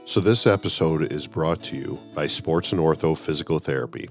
So this episode is brought to you by Sports and Ortho Physical Therapy.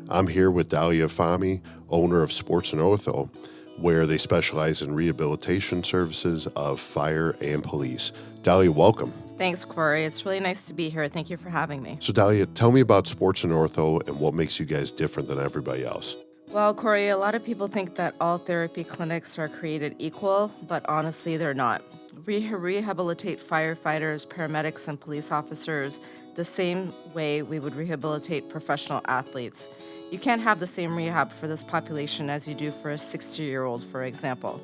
I'm here with Dalia Fahmy, owner of Sports and Ortho, where they specialize in rehabilitation services of fire and police. Dalia, welcome. Thanks, Corey. It's really nice to be here. Thank you for having me. So Dalia, tell me about Sports and Ortho and what makes you guys different than everybody else. Well, Corey, a lot of people think that all therapy clinics are created equal, but honestly, they're not. We rehabilitate firefighters, paramedics, and police officers the same way we would rehabilitate professional athletes. You can't have the same rehab for this population as you do for a 60-year-old, for example.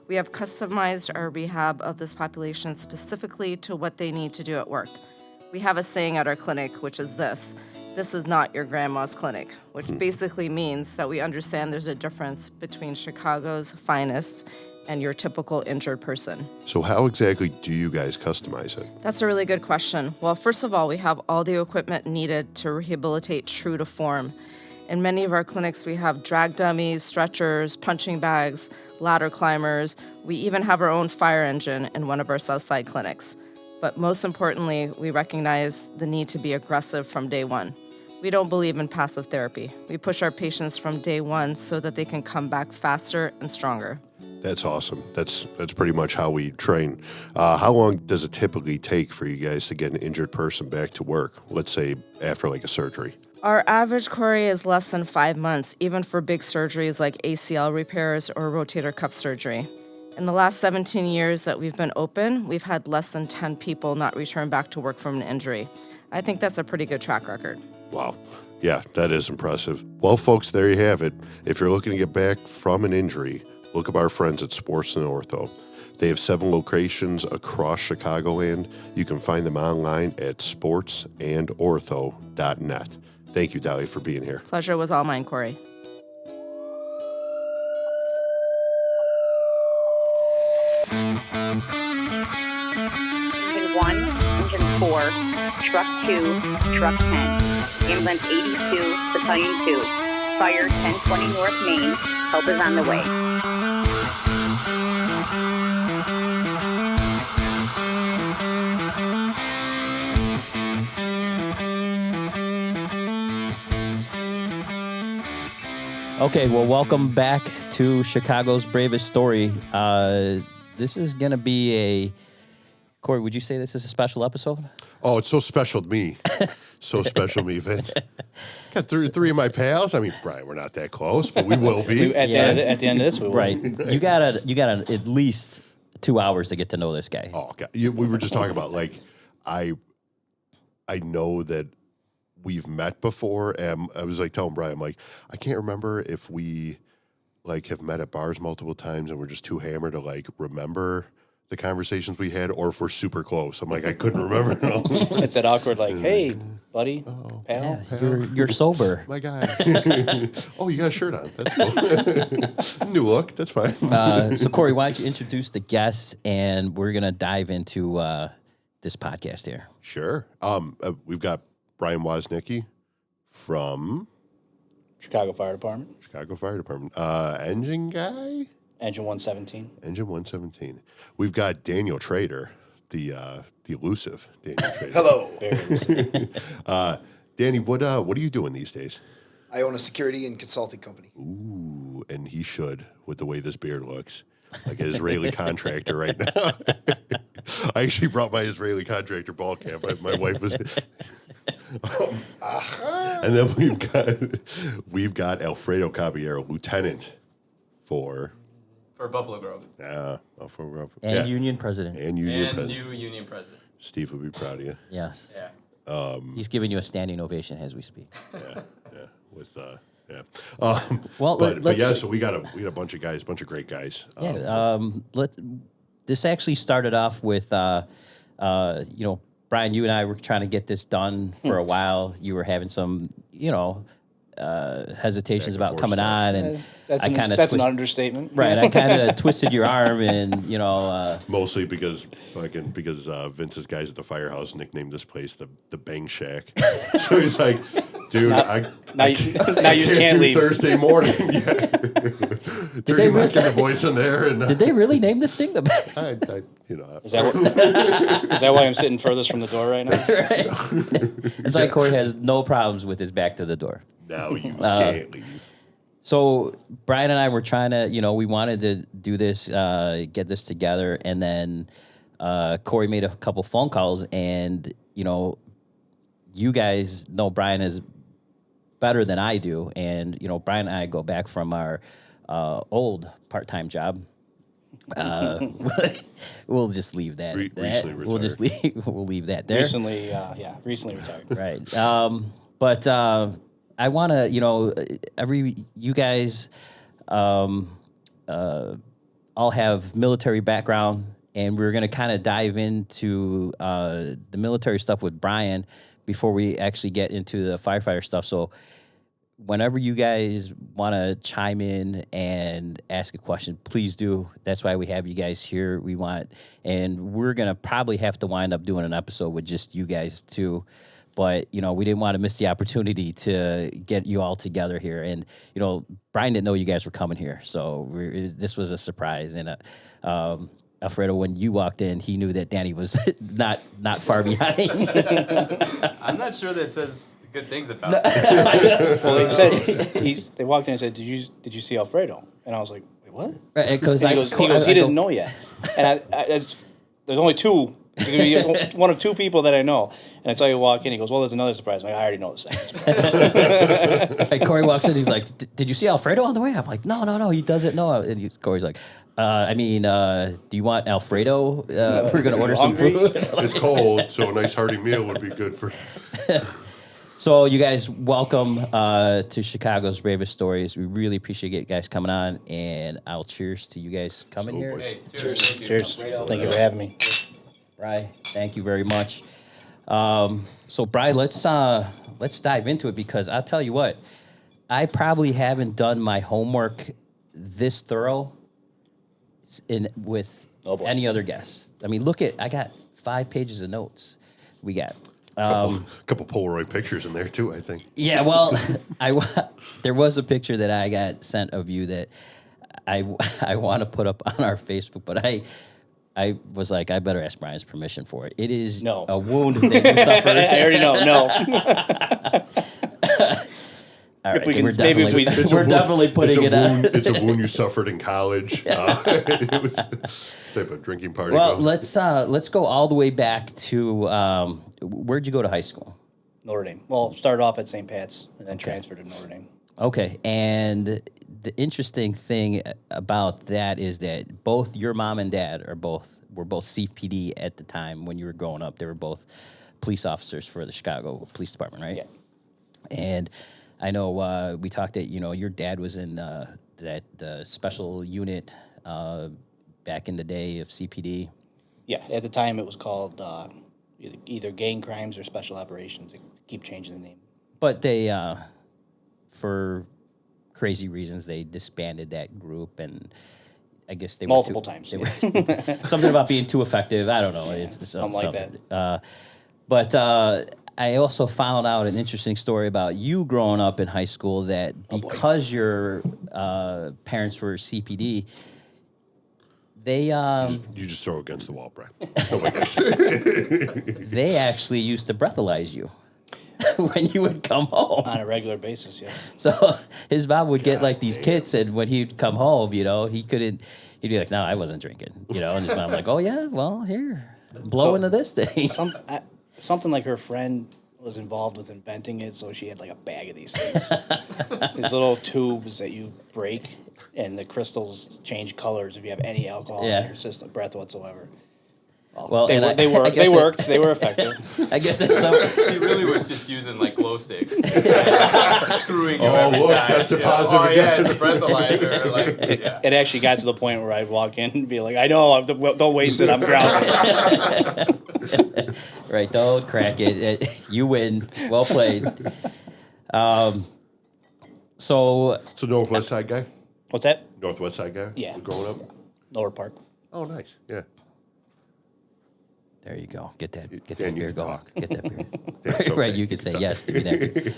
We have customized our rehab of this population specifically to what they need to do at work. We have a saying at our clinic, which is this is not your grandma's clinic, which basically means that we understand there's a difference between Chicago's finest and your typical injured person. So how exactly do you guys customize it? That's a really good question. Well, first of all, we have all the equipment needed to rehabilitate true to form. In many of our clinics, we have drag dummies, stretchers, punching bags, ladder climbers. We even have our own fire engine in one of our Southside clinics. But most importantly, we recognize the need to be aggressive from day one. We don't believe in passive therapy. We push our patients from day one so that they can come back faster and stronger. That's awesome. That's pretty much how we train. How long does it typically take for you guys to get an injured person back to work? Let's say after like a surgery. Our average, Corey, is less than 5 months, even for big surgeries like ACL repairs or rotator cuff surgery. In the last 17 years that we've been open, we've had less than 10 people not return back to work from an injury. I think that's a pretty good track record. Wow. Yeah, that is impressive. Well, folks, there you have it. If you're looking to get back from an injury, look up our friends at Sports and Ortho. They have 7 locations across Chicagoland. You can find them online at sportsandortho.net. Thank you, Dalia, for being here. Pleasure was all mine, Corey. Engine 1, Engine 4, Truck 2, Truck 10, Ambulance 82, Battalion 2, Fire 1020 North Main, help is on the way. Okay, well, welcome back to Chicago's Bravest Story. This is going to be a... Corey, would you say this is a special episode? Oh, it's so special to me. So special to me, Vince. Got three of my pals. I mean, Brian, we're not that close, but we will be. At the end of this, we will. Right. You gotta at least 2 hours to get to know this guy. Oh, God. We were just talking about, like, I know that we've met before, and I was like telling Brian, I'm like, I can't remember if we like have met at bars multiple times and we're just too hammered to like remember the conversations we had, or if we're super close. I'm like, I couldn't remember. It's that awkward, like, hey, buddy, pal. Yeah, you're sober. My guy. Oh, you got a shirt on. That's cool. New look. That's fine. So, Corey, why don't you introduce the guests, and we're gonna dive into this podcast here. Sure. We've got Brian Woznicki from Chicago Fire Department. Engine guy? Engine 117. Engine 117. We've got Daniel Traeder, the elusive Daniel Traeder. Hello. Danny, what are you doing these days? I own a security and consulting company. Ooh, and he should, with the way this beard looks. Like an Israeli contractor right now. I actually brought my Israeli contractor ball cap. My wife was... And then we've got Alfredo Caballero, lieutenant for Buffalo Grove. Buffalo Grove. And Union President. And Union President. New Union President. Steve would be proud of you. Yes. Yeah. He's giving you a standing ovation as we speak. Yeah. With Well, but yeah, so we got a bunch of guys, a bunch of great guys. This actually started off with, Brian, you and I were trying to get this done for a while. You were having some, hesitations about coming on, and That's an understatement. Right, I kind of twisted your arm, and mostly because Vince's guys at the firehouse nicknamed this place the Bang Shack. So he's like, Dude, now you just can't do leave. Thursday morning. Yeah. Turkey Mac and the boys in there. And, Did they really name this thing the back? Is that why I'm sitting furthest from the door right now? That's why Corey has no problems with his back to the door. now you can't leave. So Brian and I were trying to, we wanted to do this, get this together, and then Corey made a couple phone calls, and you guys know Brian is better than I do, and Brian and I go back from our old part-time job. We'll just leave that. Recently We'll just leave that there. Recently retired. Right. But I want to, you guys all have military background, and we're going to kind of dive into the military stuff with Brian before we actually get into the firefighter stuff. So whenever you guys want to chime in and ask a question, please do. That's why we have you guys here. And we're going to probably have to wind up doing an episode with just you guys too. But, we didn't want to miss the opportunity to get you all together here. And, Brian didn't know you guys were coming here. So this was a surprise. And Alfredo, when you walked in, he knew that Danny was not far behind. I'm not sure that says good things about it. Well, they walked in and said, "Did you see Alfredo?" And I was like, "Wait, what?" Because he goes, he doesn't know yet. And there's only two. One of two people that I know. And I saw you walk in. He goes, "Well, there's another surprise." I'm like, I already know the second surprise. Right, Corey walks in. He's like, "Did you see Alfredo on the way?" I'm like, No. He doesn't know. And Corey's like, do you want Alfredo? We're going to order some food. It's cold, so a nice hearty meal would be good for... So you guys, welcome to Chicago's Bravest Stories. We really appreciate you guys coming on, and I'll cheers to you guys coming here. boys. Hey, cheers. Cheers. Thank you for having me. Bri, thank you very much. So Bri, let's dive into it, because I'll tell you what, I probably haven't done my homework this thorough with any other guests. I mean, I got 5 pages of notes. We got A couple Polaroid pictures in there too, I think. Yeah, well, there was a picture that I got sent of you that I want to put up on our Facebook, but I was like, I better ask Brian's permission for it. It is a wound that you suffered. I already know. No. All right, we're definitely putting it on. It's a wound you suffered in college. It was type of drinking party. Well, let's go all the way back to where'd you go to high school? Notre Dame. Well, started off at St. Pat's and then transferred to Notre Dame. Okay, and the interesting thing about that is that both your mom and dad were both CPD at the time when you were growing up. They were both police officers for the Chicago Police Department, right? Yeah. And I know we talked that your dad was in that special unit back in the day of CPD. Yeah, at the time it was called either gang crimes or special operations. They keep changing the name. But they, for crazy reasons, they disbanded that group, and I guess they multiple times. They were something about being too effective. I don't know. It's something like that. But I also found out an interesting story about you growing up in high school, that because your parents were CPD, they you just throw against the wall, Brian. they actually used to breathalyze you when you would come home on a regular basis. Yes. So his mom would get like these kits, and when he'd come home, he'd be like, "No, I wasn't drinking," and his mom like, "Oh yeah, well here, blow into this thing." Something like her friend was involved with inventing it, so she had like a bag of these things. These little tubes that you break, and the crystals change colors if you have any alcohol in your system, breath whatsoever. Well, they worked. They were effective. I guess that's She really was just using like glow sticks, screwing you Oh, every look, time. tested positive Oh again. yeah, it's a breathalyzer. Like, yeah. It actually got to the point where I'd walk in and be like, "I know, don't waste it. I'm drowning." Right, don't crack it. You win. Well played. So Northwest Side guy? What's that? Northwest Side guy? Yeah. Growing up? Lower Park. Oh, nice. Yeah. There you go. Get that Dan, you beer can going. talk. Get that beer. It's okay. Right, you can say yes. Give me that.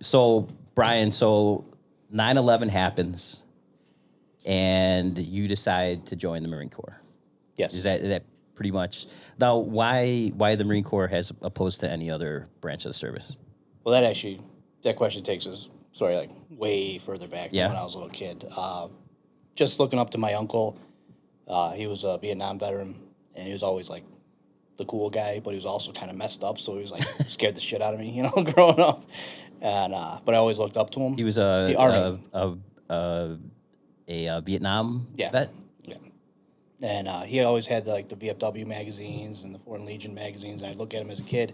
So, Brian, 9/11 happens, and you decide to join the Marine Corps. Yes. Is that pretty much now? Why the Marine Corps as opposed to any other branch of the service? Well, that question takes us, like way further back than when I was a little kid. Just looking up to my uncle, he was a Vietnam veteran, and he was always like the cool guy, but he was also kind of messed up, so he was like scared the shit out of me, growing up. And but I always looked up to him. He was the Army. a Vietnam vet. Yeah. And he always had like the VFW magazines and the Foreign Legion magazines, and I'd look at him as a kid.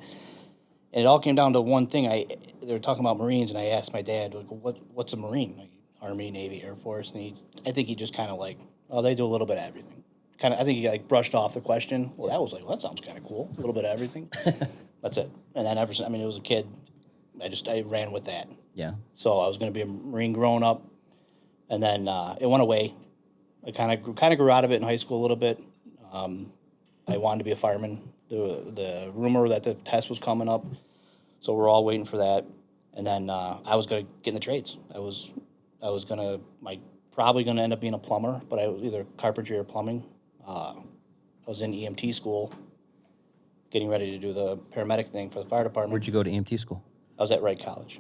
And it all came down to one thing. They were talking about Marines, and I asked my dad, like, what's a Marine? Like, Army, Navy, Air Force, and I think he just kind of like, oh, they do a little bit of everything. I think he like brushed off the question. Well, that was like, well, that sounds kind of cool. A little bit of everything. That's it. And then it was a kid. I ran with that. Yeah. So I was going to be a Marine growing up, and then it went away. I kind of grew out of it in high school a little bit. I wanted to be a fireman. The rumor that the test was coming up, so we're all waiting for that. And then I was going to get in the trades. I was probably going to end up being a plumber, but I was either carpentry or plumbing. I was in EMT school, getting ready to do the paramedic thing for the fire department. Where'd you go to EMT school? I was at Wright College.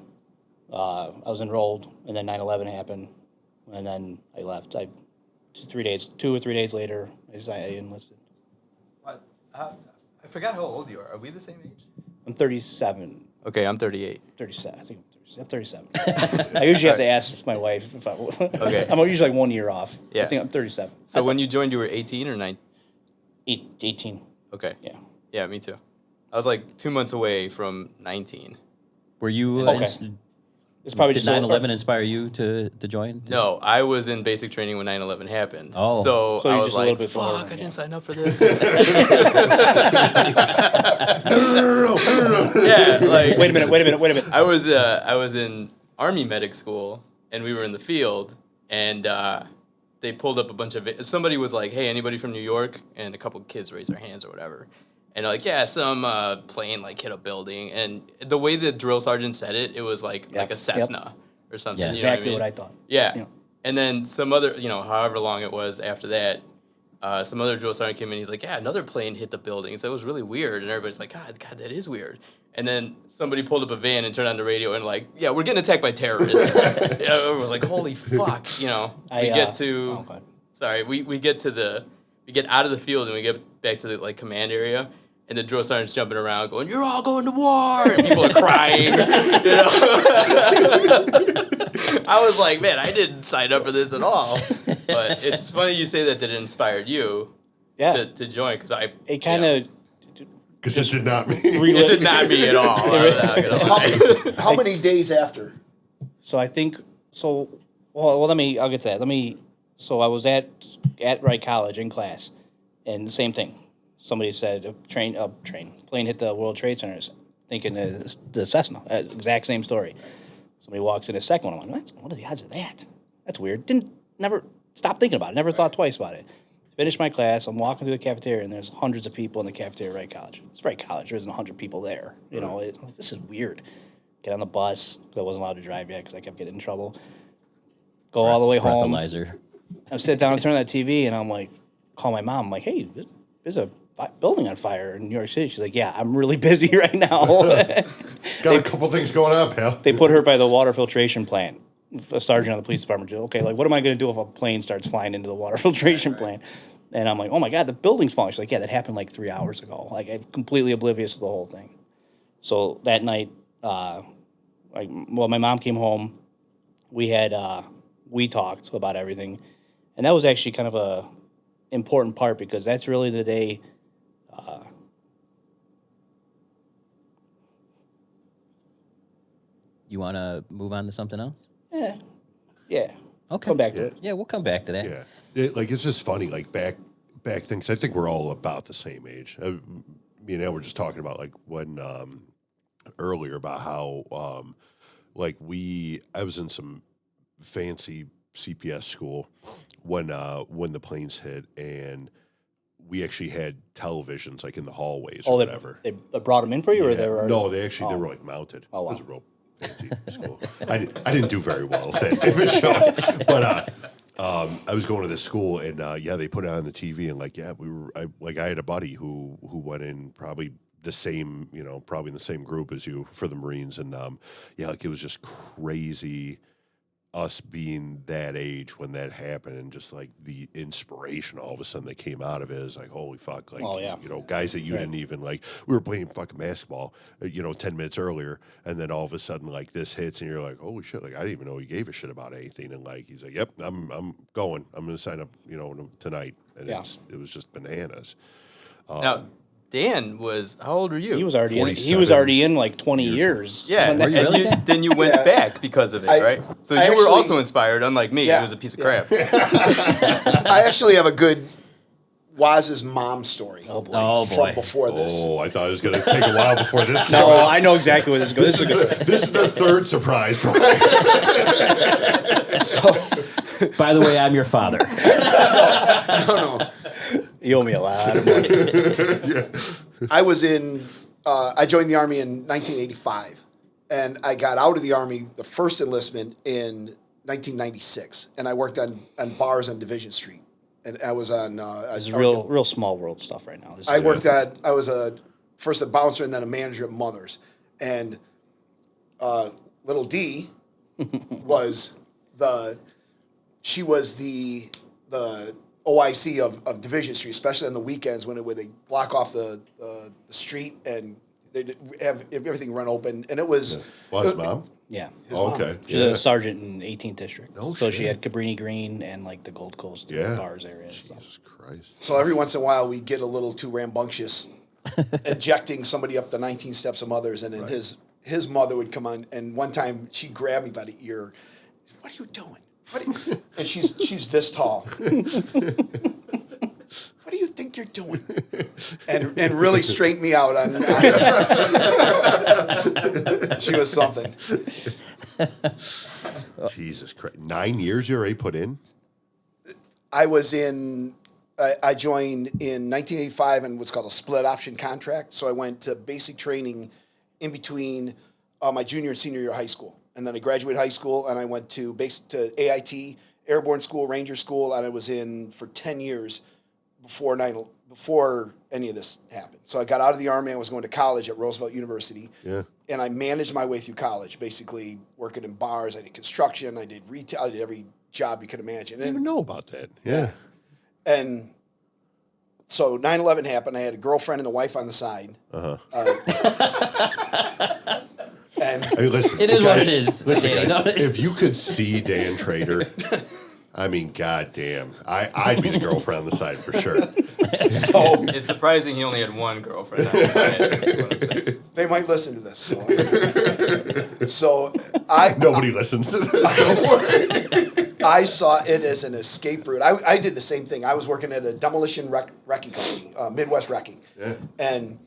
I was enrolled, and then 9/11 happened, and then I left. 2 or 3 days later, I enlisted. What? I forgot how old you are. Are we the same age? I'm 37. Okay, I'm 38. 37. I think I'm 37. I usually have to ask my wife if I. Okay. I'm usually like 1 year off. Yeah. I think I'm 37. So when you joined, you were 18 or 9? 18. Okay. Yeah. Yeah, me too. I was like 2 months away from 19. Were you? Okay. It's probably Did just 9/11 inspire you to join? No, I was in basic training when 9/11 happened. Oh. So So I you're was just a little like, bit below fuck, them, I yeah. didn't sign up for this. No. Yeah, like Wait a minute. I was in Army medic school, and we were in the field, and they pulled up a bunch of somebody was like, hey, anybody from New York? And a couple of kids raised their hands or whatever. And they're like, yeah, some plane like hit a building. And the way the drill sergeant said it, it was like a Cessna or something. Yeah. You know Exactly what what I thought. Yeah. Yeah. And then some other, however long it was after that, some other drill sergeant came in. He's like, yeah, another plane hit the building. So it was really weird. And everybody's like, God, that is weird. And then somebody pulled up a van and turned on the radio and like, yeah, we're getting attacked by terrorists. Everyone was like, holy fuck. We get to, we get out of the field and we get back to the like command area. And the drill sergeant's jumping around going, you're all going to war. And people are crying. I was like, man, I didn't sign up for this at all. But it's funny you say that it inspired you to join. Because It kind of. Because it did not mean. It did not me at all. I'm not gonna lie. How many days after? So I think so. Well, I'll get to that. So I was at Wright College in class, and the same thing. Somebody said a plane hit the World Trade Center, thinking the Cessna. Exact same story. Somebody walks in a second one. I'm like, what are the odds of that? That's weird. Never stopped thinking about it. Never thought twice about it. Finished my class. I'm walking through the cafeteria, and there's hundreds of people in the cafeteria at Wright College. It's Wright College. There isn't 100 people there. This is weird. Get on the bus. I wasn't allowed to drive yet because I kept getting in trouble. Go all the way home. Breathalyzer. I sit down and turn on that TV, and I'm like, call my mom. I'm like, hey, there's a building on fire in New York City. She's like, yeah, I'm really busy right now. Got a couple things going on, pal. They put her by the water filtration plant. A sergeant on the police department. Okay, like, what am I going to do if a plane starts flying into the water filtration plant? And I'm like, oh my God, the building's falling. She's like, yeah, that happened like 3 hours ago. Like, I'm completely oblivious to the whole thing. So that night, my mom came home. We talked about everything. And that was actually kind of a important part because that's really the day. You want to move on to something else? Yeah. Okay. Come back to it. Yeah, we'll come back to that. Yeah. It's just funny, like back things. I think we're all about the same age. Me and Elle were just talking about like when earlier about how I was in some fancy CPS school when the planes hit, and we actually had televisions like in the hallways Oh, or they whatever. they brought them in for you, or Yeah. they were No, they were like mounted. Oh, wow. It was a real fancy school. I didn't do very well if it showed. But I was going to this school, and they put it on the TV, and I had a buddy who went in probably the same, probably in the same group as you for the Marines, and it was just crazy. Us being that age when that happened, and just like the inspiration all of a sudden that came out of it is like, holy fuck, like, guys that you didn't even like, we were playing fucking basketball, 10 minutes earlier, and then all of a sudden like this hits, and you're like, holy shit, like I didn't even know he gave a shit about anything, and like he's like, yep, I'm going, I'm gonna sign up, tonight, and it was just bananas. Now, Dan was, how old were you? He was already in. 47 He was already in like 20 years. Yeah, When and that- really? then you went back because of it, right? So you were actually- also inspired, unlike me. Yeah, It was a piece of crap. I actually have a good Waz's mom story Oh boy. Oh boy. from before this. Oh, I thought it was gonna take a while before this. No, I know exactly where this is going. This is good. This is the third surprise. So, By the way, I'm your father. no. You owe me a lot of money. I joined the Army in 1985, and I got out of the Army, the first enlistment, in 1996, and I worked on bars on Division Street, and I was on. This is real small world stuff right now. This is- I was first a bouncer and then a manager at Mother's, and little D was the OIC of Division Street, especially on the weekends when they block off the street and they have everything run open. And it was His mom? Yeah. Oh, okay. She's a sergeant in 18th District. No so she shit. had Cabrini Green and like the Gold Coast bars area. So. Jesus Christ. so every once in a while we get a little too rambunctious, ejecting somebody up the 19 steps of Mother's, and then his mother would come on, and one time she grabbed me by the ear. What are you doing? And she's this tall. What do you think you're doing? And really straightened me out on she was something. Jesus Christ. 9 years you already put in? I joined in 1985 in what's called a split option contract. So I went to basic training in between my junior and senior year of high school. And then I graduated high school, and I went to AIT, Airborne School, Ranger School, and I was in for 10 years before any of this happened. So I got out of the Army. I was going to college at Roosevelt University. Yeah. And I managed my way through college, basically working in bars. I did construction. I did retail. I did every job you could imagine. I didn't even know about that. Yeah. And so 9/11 happened. I had a girlfriend and a wife on the side. And I mean, listen, It is guys, what it is. Listen, Danny, guys, no? if you could see Dan Traeder, I mean, goddamn, I'd be the girlfriend on the side for sure. so It's surprising he only had one girlfriend. That's what I'm saying. they might listen to this. So Nobody listens to this. Don't worry. I saw it as an escape route. I did the same thing. I was working at a demolition wrecking company, Midwest Wrecking. Yeah. And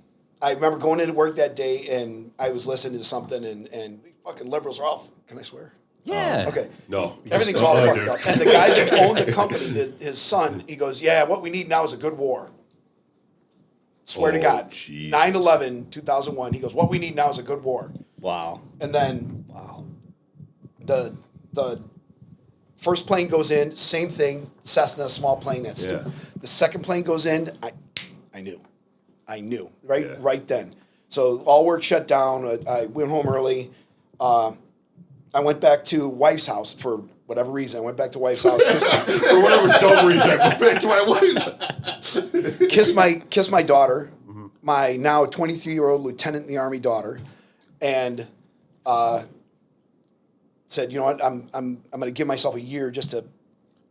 I remember going into work that day, and I was listening to something, and fucking liberals are all, can I swear? Yeah. Okay. No. Everything's No, all fucked dude. up. And the guy that owned the company, his son, he goes, yeah, what we need now is a good war. Swear to Oh, God. Jesus. 9/11, 2001, he goes, what we need now is a good war. Wow. And then the first plane goes in, same thing, Cessna, small plane, that's Yeah. stupid. The second plane goes in, I knew, right Yeah. right then. So all work shut down. I went home early. I went back to wife's house for whatever reason. I went back to wife's house, For whatever dumb reason, I went back to my wife. kissed my daughter, my now 23-year-old lieutenant in the Army daughter, and said, you know what, I'm going to give myself a year just to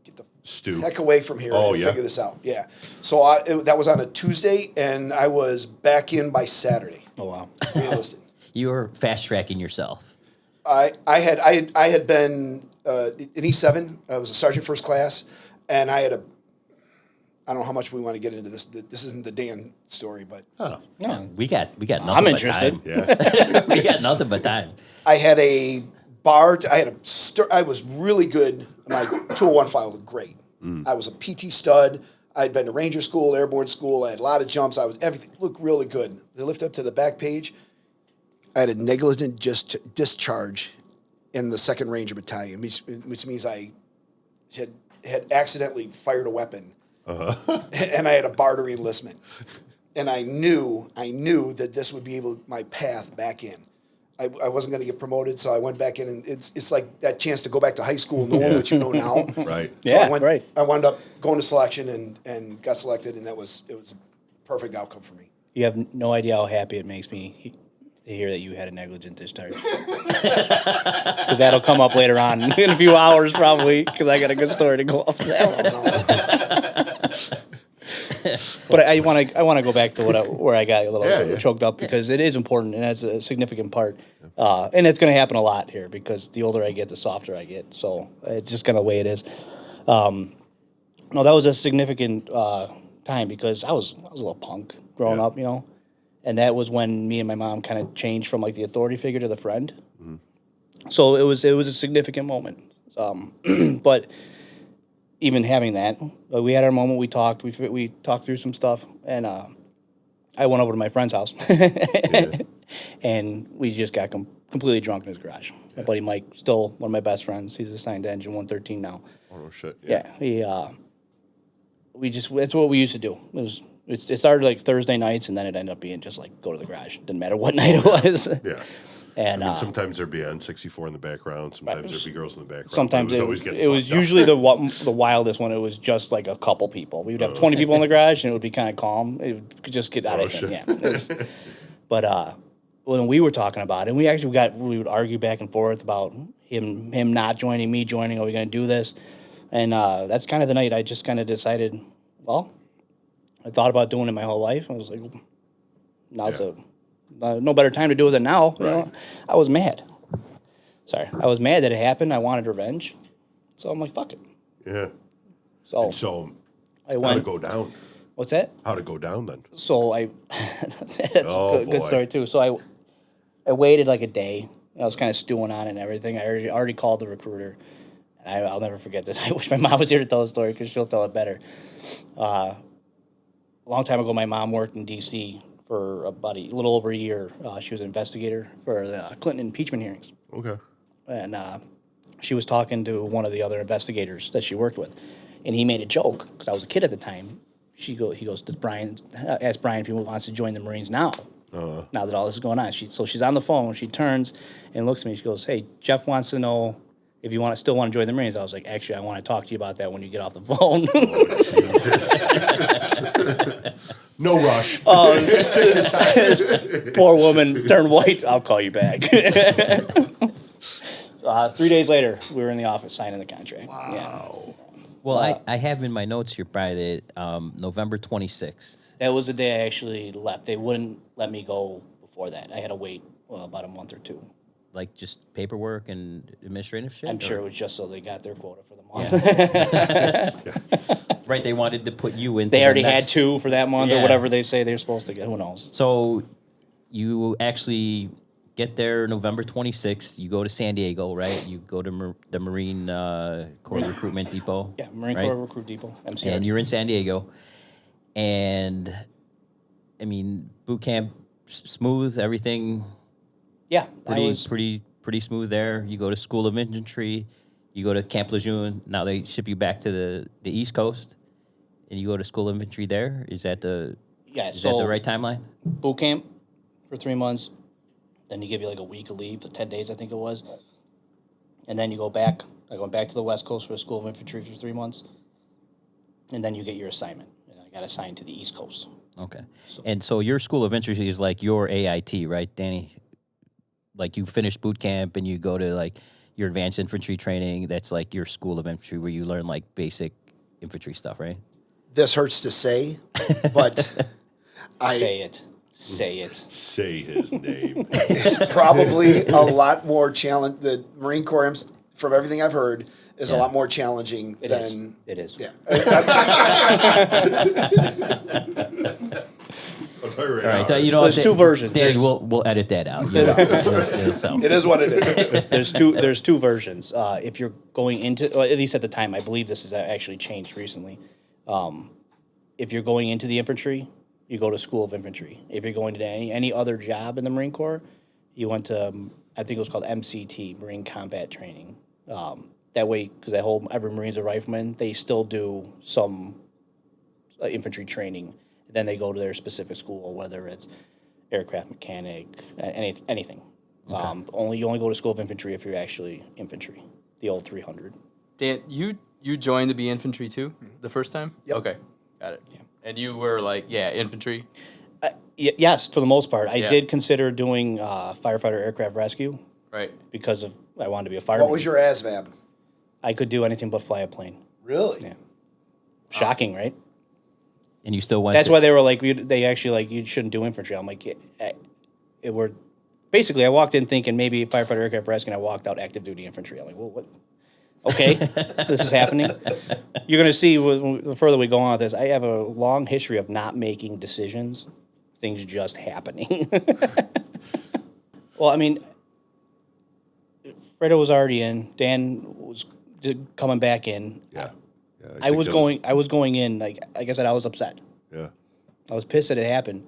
get the Stu. heck away from here Oh, and yeah. figure this out. Yeah. So that was on a Tuesday, and I was back in by Saturday. Oh wow. Re-enlisted. You were fast tracking yourself. I had been in E7. I was a sergeant first class, and I don't know how much we want to get into this. This isn't the Dan story, but Oh, No. We got nothing. I'm but interested. time. yeah. We got nothing but time. I had a bar. I was really good. My 201 file was great. I was a PT stud. I'd been to Ranger School, Airborne School. I had a lot of jumps. Everything looked really good. They lift up to the back page. I had a negligent discharge in the 2nd Ranger Battalion, which means I had accidentally fired a weapon, and I had a barter enlistment. And I knew that this would be my path back in. I wasn't going to get promoted, so I went back in, and it's like that chance to go back to high school, knowing what you know now. Right. So Yeah, I wound up going to selection and got selected, and it was a perfect outcome for me. You have no idea how happy it makes me to hear that you had a negligent discharge. Because that'll come up later on in a few hours, probably, because I got a good story to go off of that. But I want to go back to where I got a little choked up, because it is important and that's a significant part, and it's going to happen a lot here because the older I get, the softer I get. So it's just kind of the way it is. No, that was a significant time because I was a little punk growing up, and that was when me and my mom kind of changed from like the authority figure to the friend. Mm-hmm. So it was a significant moment. But even having that, we had our moment. We talked. We talked through some stuff, and I went over to my friend's house, and we just got completely drunk in his garage. My buddy Mike, still one of my best friends. He's assigned to Engine 113 now. Oh shit. Yeah. That's what we used to do. It started like Thursday nights, and then it ended up being just like go to the garage. Didn't matter what night it was. Yeah. And sometimes there'd be N64 in the background. Sometimes there'd be girls in the background. Sometimes it was usually the wildest one. It was just like a couple people. We would have 20 people in the garage, and it would be kind of calm. It would just get out of hand. Yeah. But when we were talking about it, and we would argue back and forth about him not joining, me joining. Are we going to do this? And that's kind of the night I just kind of decided. Well, I thought about doing it my whole life. I was like, now's no better time to do it than now. Right. You know? I was mad. I was mad that it happened. I wanted revenge. So I'm like, fuck it. Yeah. So I went. How to go down? What's that? How to go down then? So that's a good story too. So I waited like a day. I was kind of stewing on it and everything. I already called the recruiter. I'll never forget this. I wish my mom was here to tell the story because she'll tell it better. A long time ago, my mom worked in D.C. for about a little over a year. She was an investigator for the Clinton impeachment hearings. Okay. And she was talking to one of the other investigators that she worked with, and he made a joke because I was a kid at the time. He goes, "Does Brian ask Brian if he wants to join the Marines now?" Now that all this is going on, she's on the phone. She turns and looks at me. She goes, "Hey, Jeff wants to know if you still want to join the Marines." I was like, "Actually, I want to talk to you about that when you get off the phone." Oh, Jesus. No rush. This poor woman turned white. I'll call you back. 3 days later, we were in the office signing the contract. Wow. Yeah. Well, I have in my notes here, Brian, that November 26th. That was the day I actually left. They wouldn't let me go before that. I had to wait about a month or two. Like just paperwork and administrative shit? I'm sure it was just so they got their quota for the month. Yeah. Right, they wanted to put you in. They already had 2 for that month or Yeah. whatever they say they're supposed to get. Who knows? So you actually get there November 26th. You go to San Diego, right? You go to the Marine Corps Recruitment Depot. Yeah, Marine right? Corps Recruit Depot, MCR. And you're in San Diego. And, I mean, boot camp, smooth, everything Yeah, pretty smooth there. You go to School of Infantry. You go to Camp Lejeune. Now they ship you back to the East Coast. And you go to School of Infantry there. Is that the right timeline? Boot camp for 3 months. Then you give you like a week of leave, 10 days I think it was. And then you go back. I went back to the West Coast for the School of Infantry for 3 months. And then you get your assignment. And I got assigned to the East Coast. Okay. And so your School of Infantry is like your AIT, right, Danny? Like you finish boot camp and you go to like your advanced infantry training. That's like your School of Infantry where you learn like basic infantry stuff, right? This hurts to say, but Say it. Say his name. It's probably a lot more challenge. The Marine Corps, from everything I've heard, is a lot more challenging than It is. Yeah. All Right. There's 2 versions. Danny, we'll edit that out. So. It is what it is. There's two versions. If you're going into, or at least at the time, I believe this has actually changed recently. if you're going into the infantry, you go to School of Infantry. If you're going to any other job in the Marine Corps, you went to, I think it was called MCT, Marine Combat Training. That way, because every Marine's a rifleman, they still do some infantry training. Then they go to their specific school, whether it's aircraft mechanic, anything. Okay. You only go to School of Infantry if you're actually infantry, the old 300. Dan, you joined to be infantry too the first time? Yep. Okay, got it. Yeah. And you were like, infantry? Yes, for the most part. I did consider doing firefighter aircraft rescue. Right. Because I wanted to be a fireman. What was your ASVAB? I could do anything but fly a plane. Really? Yeah. Shocking, right? And you still went. That's why they were like, they actually like, you shouldn't do infantry. I'm like, basically, I walked in thinking maybe firefighter aircraft rescue, and I walked out active duty infantry. I'm like, well, what? Okay, this is happening. You're going to see the further we go on with this, I have a long history of not making decisions, things just happening. Well, I mean, Fredo was already in. Dan was coming back in. Yeah. I was going in, like I said, I was upset. Yeah. I was pissed that it happened.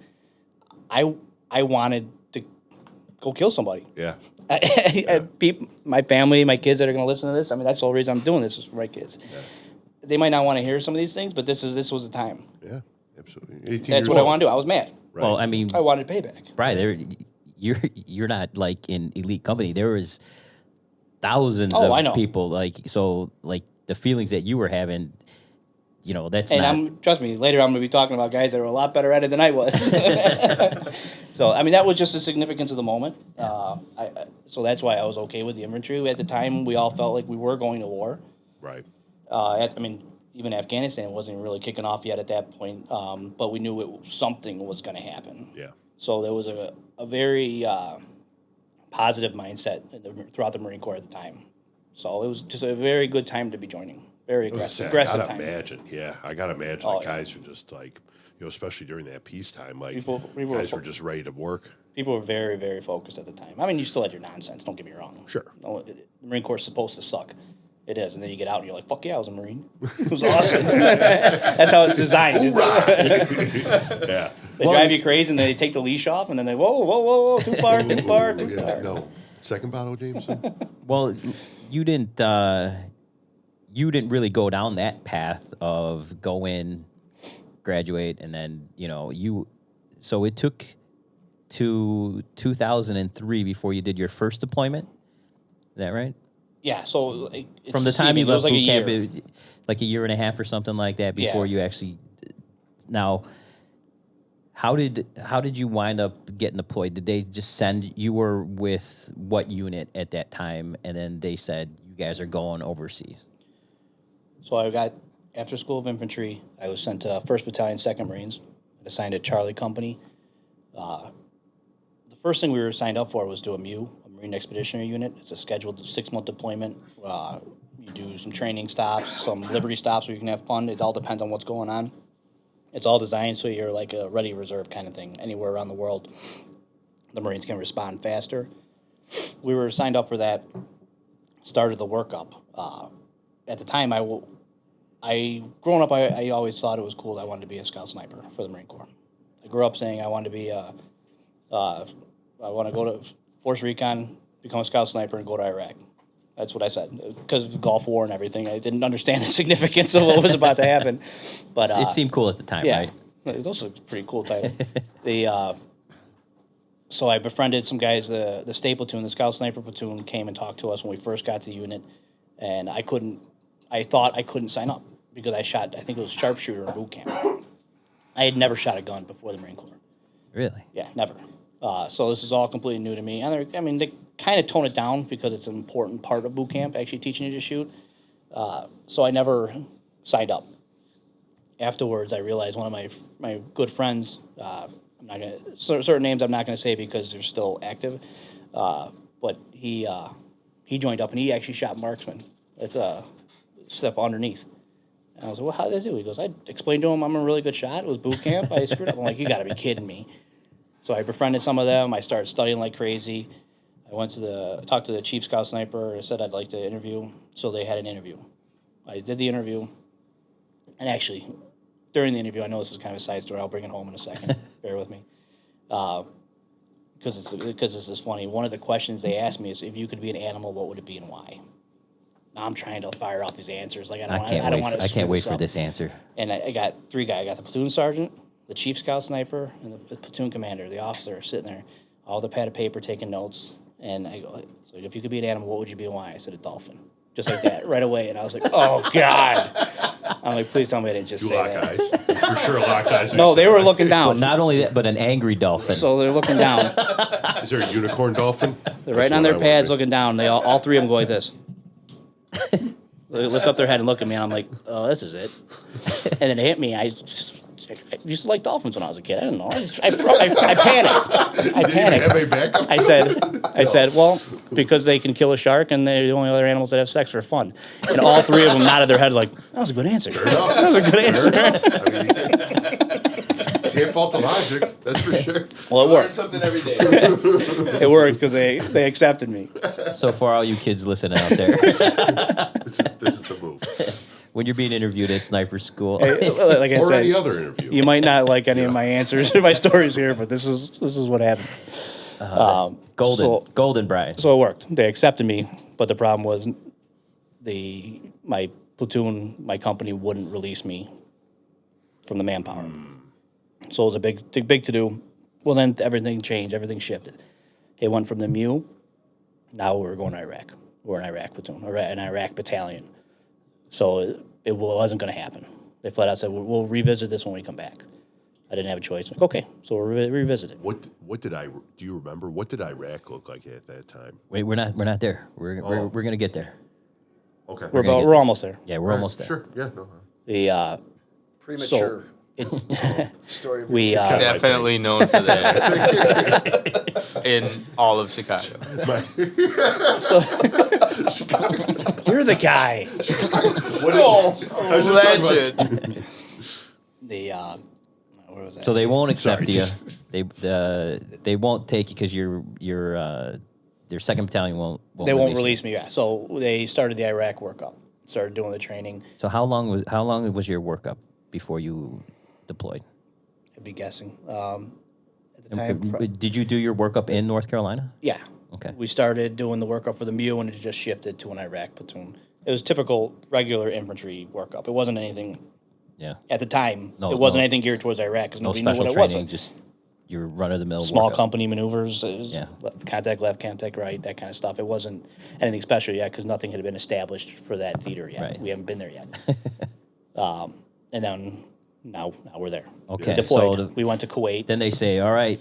I wanted to go kill somebody. Yeah. My family, my kids that are going to listen to this, I mean, that's the whole reason I'm doing this is for my kids. Yeah. They might not want to hear some of these things, but this was the time. Yeah, absolutely. That's what I want to do. I was mad. Right. Well, I mean, I wanted payback. Right. You're not like in elite company. There was thousands of people. Like the feelings that you were having, that's trust me, later I'm going to be talking about guys that are a lot better at it than I was. So, I mean, that was just the significance of the moment. So that's why I was okay with the infantry. At the time, we all felt like we were going to war. Right. Even Afghanistan wasn't really kicking off yet at that point, but we knew something was going to happen. Yeah. So there was a very positive mindset throughout the Marine Corps at the time. So it was just a very good time to be joining. Very aggressive I time. I gotta imagine guys were just like, especially during that peacetime, like guys were just ready to work. People were very, very focused at the time. I mean, you still had your nonsense. Don't get me wrong. Sure. No, the Marine Corps is supposed to suck. It is, and then you get out and you're like, "Fuck yeah, I was a Marine. It was awesome." That's how it's designed. Yeah. They drive you crazy, and then they take the leash off, and then they whoa, too far. No. Second bottle, Jameson. Well, you didn't really go down that path of go in, graduate, and then so it took to 2003 before you did your first deployment. Is that right? Yeah. So from the time you left boot camp, like a year and a half or something like that before you actually. Now, how did you wind up getting deployed? Did they just send you were with what unit at that time, and then they said you guys are going overseas? So I got after School of Infantry. I was sent to 1st Battalion, 2nd Marines, assigned to Charlie Company. The first thing we were signed up for was do a MU, a Marine Expeditionary Unit. It's a scheduled 6-month deployment. You do some training stops, some liberty stops where you can have fun. It all depends on what's going on. It's all designed so you're like a ready reserve kind of thing. Anywhere around the world, the Marines can respond faster. We were signed up for that, started the workup. At the time, growing up, I always thought it was cool that I wanted to be a scout sniper for the Marine Corps. I grew up saying I wanted to be I want to go to Force Recon, become a scout sniper, and go to Iraq. That's what I said because of the Gulf War and everything. I didn't understand the significance of what was about to happen, but it seemed cool at the time, right? It was also a pretty cool title. So I befriended some guys. The State Platoon, the Scout Sniper Platoon, came and talked to us when we first got to the unit, and I thought I couldn't sign up because I think it was sharpshooter in boot camp. I had never shot a gun before the Marine Corps. Really? Yeah, never. So this is all completely new to me. And they kind of tone it down because it's an important part of boot camp, actually teaching you to shoot. So I never signed up. Afterwards, I realized one of my good friends, certain names I'm not gonna say because they're still active, but he joined up and he actually shot marksman. It's a step underneath. And I was like, well, how did I do? He goes, I explained to him I'm a really good shot. It was boot camp. I screwed up. I'm like, you got to be kidding me. So I befriended some of them. I started studying like crazy. I talked to the chief scout sniper. I said I'd like to interview. So they had an interview. I did the interview. And actually, during the interview, I know this is kind of a side story. I'll bring it home in a second. Bear with me. Because this is funny. One of the questions they asked me is, if you could be an animal, what would it be and why? Now I'm trying to fire off these answers. Like I can't wait for this answer. And I got 3 guys. I got the platoon sergeant, the chief scout sniper, and the platoon commander, the officer, sitting there, all the pad of paper taking notes. And I go, so if you could be an animal, what would you be and why? I said, a dolphin. Just like that, right away. And I was like, oh, God. I'm like, please tell me I didn't just say that. You lock eyes. For sure locked eyes. No, they were looking down. But not only that, but an angry dolphin. So they're looking down. Is there a unicorn dolphin? They're right on their pads looking down. They all 3 of them go like this. They lift up their head and look at me, and I'm like, oh, this is it. And then it hit me. I used to like dolphins when I was a kid. I don't know. I panicked. I panicked. Have a backup? I said, well, because they can kill a shark, and they're the only other animals that have sex for fun. And all 3 of them nodded their head like, that was a good answer. That was a good answer. Can't fault the logic, that's for sure. Well, it worked. Something every day. It worked because they accepted me. So for all you kids listening out there, This is the move. when you're being interviewed at sniper school, Like I Or said, any other interview. you might not like any of my answers or my stories here, but this is what happened. golden Brian. So it worked. They accepted me, but the problem was my platoon, my company wouldn't release me from the manpower. So it was a big to do. Well, then everything changed. Everything shifted. It went from the MEU. Now we're going to Iraq. We're an Iraq platoon, or an Iraq battalion. So it wasn't going to happen. They flat out said, we'll revisit this when we come back. I didn't have a choice. Like, okay, so we'll revisit it. Do you remember, what did Iraq look like at that time? Wait, we're not there. We're gonna get there. Okay. We're almost there. Yeah, we're almost there. Sure, yeah. No. The Premature story. we Definitely known for that in all of Chicago. you're the guy. Legend. Where was that? So they won't accept you. They won't take you because your second battalion won't. They won't release release me. Yeah. So they started the Iraq workup. Started doing the training. So how long was your workup before you deployed? I'd be guessing. At the time, Did you do your workup in North Carolina? yeah. Okay. We started doing the workup for the MEU, and it just shifted to an Iraq platoon. It was typical regular infantry workup. It wasn't anything. Yeah. At the time, No, it wasn't no- anything geared towards Iraq because No nobody knew special what it was. training, just your run-of-the-mill Small workup. company maneuvers, Yeah. contact left, contact right, that kind of stuff. It wasn't anything special yet because nothing had been established for that theater yet. Right. We haven't been there yet. And then now we're there. Okay, Deployed. so we went to Kuwait. Then they say, all right,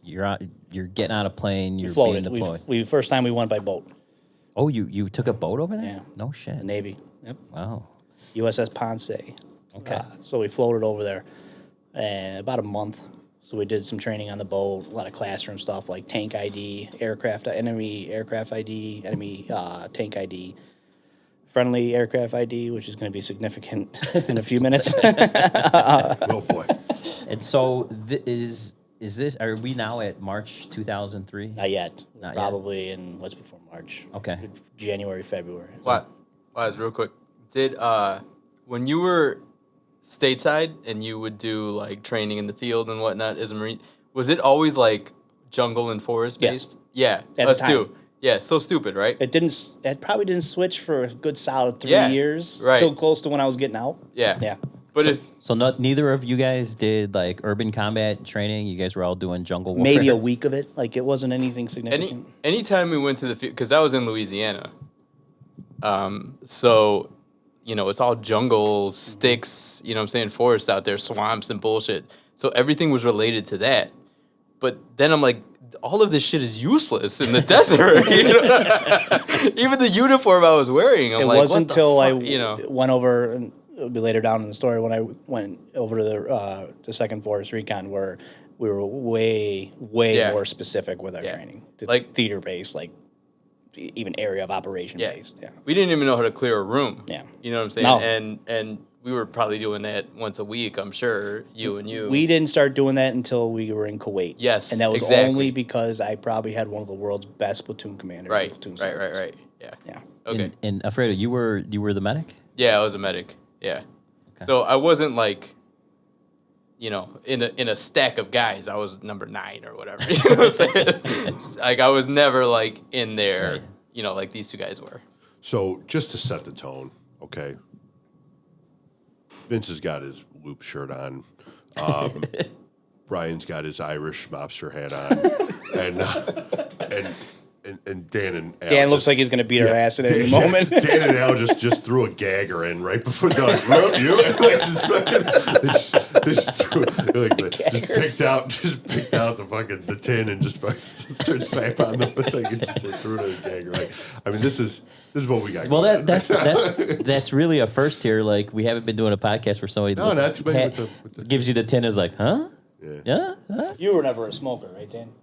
you're getting on a plane, you're floated. being deployed. We first time we went by boat. Oh, you took a boat over there? Yeah. No shit. The Navy. Yep. Wow. USS Ponce. Okay. So we floated over there, and about a month. So we did some training on the boat, a lot of classroom stuff like tank ID, enemy aircraft ID, enemy tank ID, friendly aircraft ID, which is going to be significant in a few minutes. Oh boy. And so is this? Are we now at March 2003? Not yet. Not yet. Probably in what's before March. Okay. January, February. What? Real quick. Did when you were stateside and you would do like training in the field and whatnot as a Marine, was it always like jungle and forest based? Yes. Yeah, At the us time. too. Yeah, so stupid, right? It probably didn't switch for a good solid 3 Yeah, years. right. Till close to when I was getting out. Yeah. Yeah. But So neither of you guys did like urban combat training. You guys were all doing jungle warfare. Maybe a week of it. Like it wasn't anything significant. anytime we went to the field, because I was in Louisiana, so you know it's all jungle, sticks, you know what I'm saying, forest out there, swamps and bullshit. So everything was related to that. But then I'm like, all of this shit is useless in the desert. You know? Even the uniform I was wearing, I'm It like, wasn't what the until fuck? I you know, went over, and it'll be later down in the story, when I went over to the Second Forest Recon, where we were way Yeah. more specific with our Yeah. training. Like- theater based, like even area of operation yeah. based. Yeah. We didn't even know how to clear a room. Yeah. You know what I'm saying? No. And we were probably doing that once a week, I'm sure, you and you. We didn't start doing that until we were in Kuwait. Yes, And that was exactly. only because I probably had one of the world's best platoon commanders. and Right, platoon right, sergeants. right. Yeah. Yeah. Okay. And Alfredo, you were the medic? Yeah, I was a medic. Yeah. So I wasn't like you know, in a stack of guys, I was number 9 or whatever. You know what I'm saying? Like I was never like in there, Right. you know, like these two guys were. So just to set the tone, okay. Vince has got his loop shirt on. Brian's got his Irish mobster hat on, and Dan and Al Dan looks like he's going to beat our ass at any moment. Dan and Al just threw a gagger in right before they're like, well, you like, just picked out the fucking the tin and just started slapping on the thing and just threw it in a gagger. Like, I mean, this is what we got. Well, that's really a first here. Like we haven't been doing a podcast where somebody not too bad with the gives you the tin is like, huh? Yeah. You were never a smoker, right, Dan?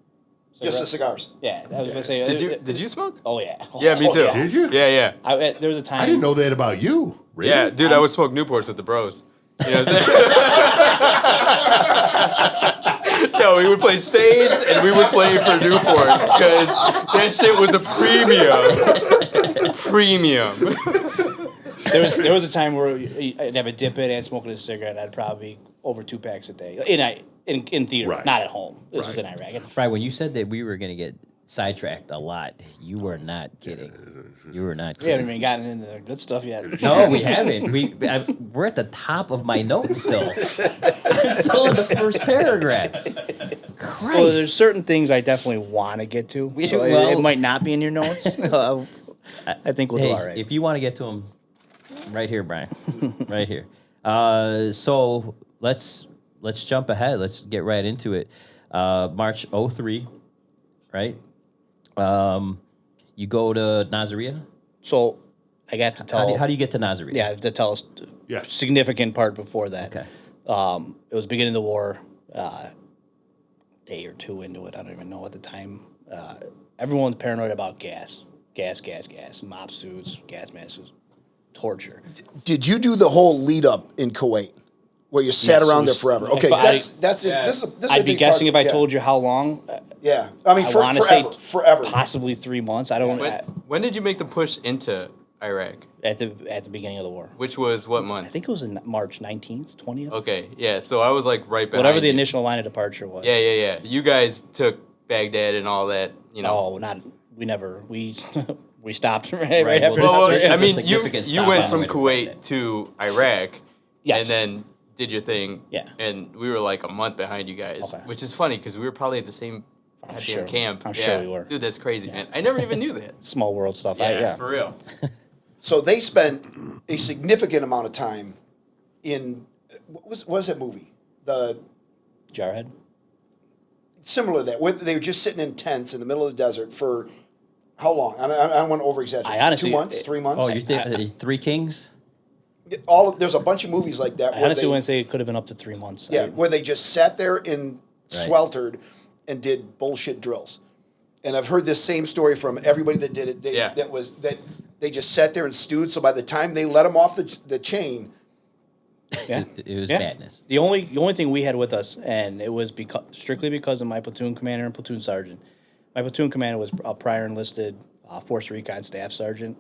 Just the cigars. Yeah, I was going to say. Did you smoke? Oh, yeah. Yeah, me too. Yeah. Did you? Yeah. There was a time. I didn't know that about you. Really? Yeah, dude, I would smoke Newports with the bros. You know what I'm saying? Yo, we would play spades and we would play for Newports because that shit was a premium. There was a time where I'd have a dip in and smoking a cigarette. I'd probably over 2 packs a day in theater, Right. not at home. This was Right. in Iraq. Right, when you said that we were going to get sidetracked a lot, you were not kidding. You were not We kidding. haven't even gotten into the good stuff yet. No, we haven't. We're at the top of my notes still. I'm still in the first paragraph. Christ. Well, there's certain things I definitely want to get to. So it might not be in your notes. I think we'll do all right. If you want to get to them, right here, Brian. Right here. So let's jump ahead. Let's get right into it. March 03, right? You go to Nasiriyah? So I got to tell. How do you get to Nasiriyah? Yeah, I have to tell us Yeah. significant part before that. Okay. It was beginning of the war, day or two into it. I don't even know at the time. Everyone's paranoid about gas, mop suits, gas masks, torture. Did you do the whole lead up in Kuwait, where you sat Yes, around it there was- forever? if Okay, I- that's it. Yes. This is I'd a be big guessing if part, I told you how long. Yeah, I mean, I want to forever, say forever. possibly 3 months. I don't. When did you make the push into Iraq? At the beginning of the war. Which was what I month? think it was in March 19th, 20th. Okay, yeah. So I was like right behind Whatever the you. initial line of departure was. Yeah. You guys took Baghdad and all that, you know. No, not we never we we stopped right Right, after. well, Well, This is I a mean, significant you stop went on from the way to Kuwait Baghdad. to Iraq, Yes. and then did your thing. Yeah. And we were like a month behind you guys, Okay. which is funny because we were probably at the same goddamn sure. camp. I'm yeah. sure we were. Dude, that's crazy, man. I never even knew that. Small world stuff. Yeah, for real. So they spent a significant amount of time in what was that movie? The Jarhead. similar to that, where they were just sitting in tents in the middle of the desert for how long? I don't want to over exaggerate. I honestly- 2 months, 3 months. Oh, you think Three Kings? There's a bunch of movies like that. I Where honestly they, wouldn't say it could have been up to 3 months. yeah, where they just sat there and Right. sweltered and did bullshit drills. And I've heard this same story from everybody that did it. Yeah. That they just sat there and stewed. So by the time they let them off the chain, Yeah. It was Yeah. madness. The only thing we had with us, and it was strictly because of my platoon commander and platoon sergeant. My platoon commander was a prior enlisted Force Recon staff sergeant,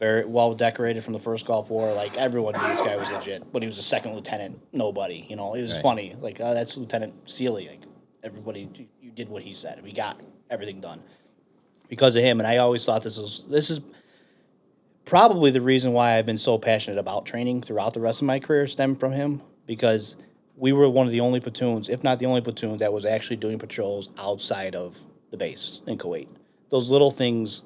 very well decorated from the first Gulf War. Like everyone knew this guy was legit, but he was a second lieutenant. Nobody, it was Right. funny. Like that's Lieutenant Seeley. Like everybody, you did what he said. We got everything done because of him. And I always thought this is probably the reason why I've been so passionate about training throughout the rest of my career stemmed from him, because we were one of the only platoons, if not the only platoon, that was actually doing patrols outside of the base in Kuwait. Those little things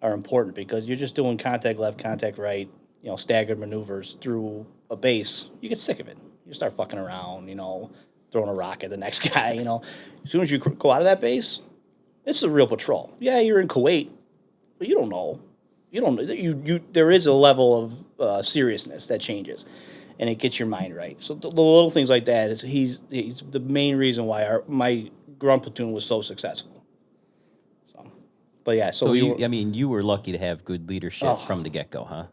are important because you're just doing contact left, contact right, staggered maneuvers through a base. You get sick of it. You start fucking around, throwing a rock at the next guy, As soon as you go out of that base, this is a real patrol. Yeah, you're in Kuwait, but you don't know. There is a level of seriousness that changes, and it gets your mind right. So the little things like that is he's the main reason why my grunt platoon was so successful. So, but yeah, So you were lucky to have good leadership from the get go, huh?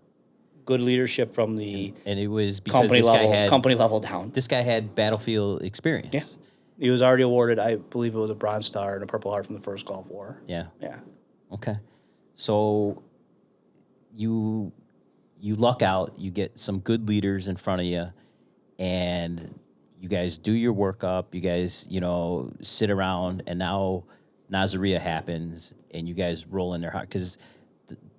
good leadership from the And it was because this guy had company level down. this guy had battlefield experience. Yeah. He was already awarded, I believe it was a Bronze Star and a Purple Heart from the first Gulf War. Yeah. Yeah. Okay. So you luck out, you get some good leaders in front of you, and you guys do your workup, you guys, sit around, and now Nasiriyah happens, and you guys roll in their heart. Because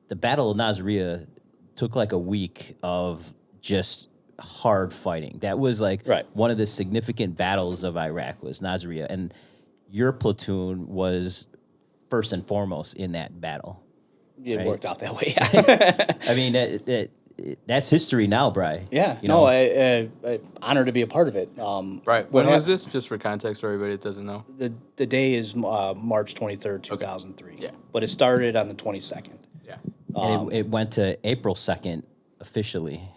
the Battle of Nasiriyah took like a week of just hard fighting. That was like one of the significant battles of Iraq was Nasiriyah. And your platoon was first and foremost in that battle. It worked out that way. I mean, that's history now, Bri. Yeah. I'm honored to be a part of it. Right. When was this? Just for context for everybody that doesn't know. The day is March 23rd, 2003. Yeah. But it started on the 22nd. Yeah. And it went to April 2nd officially.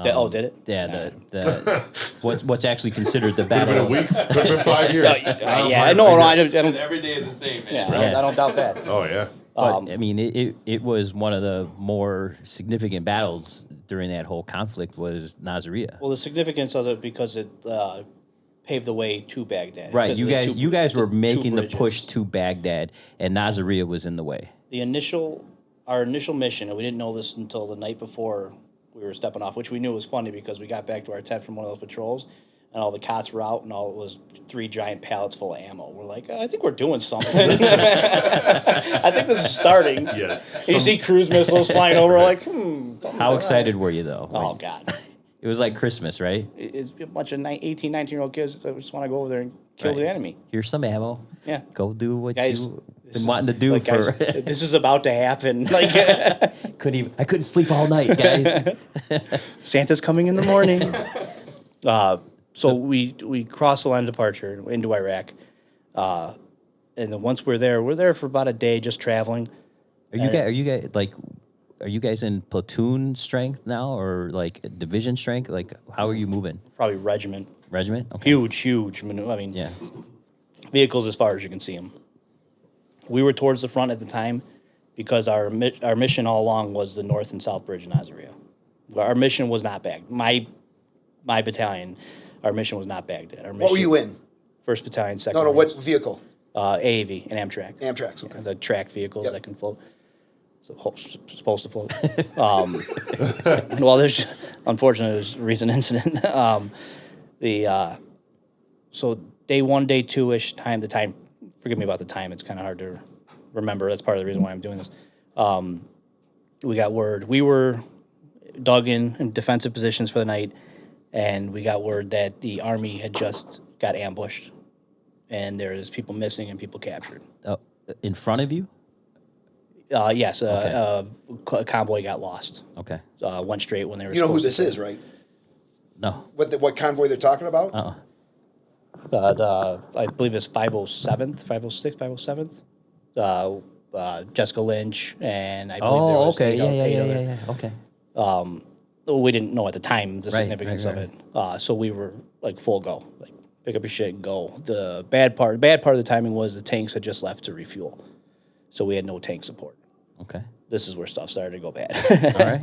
Did it? Yeah. The what's actually considered the Could have battle. been a week. Could have been 5 years. I don't. Every day is the same, man. Yeah, I don't doubt that. Oh yeah. But I mean, it was one of the more significant battles during that whole conflict was Nasiriyah. Well, the significance of it because it paved the way to Baghdad. Right, Because you guys were two making the bridges. push to Baghdad, and Nasiriyah was in the way. Our initial mission, and we didn't know this until the night before we were stepping off, which we knew was funny because we got back to our tent from one of those patrols, and all the cots were out, and all it was 3 giant pallets full of ammo. We're like, I think we're doing something. I think this is starting. Yeah. You see cruise missiles flying over, like, How excited were you though? Oh, God. It was like Christmas, right? It's a bunch of 18, 19-year-old kids that just want to go over there and kill Right. the enemy. Here's some ammo. Yeah. Go do what Guys, you've this been is- wanting to do like, for. guys, this is about to happen. Like, I couldn't sleep all night, guys. Santa's coming in the morning. So we crossed the line of departure into Iraq. And then once we're there for about a day just traveling. Are you guys in platoon strength now, or like division strength? Like, how are you moving? Probably regiment. Regiment? Okay. Huge maneuver. I mean, Yeah. vehicles as far as you can see them. We were towards the front at the time because our mission all along was the North and South Bridge in Nasiriyah. Our mission was not Baghdad. My battalion, our mission was not Baghdad. Our mission, What were you in? 1st Battalion, 2nd. No, what vehicle? AAV and Amtrak. Amtrak's, okay. The track vehicles Yep. that can float. Supposed to float. Well, unfortunately, there's a recent incident. So day 1, day 2-ish, the time, forgive me about the time, it's kind of hard to remember. That's part of the reason why I'm doing this. We got word. We were dug in defensive positions for the night, and we got word that the Army had just got ambushed, and there's people missing and people captured. In front of you? Yes, a convoy got lost. Okay. Went straight when they were. You know who supposed this to. is, right? No. What convoy they're talking about? I believe it's 507th, 506th, 507th. Jessica Lynch and I believe there was okay. eight other. Yeah. Okay. We didn't know at the time the Right, significance right, of it, so we were like full go, like pick up your shit and go. The bad part of the timing was the tanks had just left to refuel, so we had no tank support. Okay. This is where stuff started to go bad. All right.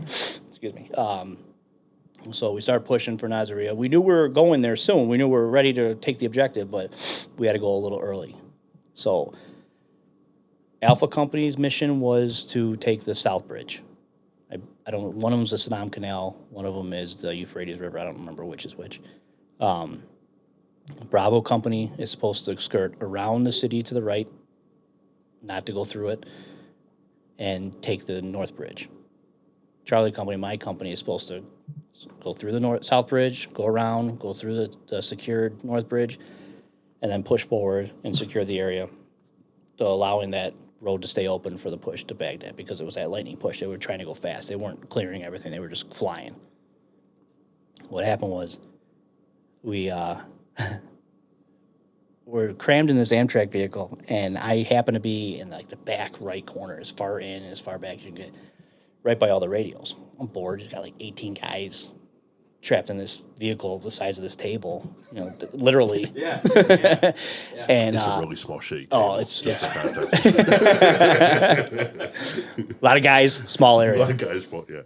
Excuse me. So we started pushing for Nasiriyah. We knew we were going there soon. We knew we were ready to take the objective, but we had to go a little early. So Alpha Company's mission was to take the South Bridge. I don't. One of them is the Saddam Canal. One of them is the Euphrates River. I don't remember which is which. Bravo Company is supposed to skirt around the city to the right, not to go through it, and take the North Bridge. Charlie Company, my company, is supposed to go through the South Bridge, go around, go through the secured North Bridge, and then push forward and secure the area, so allowing that road to stay open for the push to Baghdad, because it was that lightning push. They were trying to go fast. They weren't clearing everything. They were just flying. What happened was we were crammed in this Amtrak vehicle, and I happened to be in like the back right corner, as far in, as far back as you can get, right by all the radios. I'm bored. Got like 18 guys trapped in this vehicle the size of this table, literally. Yeah. And It's a really small shitty oh, table, it's just for context. a lot of guys, small A area. lot of guys, well, yeah.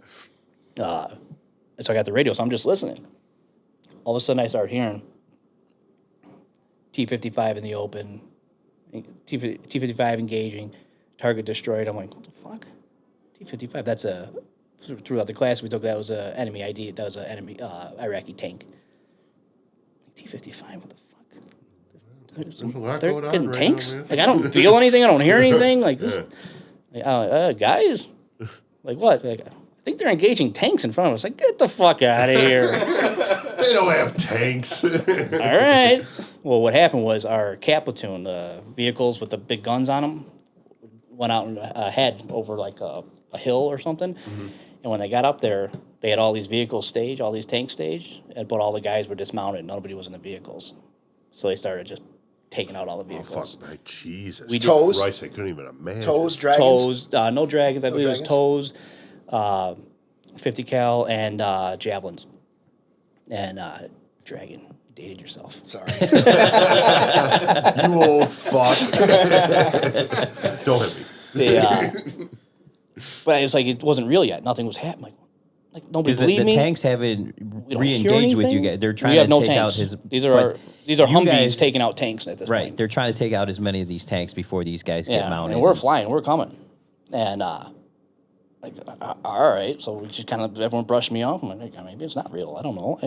And so I got the radio, so I'm just listening. All of a sudden, I start hearing T-55 in the open, T-55 engaging, target destroyed. I'm like, what the fuck? T-55, that's throughout the class we took, that was an enemy ID, that was an enemy Iraqi tank. T-55, what the fuck? There's a lot They're going on getting right tanks? now, man. Like, I don't feel anything. I don't hear anything. Like, this. Guys? Like, what? Like, I think they're engaging tanks in front of us. Like, get the fuck out of here. They don't have tanks. All right. Well, what happened was our cat platoon, the vehicles with the big guns on them, went out and ahead over like a hill or something. Mm-hmm. And when they got up there, they had all these vehicles staged, all these tanks staged, but all the guys were dismounted. Nobody was in the vehicles. So they started just taking out all the vehicles. Oh, fuck, my Jesus. Toes? Christ, I couldn't even imagine. Toes, dragons. Toes, no dragons. I believe dragons? it was toes, 50 cal, and javelins. And dragon, you dated yourself. Sorry. You old fuck. Don't hit me. But it was like it wasn't real yet. Nothing was happening. Like nobody Because believed the me. tanks haven't We don't hear re-engaged with you anything. guys. They're trying We have to no take out tanks. his. These but are you Humvees guys- taking out tanks at this Right, point. they're trying to take out as many of these tanks before these guys get mounted. and we're flying. We're coming. And all right. So we just kind of everyone brushed me off. I'm like, maybe it's not real. I don't know.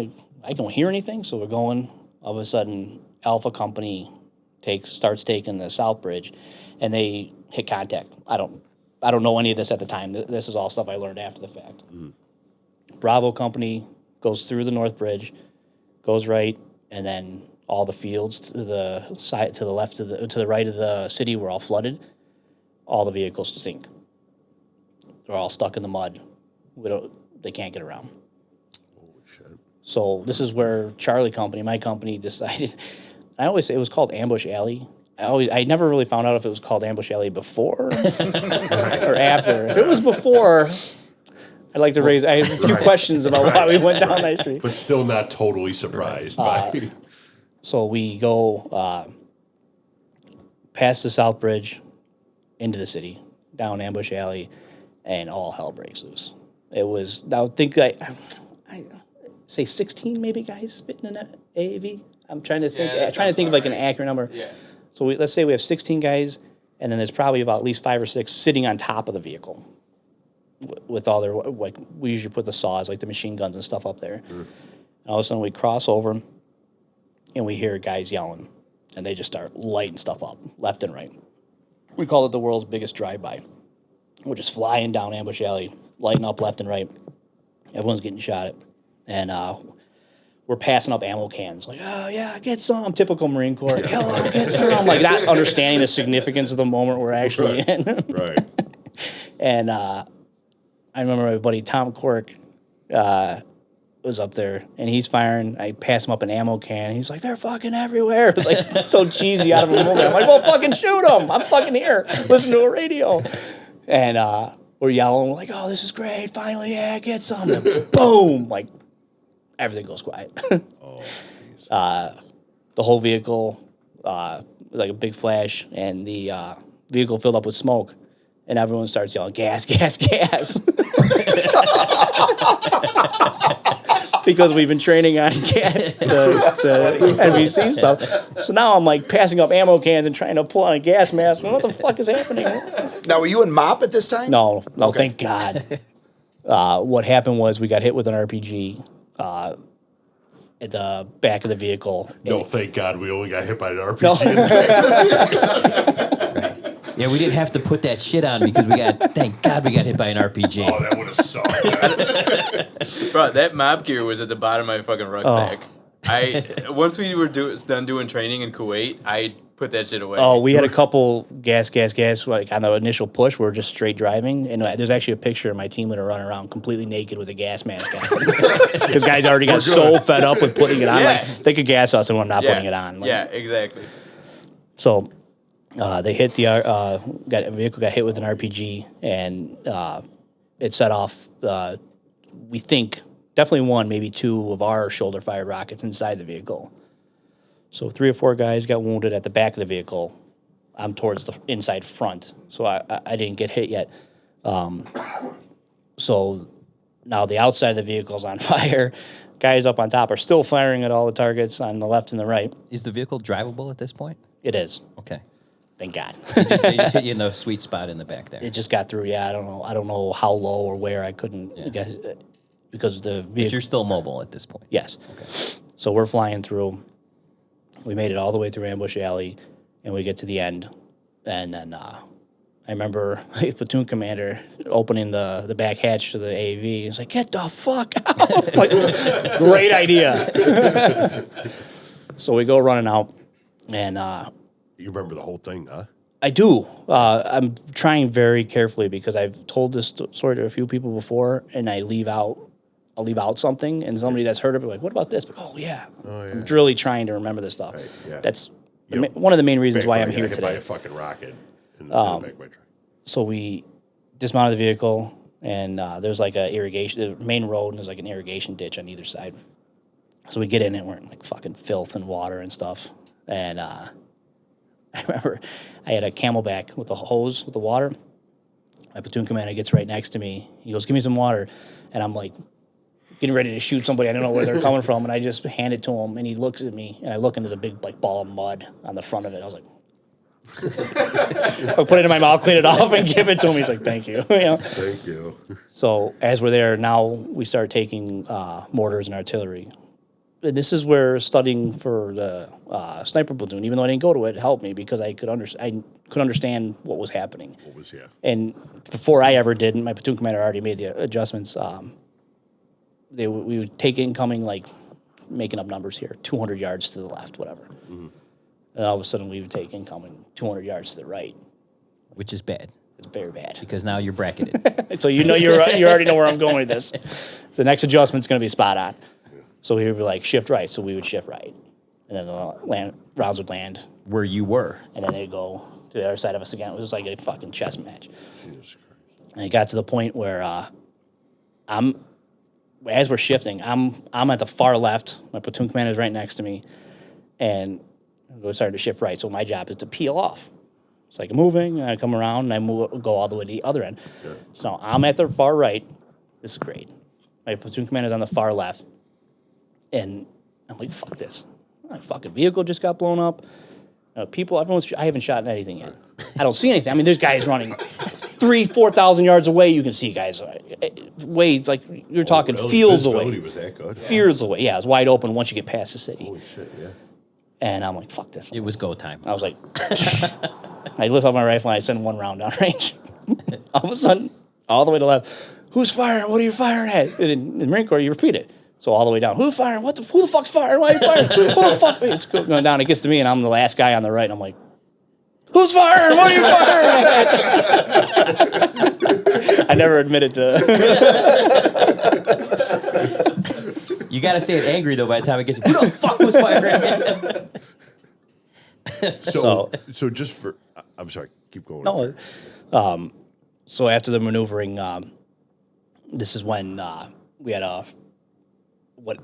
I don't hear anything. So we're going. All of a sudden, Alpha Company starts taking the South Bridge, and they hit contact. I don't know any of this at the time. This is all stuff I learned after the fact. Mm. Bravo Company goes through the North Bridge, goes right, and then all the fields to the side, to the left, to the right of the city were all flooded. All the vehicles sink. They're all stuck in the mud. They can't get around. Holy shit. So this is where Charlie Company, my company, decided. I always say it was called Ambush Alley. I never really found out if it was called Ambush Alley before or after. If it was before, I'd like to raise. I have a few questions about why we went down that street. But still not totally surprised by. So we go past the South Bridge into the city, down Ambush Alley, and all hell breaks loose. It was, I would think, I say 16 maybe guys spitting in an AAV. I'm trying to think. Trying to think of like an accurate number. Yeah. So let's say we have 16 guys, and then there's probably about at least 5 or 6 sitting on top of the vehicle with all their, like, we usually put the saws, like the machine guns and stuff up there. And all of a sudden we cross over, and we hear guys yelling, and they just start lighting stuff up left and right. We call it the world's biggest drive-by. We're just flying down Ambush Alley, lighting up left and right. Everyone's getting shot at. And we're passing up ammo cans. Like, oh, yeah, get some. Typical Marine Corps. I'll get some. Like, not understanding the significance of the moment we're actually in. Right. And I remember my buddy Tom Quirk was up there, and he's firing. I pass him up an ammo can. He's like, they're fucking everywhere. It was like so cheesy out of a moment. I'm like, well, fucking shoot them. I'm fucking here. Listen to a radio. And we're yelling. We're like, oh, this is great. Finally, yeah, get some. And boom. Like, everything goes quiet. Oh, jeez. The whole vehicle was like a big flash, and the vehicle filled up with smoke. And everyone starts yelling, gas, gas, gas. Because we've been training on NBC stuff. So now I'm like passing up ammo cans and trying to pull on a gas mask. What the fuck is happening? Now, were you in MOP at this time? No, Okay. Thank God. What happened was we got hit with an RPG at the back of the vehicle. No, thank God we only got hit by an RPG. No. Yeah, we didn't have to put that shit on because thank God we got hit by an RPG. Oh, that would have sucked. Bro, that mob gear was at the bottom of my fucking rucksack. Once we were done doing training in Kuwait, I put that shit away. Oh, we had a couple gas, like on the initial push. We were just straight driving, and there's actually a picture of my team leader running around completely naked with a gas mask on. Because guys already got so fed up with putting it on, Yeah. like they could gas us and we're not putting it on. Like, yeah, exactly. So they hit the vehicle got hit with an RPG, and it set off. We think definitely 1, maybe 2 of our shoulder fired rockets inside the vehicle. So 3 or 4 guys got wounded at the back of the vehicle. I'm towards the inside front, so I didn't get hit yet. So now the outside of the vehicle's on fire. Guys up on top are still firing at all the targets on the left and the right. Is the vehicle drivable at this point? It is. Okay. Thank God. They just hit you in the sweet spot in the back there. It just got through. Yeah, I don't know how low or where. I couldn't guess because the But vehicle. you're still mobile at this point. Yes. Okay. So we're flying through. We made it all the way through Ambush Alley, and we get to the end. And then I remember a platoon commander opening the back hatch to the AV. He's like, "Get the fuck out!" Like, great idea. So we go running out, and You remember the whole thing, huh? I do. I'm trying very carefully because I've told this story to a few people before, and I'll leave out something, and somebody that's heard of it like, "What about this?" But, oh yeah, I'm really trying to remember this stuff. Right, yeah. That's one of the main reasons why I'm here hit by today. a fucking rocket in the back of my truck. So we dismounted the vehicle, and there's like a irrigation, the main road, and there's like an irrigation ditch on either side. So we get in, and we're in like fucking filth and water and stuff. And I remember I had a Camelback with a hose with the water. My platoon commander gets right next to me. He goes, "Give me some water," and I'm like getting ready to shoot somebody. I don't know where they're coming from, and I just hand it to him, and he looks at me, and I look, and there's a big like ball of mud on the front of it. I was like. I put it in my mouth, clean it off, and give it to him. He's like, "Thank you." You know? Thank you. So as we're there, now we start taking mortars and artillery. And this is where studying for the sniper platoon, even though I didn't go to it, helped me because I could understand what was happening. What was And before I ever did, my platoon commander already made the adjustments. We would take incoming, like making up numbers here, 200 yards to the left, whatever. Mm-hmm. And all of a sudden, we would take incoming 200 yards to the right. Which is bad. It's very bad. Because now you're bracketed. So you already know where I'm going with this. The next adjustment's going to be spot on. So we would be like, shift right. So we would shift right. And then the rounds would land. Where you were. And then they'd go to the other side of us again. It was like a fucking chess match. Jesus Christ. And it got to the point where as we're shifting, I'm at the far left. My platoon commander is right next to me. And we're starting to shift right. So my job is to peel off. It's like moving, and I come around, and I go all the way to the other end. Sure. So I'm at the far right. This is great. My platoon commander's on the far left. And I'm like, fuck this. My fucking vehicle just got blown up. I haven't shot anything yet. I don't see anything. I mean, there's guys running 4,000 yards away. You can see guys way, like, you're talking really? fields Visibility away. was that good? Fields away. Yeah, it's wide open once you get past the city. Holy shit, yeah. And I'm like, fuck this. It was go time. I was like, I lift up my rifle and I send one round down range. All of a sudden, all the way to the left, "Who's firing? What are you firing at?" And in the Marine Corps, you repeat it. So all the way down, "Who's firing? Who the fuck's firing? Why are you firing? Who the fuck?" It's going down. It gets to me, and I'm the last guy on the right. And I'm like, "Who's firing? What are you firing at?" I never admitted to. You got to say it angry, though, by the time it gets, "Who the fuck was firing?" So just for, I'm sorry, keep going. No. So after the maneuvering, this is when we had what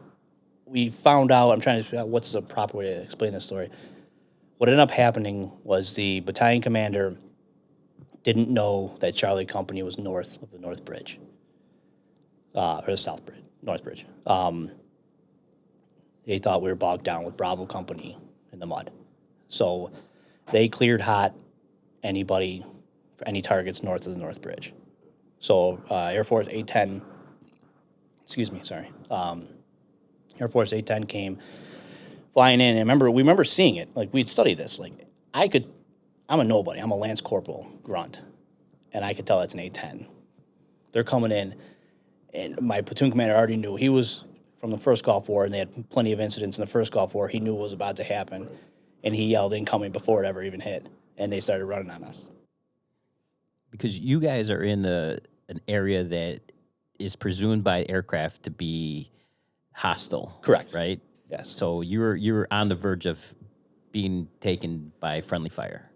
we found out. I'm trying to figure out what's the proper way to explain this story. What ended up happening was the battalion commander didn't know that Charlie Company was north of the North Bridge, or the South Bridge, North Bridge. They thought we were bogged down with Bravo Company in the mud. So they cleared hot any targets north of the North Bridge. So Air Force 810, Air Force 810 came flying in. And we remember seeing it. Like, we'd studied this. Like, I'm a nobody. I'm a Lance Corporal grunt. And I could tell it's an 810. They're coming in, and my platoon commander already knew. He was from the first Gulf War, and they had plenty of incidents in the first Gulf War. He knew what was about to happen. And he yelled incoming before it ever even hit. And they started running on us. Because you guys are in an area that is presumed by aircraft to be hostile. Correct. Right? Yes. So you're on the verge of being taken by friendly fire.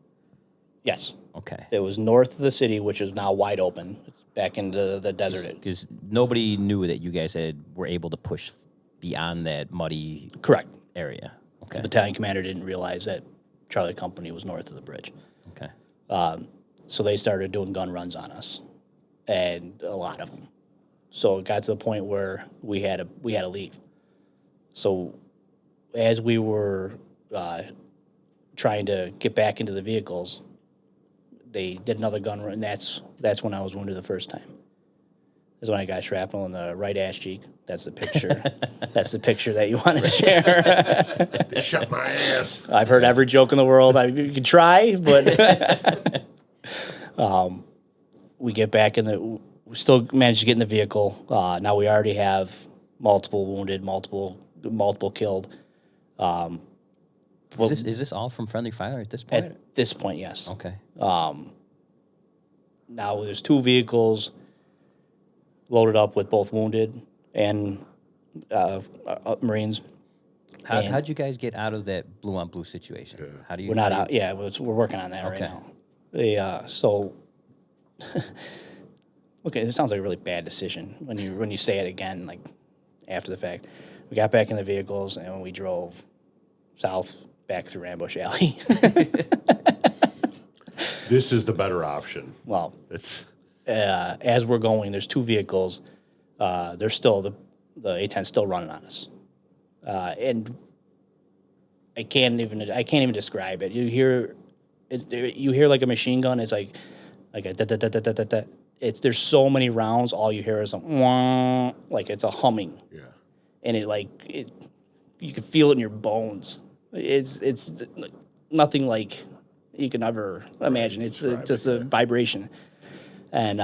Yes. Okay. It was north of the city, which is now wide open. It's back into the desert. Because nobody knew that you guys were able to push beyond that muddy Correct. area. Okay. The battalion commander didn't realize that Charlie Company was north of the bridge. Okay. So they started doing gun runs on us, and a lot of them. So it got to the point where we had to leave. So as we were trying to get back into the vehicles, they did another gun run, and that's when I was wounded the first time. is when I got shrapnel in the right ass cheek. That's the picture. That's the picture that you wanted to share. They shut my ass. I've heard every joke in the world. You can try, but we get back we still managed to get in the vehicle. Now we already have multiple wounded, multiple killed. Is this all from friendly fire at this point? At this point, yes. Okay. Now there's 2 vehicles loaded up with both wounded and Marines. How'd you guys get out of that blue on blue situation? How do you? We're not out. Yeah, we're working on that right now. So, okay, it sounds like a really bad decision when you say it again, like after the fact. We got back in the vehicles and we drove south back through Ambush Alley. This is the better option. Well, It's as we're going, there's 2 vehicles. There's still the A-10's still running on us, and I can't even describe it. You hear like a machine gun. It's like a da da da da da da da. There's so many rounds. All you hear is a wah, like it's a humming. yeah. And you can feel it in your bones. It's nothing like you can ever imagine. It's just a vibration. And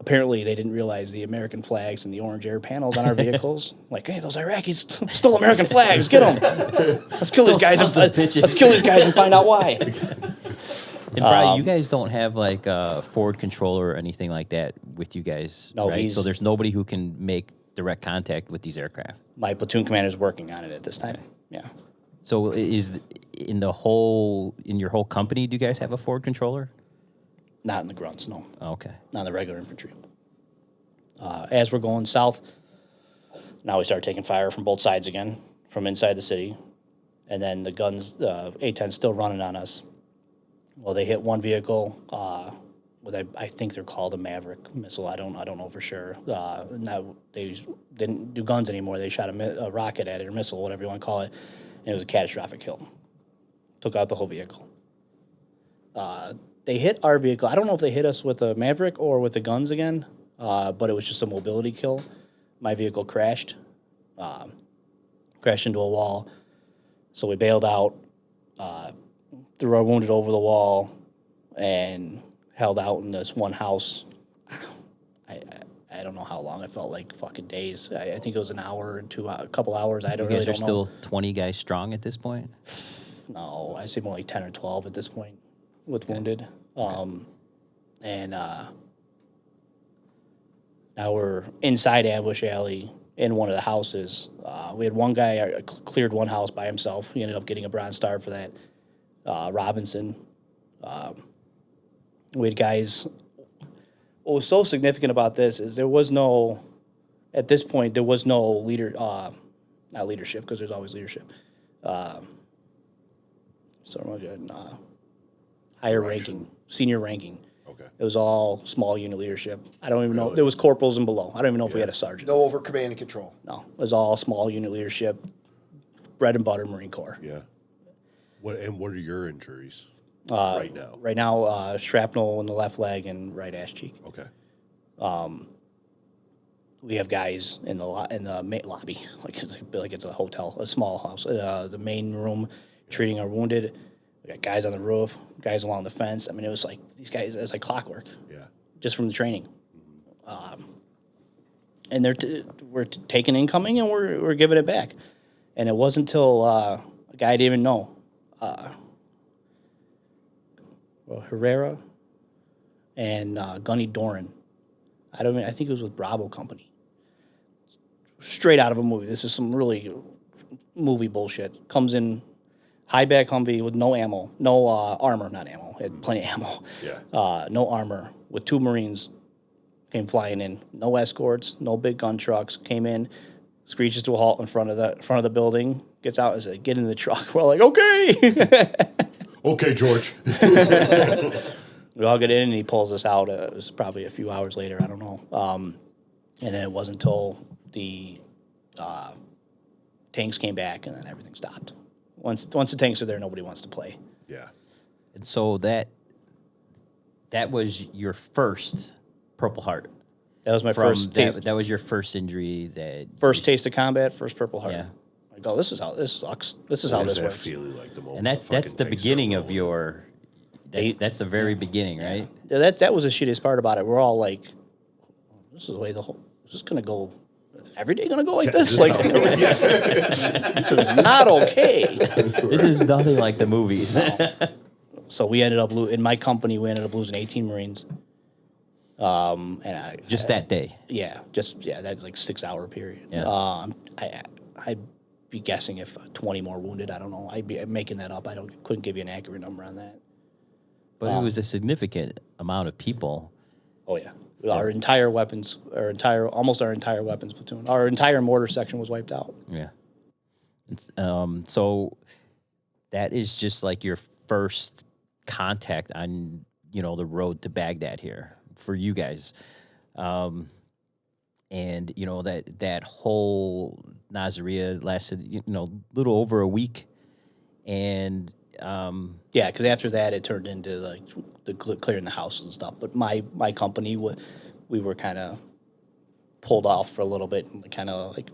apparently they didn't realize the American flags and the orange air panels on our vehicles. Like, hey, those Iraqis stole American flags. Get them. Let's kill these guys. Let's kill these guys and find out why. And Brian, you guys don't have like a forward controller or anything like that with you guys, No, right? So there's nobody who can make direct contact with these aircraft. My platoon commander is working on it at this time. Yeah. So in your whole company, do you guys have a forward controller? Not in the grunts, no. Okay. Not in the regular infantry. As we're going south, now we start taking fire from both sides again, from inside the city. And then the guns, A-10's still running on us. Well, they hit one vehicle, what I think they're called a Maverick missile. I don't know for sure. Now they didn't do guns anymore. They shot a rocket at it, or missile, whatever you want to call it, and it was a catastrophic kill. Took out the whole vehicle. They hit our vehicle. I don't know if they hit us with a Maverick or with the guns again, but it was just a mobility kill. My vehicle crashed into a wall. So we bailed out, threw our wounded over the wall, and held out in this one house. I don't know how long. It felt like fucking days. I think it was an hour or a couple hours. I don't You really guys are don't know. still 20 guys strong at this point? No, I say more like 10 or 12 at this point with wounded. And now we're inside Ambush Alley in one of the houses. We had one guy cleared one house by himself. He ended up getting a Bronze Star for that. Robinson. We had guys. What was so significant about this is at this point, there was no not leadership, because there's always leadership. Higher ranking, senior ranking. Okay. It was all small unit leadership. I don't even know. There was corporals and below. I don't even know if we had a sergeant. No over command and control. No, it was all small unit leadership, bread and butter Marine Corps. Yeah. What are your injuries right now? Right now, shrapnel in the left leg and right ass cheek. Okay. We have guys in the lobby, like it's a hotel, a small house. The main room, treating our wounded. We got guys on the roof, guys along the fence. I mean, it was like these guys. It was like clockwork. Yeah. Just from the training. And we're taking incoming and we're giving it back. And it wasn't until a guy I didn't even know, Herrera and Gunny Doran. I think it was with Bravo Company. Straight out of a movie. This is some really movie bullshit. Comes in high back Humvee with no ammo, no armor, not ammo. It had plenty of ammo. Yeah. No armor with 2 Marines came flying in. No escorts, no big gun trucks. Came in, screeches to a halt in front of the building. Gets out and says, "Get in the truck." We're like, "Okay." Okay, George. We all get in, and he pulls us out. It was probably a few hours later. I don't know. And then it wasn't until the tanks came back, and then everything stopped. Once the tanks are there, nobody wants to play. Yeah. And so that was your first Purple Heart. That was my first taste. That was your first injury. First taste of combat. First Purple Heart. Yeah. Like, oh, this sucks. This is how What this does that works. feeling like the moment? And that's fucking the tanks are beginning of rolling? your. That's the very beginning, right? Yeah, that was the shittiest part about it. We're all like, this is the way is this gonna go? Every day gonna go like this? Like, this is not okay. This is nothing like the movies. So we ended up in my company. We ended up losing 18 Marines. And Just that day. That's like 6-hour period. Yeah. I'd be guessing if 20 more wounded. I don't know. I'd be making that up. Couldn't give you an accurate number on that. But it was a significant amount of people. Oh yeah. Our entire weapons, almost our entire weapons platoon, our entire mortar section was wiped out. Yeah. So that is just like your first contact on, the road to Baghdad here for you guys. And, that whole Nasiriyah lasted, little over a week. And, yeah, because after that, it turned into like the clearing the houses and stuff. But my company, we were kind of pulled off for a little bit and kind of like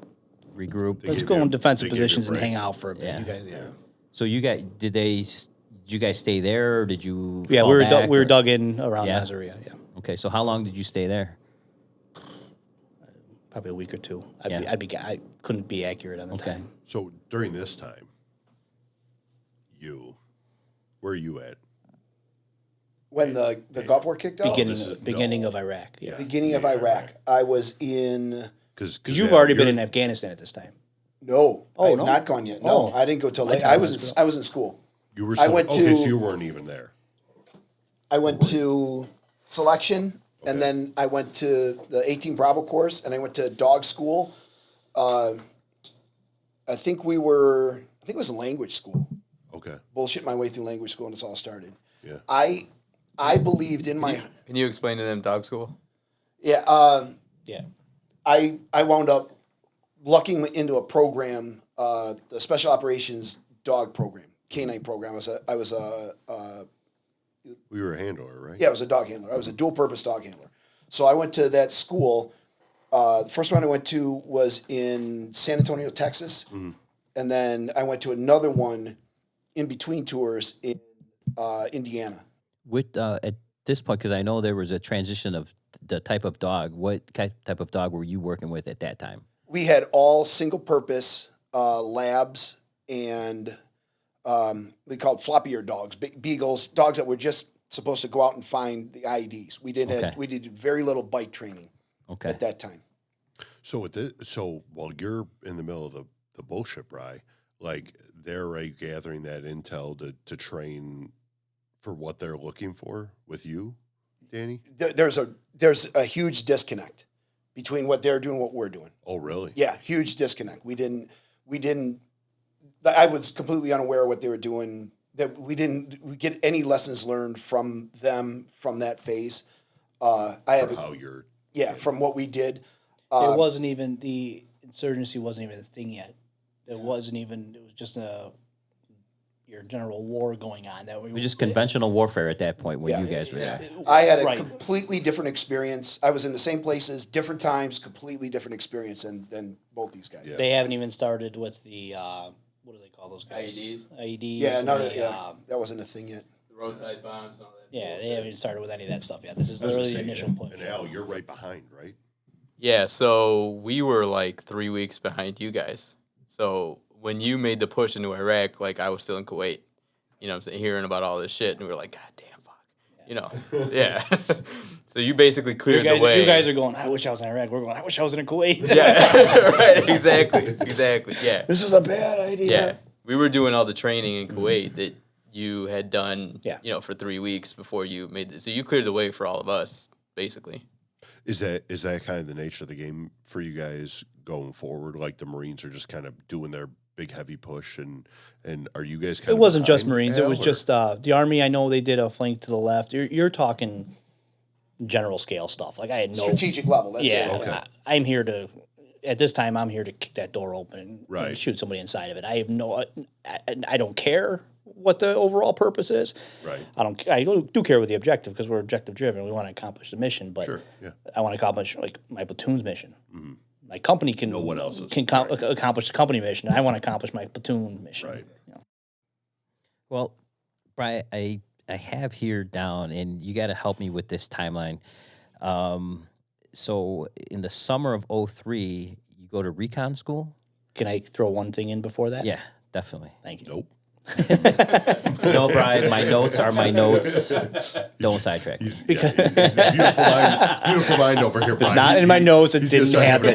regroup. Let's go in defensive positions and hang out for a bit. Yeah. You guys, So you guys, did you guys stay there, or did you? Yeah, fall we were back, we were or- dug in around Yeah. Nasiriyah. Yeah, Okay, so how long did you stay there? probably a week or two. Yeah. I couldn't be accurate on the Okay. time. So during this time, where are you at? When the Gulf War kicked off? Beginning of Iraq. Yeah, Beginning of Iraq. I was in... Because you've already been in Afghanistan at this time. No, I have no? not gone yet. No, Oh. I didn't go till My late. time I was was in school. You were. I went so to- you weren't even there. I went to selection, and then I went to the 18 Bravo course, and I went to dog school. I think it was a language school. Okay. Bullshit my way through language school, and it's all started. Yeah. I believed in my... Can you explain to them dog school? Yeah. Yeah, I wound up lucking into a program, the Special Operations Dog Program, Canine Program. I was a We were a handler, right? I was a dog handler. I was a dual purpose dog handler. So I went to that school. The first one I went to was in San Antonio, Texas, and then I went to another one in between tours in Indiana. At this point, because I know there was a transition of the type of dog. What type of dog were you working with at that time? We had all single purpose labs and they called floppy ear dogs, beagles, dogs that were just supposed to go out and find the IEDs. We did very little bite training at that time. So while you're in the middle of the bullshit, Bri, like they're gathering that intel to train for what they're looking for with you, Danny? There's a huge disconnect between what they're doing and what we're doing. Oh, really? Yeah, huge disconnect. We didn't. I was completely unaware of what they were doing. That we didn't get any lessons learned from them from that phase. From what we did. it wasn't even the insurgency wasn't even a thing yet. It was just your general war going on. It was just conventional warfare at that point when you guys were there. I had a completely different experience. I was in the same places, different times, completely different experience than both these guys. Yeah. They haven't even started with the what do they call those guys? IEDs. Yeah, that wasn't a thing yet. The roadside bombs and all that. Yeah, they haven't even started with any of that stuff yet. This is I was literally gonna the say, initial push. And Al, you're right behind, right? Yeah, so we were like 3 weeks behind you guys. So when you made the push into Iraq, like I was still in Kuwait. You know what I'm saying? Hearing about all this shit, and we were like, God damn, fuck. Yeah. So you basically cleared the way. You guys are going, I wish I was in Iraq. We're going, I wish I was in Kuwait. Yeah, right, exactly, yeah. This was a bad idea. Yeah, we were doing all the training in Kuwait that you had done, for 3 weeks before you made this. So you cleared the way for all of us, basically. Is that kind of the nature of the game for you guys going forward? Like the Marines are just kind of doing their big heavy push, and are you guys kind of... It wasn't just behind, Marines. Al, It was or- just the Army. I know they did a flank to the left. You're talking general scale stuff. Like I had no Strategic level. That's it. Okay. I'm here to. At this time, I'm here to kick that door open and Right. shoot somebody inside of it. I have no. I don't care what the overall purpose is. Right. I do care with the objective because we're objective driven. We want to accomplish the mission, but Sure. Yeah. I want to accomplish like my platoon's mission. My company can No one else's. accomplish the company mission. I want to accomplish my platoon mission. Right. You know. Well, Brian, I have here down, and you got to help me with this timeline. So in the summer of 03, you go to recon school? Can I throw one thing in before that? Yeah, definitely. Thank you. Nope. No, Brian, my notes are my notes. Don't sidetrack. Beautiful mind over here. It's not in my notes. It didn't happen.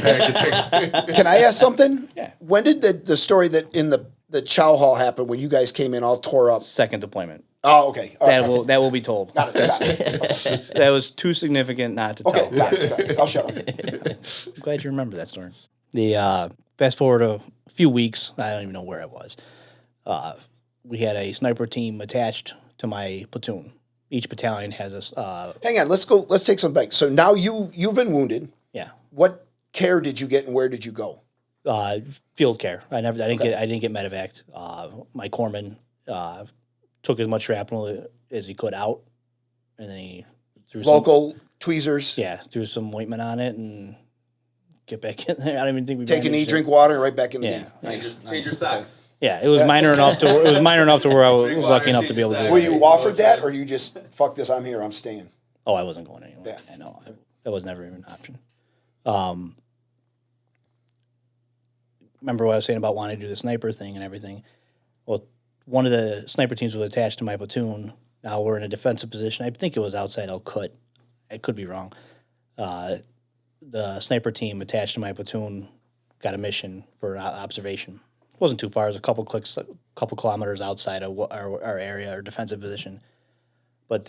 Can I ask something? Yeah. When did the story that in the chow hall happen when you guys came in all tore up? Second deployment. Oh, okay. All right. That will be told. Got it. That was too significant not to Okay, tell. got it. I'll shut up. I'm glad you remember that story. The fast forward a few weeks, I don't even know where it was. We had a sniper team attached to my platoon. Each battalion has a Hang on, let's take some back. So now you've been wounded. yeah What care did you get and where did you go? field care. I didn't get medevac. My corpsman took as much shrapnel as he could out, and then he threw Local tweezers. threw some ointment on it and get back in there. I don't even think we Take a knee, managed it. drink water, right back in the Yeah. game. Nice. Change your socks. Yeah, it was minor enough to where I was Drink water, lucky enough to change be able to do your it. Were you offered that, or you just fuck this? I'm here. I'm staying. Oh, I wasn't going anywhere. Yeah. I know. That was never even an option. Remember what I was saying about wanting to do the sniper thing and everything? Well, one of the sniper teams was attached to my platoon. Now we're in a defensive position. I think it was outside El Kut. I could be wrong. The sniper team attached to my platoon got a mission for observation. It wasn't too far. It was a couple kilometers outside of our area, our defensive position. But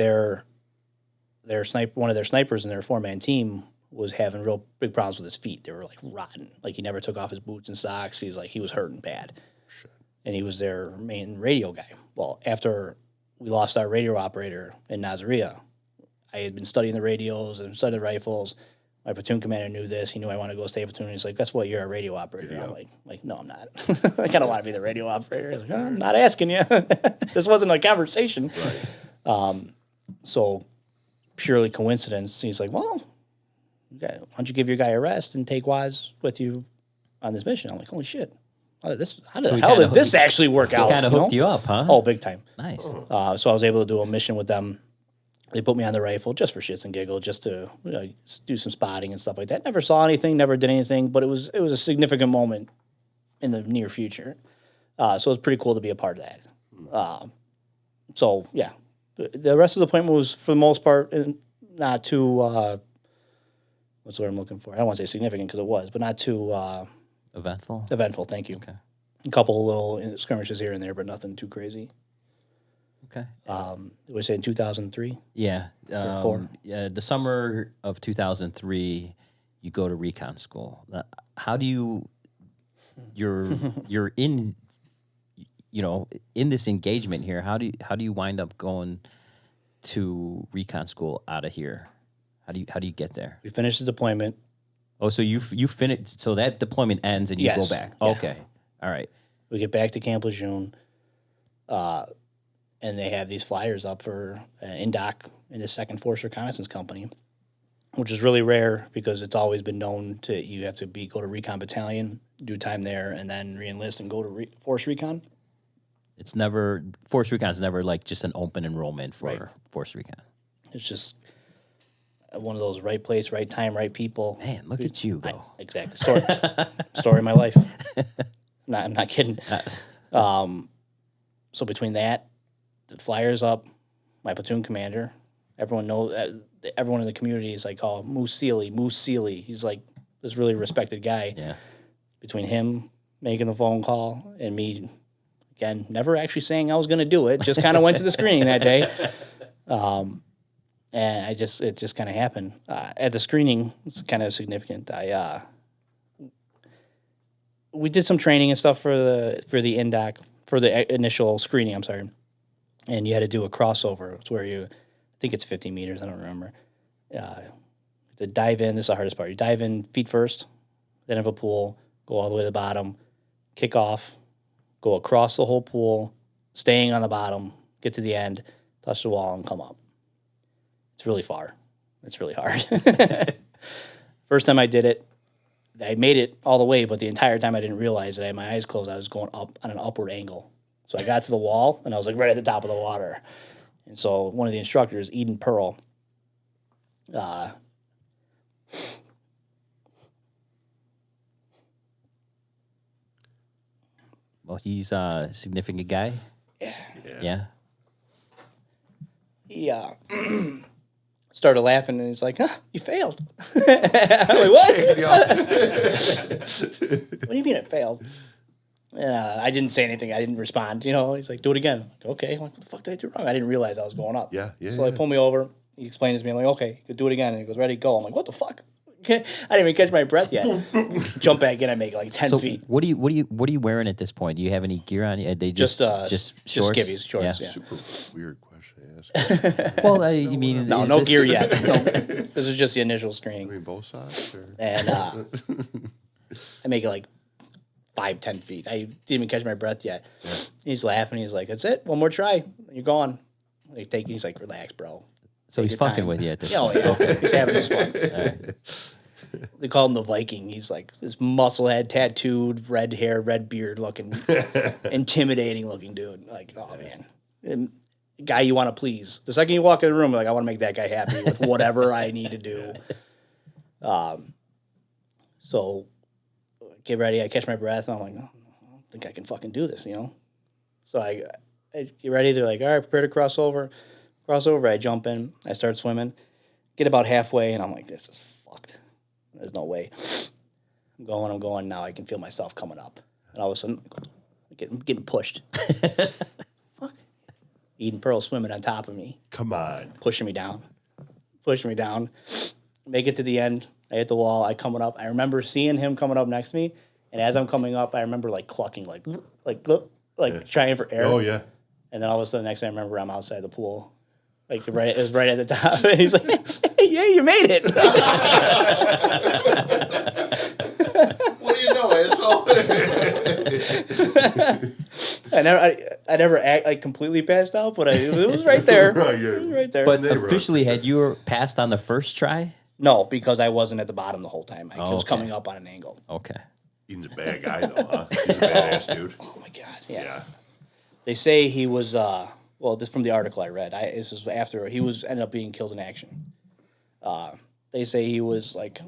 one of their snipers in their 4-man team was having real big problems with his feet. They were like rotten. Like he never took off his boots and socks. He was hurting bad. Shit. And he was their main radio guy. Well, after we lost our radio operator in Nazaria, I had been studying the radios and studying the rifles. My platoon commander knew this. He knew I wanted to go stay platoon. He's like, guess what? You're a radio operator. Yeah. I'm like, no, I'm not. I kind of want to be the radio operator. He's like, oh, I'm not asking you. This wasn't a conversation. Right. So purely coincidence. He's like, well, why don't you give your guy a rest and take Woz with you on this mission? I'm like, holy shit. How the hell did this actually work out? Kind of hooked you up, huh? Oh, big time. Nice. So I was able to do a mission with them. They put me on the rifle just for shits and giggles, just to do some spotting and stuff like that. Never saw anything, never did anything, but it was a significant moment in the near future. So it was pretty cool to be a part of that. So yeah, the rest of the deployment was for the most part not too. What's the word I'm looking for? I don't want to say significant because it was, but not too Eventful? eventful. Thank you. Okay. A couple of little skirmishes here and there, but nothing too crazy. Okay. Was it in 2003? Yeah. four? Yeah. The summer of 2003, you go to recon school. How do you're in, in this engagement here? How do you wind up going to recon school out of here? How do you get there? We finished the deployment. Oh, so you finished. So that deployment ends and you Yes. go back. Yeah. Okay. All right. We get back to Camp Lejeune, and they have these flyers up for INDOC in the 2nd Force Reconnaissance Company, which is really rare because it's always been known you have to go to Recon Battalion, do time there, and then re-enlist and go to Force Recon. It's never Force Recon's never like just an open enrollment for Right. Force Recon. It's just one of those right place, right time, right people. Man, look at you go. Exactly. Story of my life. I'm not kidding. So between that, the flyers up, my platoon commander, everyone in the community is like, oh, Moose Sealy. He's like this really respected guy. Yeah. Between him making the phone call and me, again, never actually saying I was going to do it, just kind of went to the screening that day. And it just kind of happened. At the screening, it's kind of significant. We did some training and stuff for the INDOC, for the initial screening, I'm sorry. And you had to do a crossover. It's where I think it's 50 meters, I don't remember. To dive in, this is the hardest part. You dive in feet first, then have a pool, go all the way to the bottom, kick off, go across the whole pool, staying on the bottom, get to the end, touch the wall, and come up. It's really far. It's really hard. First time I did it, I made it all the way, but the entire time I didn't realize it. I had my eyes closed. I was going up on an upward angle. So I got to the wall, and I was like right at the top of the water. And so one of the instructors, Eden Pearl, well, he's a significant guy. Yeah. He started laughing, and he's like, you failed. I'm like, what? What do you mean it failed? I didn't say anything. I didn't respond. He's like, do it again. Like, okay. I'm like, what the fuck did I do wrong? I didn't realize I was going up. Yeah. So he pulled me over. He explained it to me. I'm like, okay, you could do it again. And he goes, ready, go. I'm like, what the fuck? I didn't even catch my breath yet. Jump back in. I make like 10 feet. What are you wearing at this point? Do you have any gear on? They just shorts? skivvies, shorts. Yeah. Super weird question to ask. Well, I mean, No gear yet. No. This is just the initial screening. I mean, both sides? Or? And I make it like 5-10 feet. I didn't even catch my breath yet. Yeah. He's laughing. He's like, "That's it. One more try. You're gone." He's like, "Relax, bro." So he's fucking with you at this point. Yeah. He's having his fun. Right. They call him the Viking. He's like this musclehead, tattooed, red hair, red beard looking, intimidating looking dude. Like, oh man, and guy you want to please. The second you walk in the room, like, I want to make that guy happy with whatever I need to do. So get ready. I catch my breath, and I'm like, no, I don't think I can fucking do this, So I get ready. They're like, all right, prepare to cross over. Cross over. I jump in. I start swimming. Get about halfway, and I'm like, this is fucked. There's no way. I'm going. Now I can feel myself coming up. And all of a sudden, I'm getting pushed. Fuck. Eden Pearl swimming on top of me. Come on. Pushing me down. Make it to the end. I hit the wall. I coming up. I remember seeing him coming up next to me. And as I'm coming up, I remember like clucking, like trying for air. Oh, yeah. And then all of a sudden, next thing I remember, I'm outside the pool. Like, it was right at the top. And he's like, yeah, you made it. What do you know, asshole? I never act like completely passed out, but it was right there. It was right there. But officially, had you passed on the first try? No, because I wasn't at the bottom the whole time. I was coming up on an angle. Okay. Eden's a bad guy, though, huh? He's a badass dude. Oh, my God. Yeah. Yeah. They say he was, this from the article I read. This was after he ended up being killed in action. They say he was like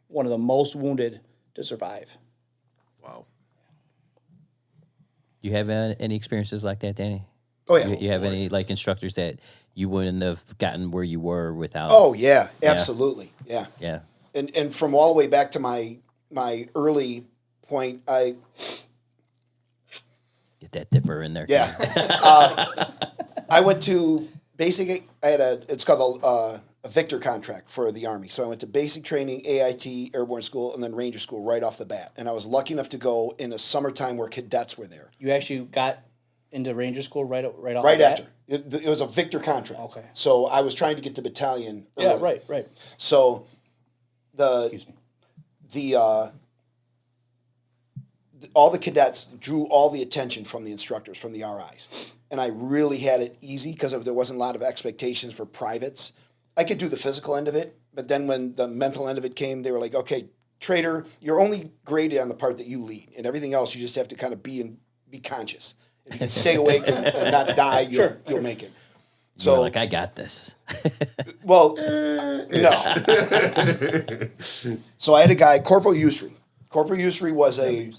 one of the most wounded to survive. Wow. You have any experiences like that, Danny? Oh, yeah. You have any like instructors that you wouldn't have gotten where you were without? Oh, yeah, absolutely. Yeah. Yeah. And from all the way back to my early point, Get that dipper in there. Yeah. I went to basic. It's called a Victor contract for the Army. So I went to basic training, AIT, Airborne School, and then Ranger School right off the bat. And I was lucky enough to go in the summertime where cadets were there. You actually got into Ranger School right off right the bat? after. It was a Victor contract. Okay. So I was trying to get to battalion. Yeah, right. So Excuse me. all the cadets drew all the attention from the instructors, from the RIs. And I really had it easy because there wasn't a lot of expectations for privates. I could do the physical end of it, but then when the mental end of it came, they were like, okay, Traeder, you're only graded on the part that you lead. And everything else, you just have to kind of be conscious. If you can stay awake and not die, you'll make it. So you're like, I got this. Well, no. So I had a guy, Corporal Usry. Corporal Usry was he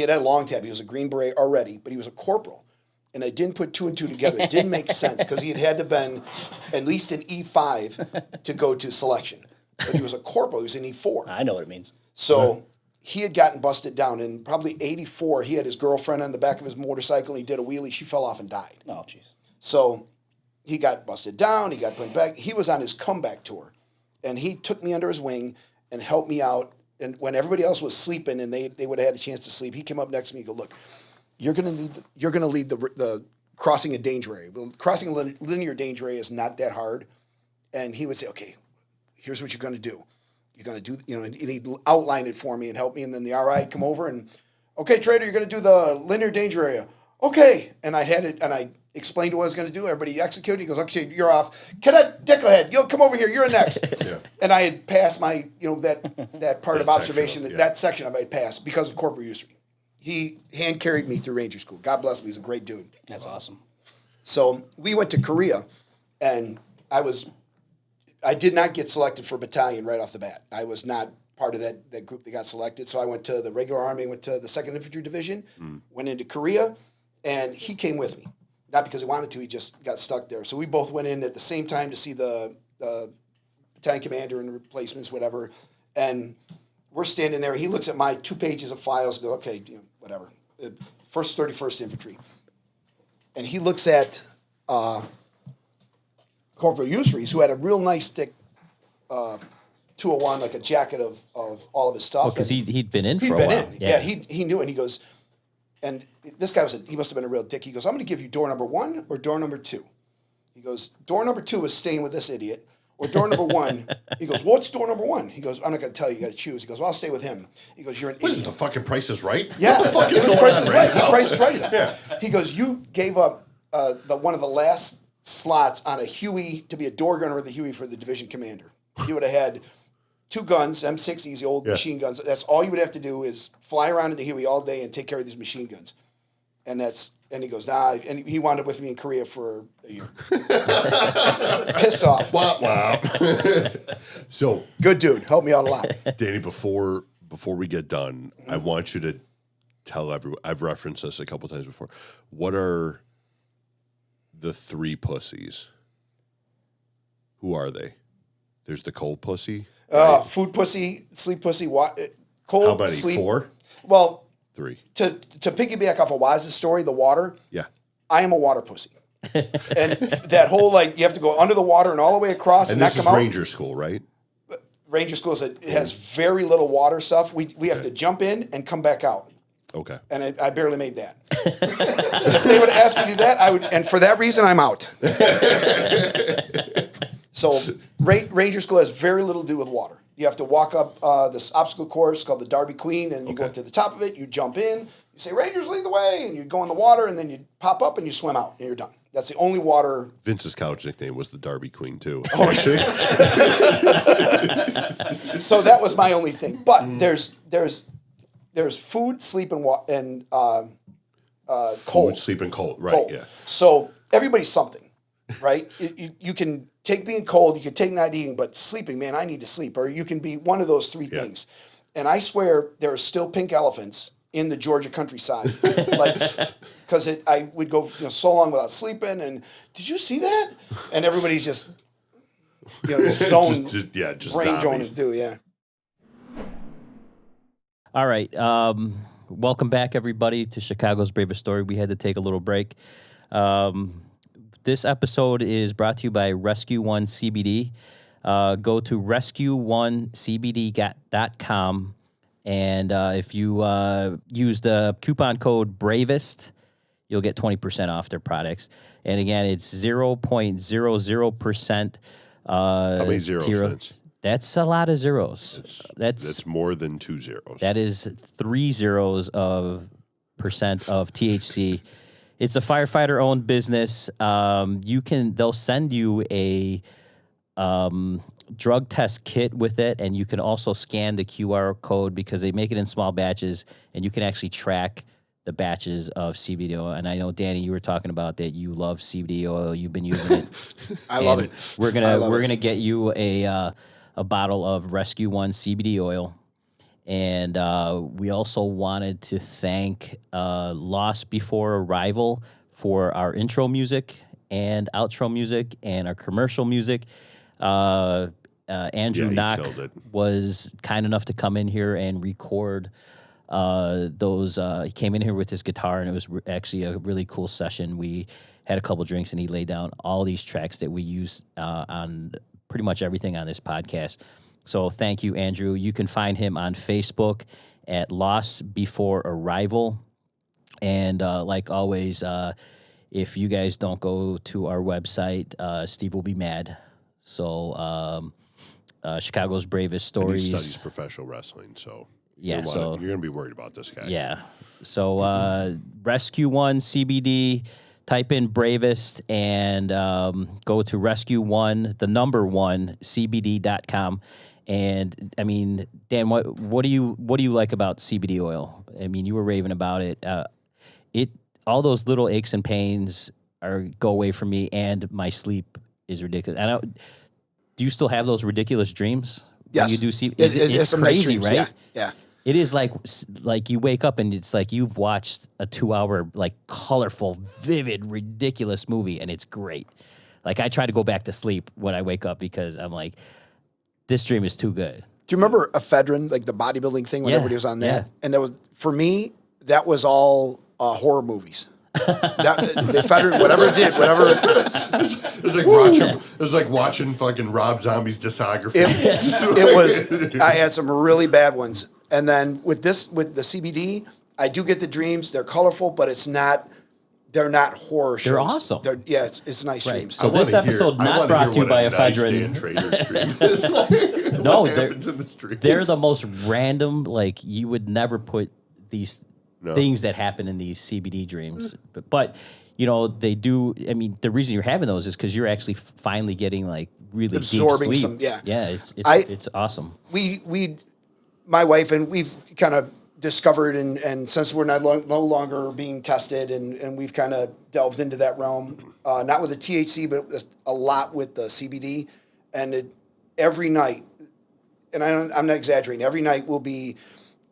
had a long tab. He was a Green Beret already, but he was a corporal. And I didn't put two and two together. It didn't make sense because he had to been at least an E5 to go to selection. But he was a corporal. He was an E4. I know what it means. So he had gotten busted down. In probably 84, he had his girlfriend on the back of his motorcycle. He did a wheelie. She fell off and died. Oh, jeez. So he got busted down. He got put back. He was on his comeback tour. And he took me under his wing and helped me out. And when everybody else was sleeping and they would have had a chance to sleep, he came up next to me and go, look, you're going to lead the crossing a danger area. Well, crossing a linear danger area is not that hard. And he would say, okay, here's what you're going to do. You're going to do, and he'd outline it for me and help me. And then the RI would come over and Okay, Traeder, you're going to do the linear danger area. Okay. And I had it, and I explained what I was going to do. Everybody executed. He goes, okay, you're off. Cadet Dicklehead, you'll come over here. You're next. Yeah. And I had passed my, that part of observation, section of- that section of I had passed because of Corporal Usry. He hand carried me through Ranger School. God bless him. He's a great dude. That's awesome. So we went to Korea, and I did not get selected for battalion right off the bat. I was not part of that group that got selected. So I went to the regular Army, went to the 2nd Infantry Division, went into Korea, and he came with me. Not because he wanted to, he just got stuck there. So we both went in at the same time to see the battalion commander and replacements, whatever. And we're standing there. He looks at my 2 pages of files and goes, okay, whatever. 1st 31st Infantry. And he looks at Corporal Usries, who had a real nice thick 201, like a jacket of all of his stuff. Because he'd been in He'd for a been while. in. Yeah, he knew it. And he goes, and this guy he must have been a real dick. He goes, I'm going to give you door number 1 or door number 2. He goes, door number 2 is staying with this idiot. Or door number 1, he goes, what's door number 1? He goes, I'm not going to tell you, you got to choose. He goes, well, I'll stay with him. He goes, you're an What idiot. is the fucking Price is Right? Yeah, What the fuck it was is Price going is on Right. now? Price is Right. Yeah. He goes, you gave up one of the last slots on a Huey to be a door gunner of the Huey for the division commander. You would have had 2 guns, M60s, the old machine guns. That's all you would have to do is fly around in the Huey all day and take care of these machine guns. And he goes, nah. And he wound up with me in Korea for a year. Pissed off. Wah, wah. So, Good dude. Helped me out a lot. Danny, before we get done, I want you to tell everyone. I've referenced this a couple times before. What are the 3 pussies? Who are they? There's the cold pussy. Food pussy, sleep pussy, cold, How many? sleep. 4? Well, 3. to piggyback off of Waz's story, the water, Yeah. I am a water pussy. And that whole, you have to go under the water and all the way across and And not this is come out. Ranger School, right? Ranger School has very little water stuff. We have to jump in and come back out. Okay. And I barely made that. If they would have asked me to do that, I would. And for that reason, I'm out. So Ranger School has very little to do with water. You have to walk up this obstacle course called the Darby Queen, and you go to the top of it, you jump in, you say, Rangers, lead the way, and you go in the water, and then you pop up and you swim out, and you're done. That's the only water. Vince's couch nickname was the Darby Queen, too. So that was my only thing. But there's food, sleep, and cold. Food, sleep, and cold. Right, Cold. yeah. So everybody's something, right? You can take being cold, you can take not eating, but sleeping, man, I need to sleep. Or you can be one of those 3 things. And I swear there are still pink elephants in the Georgia countryside. Because I would go so long without sleeping, and did you see that? And everybody's just, zone, just brain zombies. droning too, yeah. All right. Welcome back, everybody, to Chicago's Bravest Story. We had to take a little break. This episode is brought to you by Rescue One CBD. Go to rescue1cbd.com, and if you use the coupon code BRAVEST, you'll get 20% off their products. And again, it's 0.00%. How many zeros, Vince? That's a lot of zeros. That's more than 2 zeros. That is 3 zeros of percent of THC. It's a firefighter-owned business. They'll send you a drug test kit with it, and you can also scan the QR code because they make it in small batches, and you can actually track the batches of CBD oil. And I know, Danny, you were talking about that. You love CBD oil. You've been using it. I love it. We're gonna get you a bottle of Rescue One CBD oil. And we also wanted to thank Lost Before Arrival for our intro music and outro music and our commercial music. Andrew Knock killed it. was kind enough to come in here and record those. He came in here with his guitar, and it was actually a really cool session. We had a couple drinks, and he laid down all these tracks that we use on pretty much everything on this podcast. So thank you, Andrew. You can find him on Facebook at Lost Before Arrival. And like always, if you guys don't go to our website, Steve will be mad. So Chicago's Bravest And he Stories. studies professional wrestling, so Yeah, you're gonna be worried about this guy. Yeah. So Rescue 1 CBD, type in Bravest and go to Rescue 1, the number 1, CBD.com. And I mean, Dan, what do you like about CBD oil? I mean, you were raving about it. All those little aches and pains go away from me, and my sleep is ridiculous. Do you still have those ridiculous dreams? Yes. When you do see, It's some nice crazy, dreams, right? Yeah. It is like you wake up and it's like you've watched a 2-hour, like, colorful, vivid, ridiculous movie, and it's great. Like, I try to go back to sleep when I wake up because I'm like, this dream is too good. Do you remember ephedrine, like the bodybuilding thing when Yeah, everybody was on that? yeah. And that was, for me, that was all horror movies. The ephedrine, whatever it did, whatever. It was like watching fucking Rob Zombie's discography. It was. I had some really bad ones, and then with the CBD, I do get the dreams. They're colorful, but it's not. They're not horror shows. They're awesome. It's nice Right. dreams. So this episode not brought to you by ephedrine. No, they're the most random. Like, you would never put these things that happen in these CBD dreams, but you know they do. I mean, the reason you're having those is because you're actually finally getting like really absorbing deep sleep. some. Yeah, yeah. It's awesome. My wife and we've kind of discovered, and since we're no longer being tested, and we've kind of delved into that realm, not with the THC, but a lot with the CBD, and every night, and I'm not exaggerating, every night will be.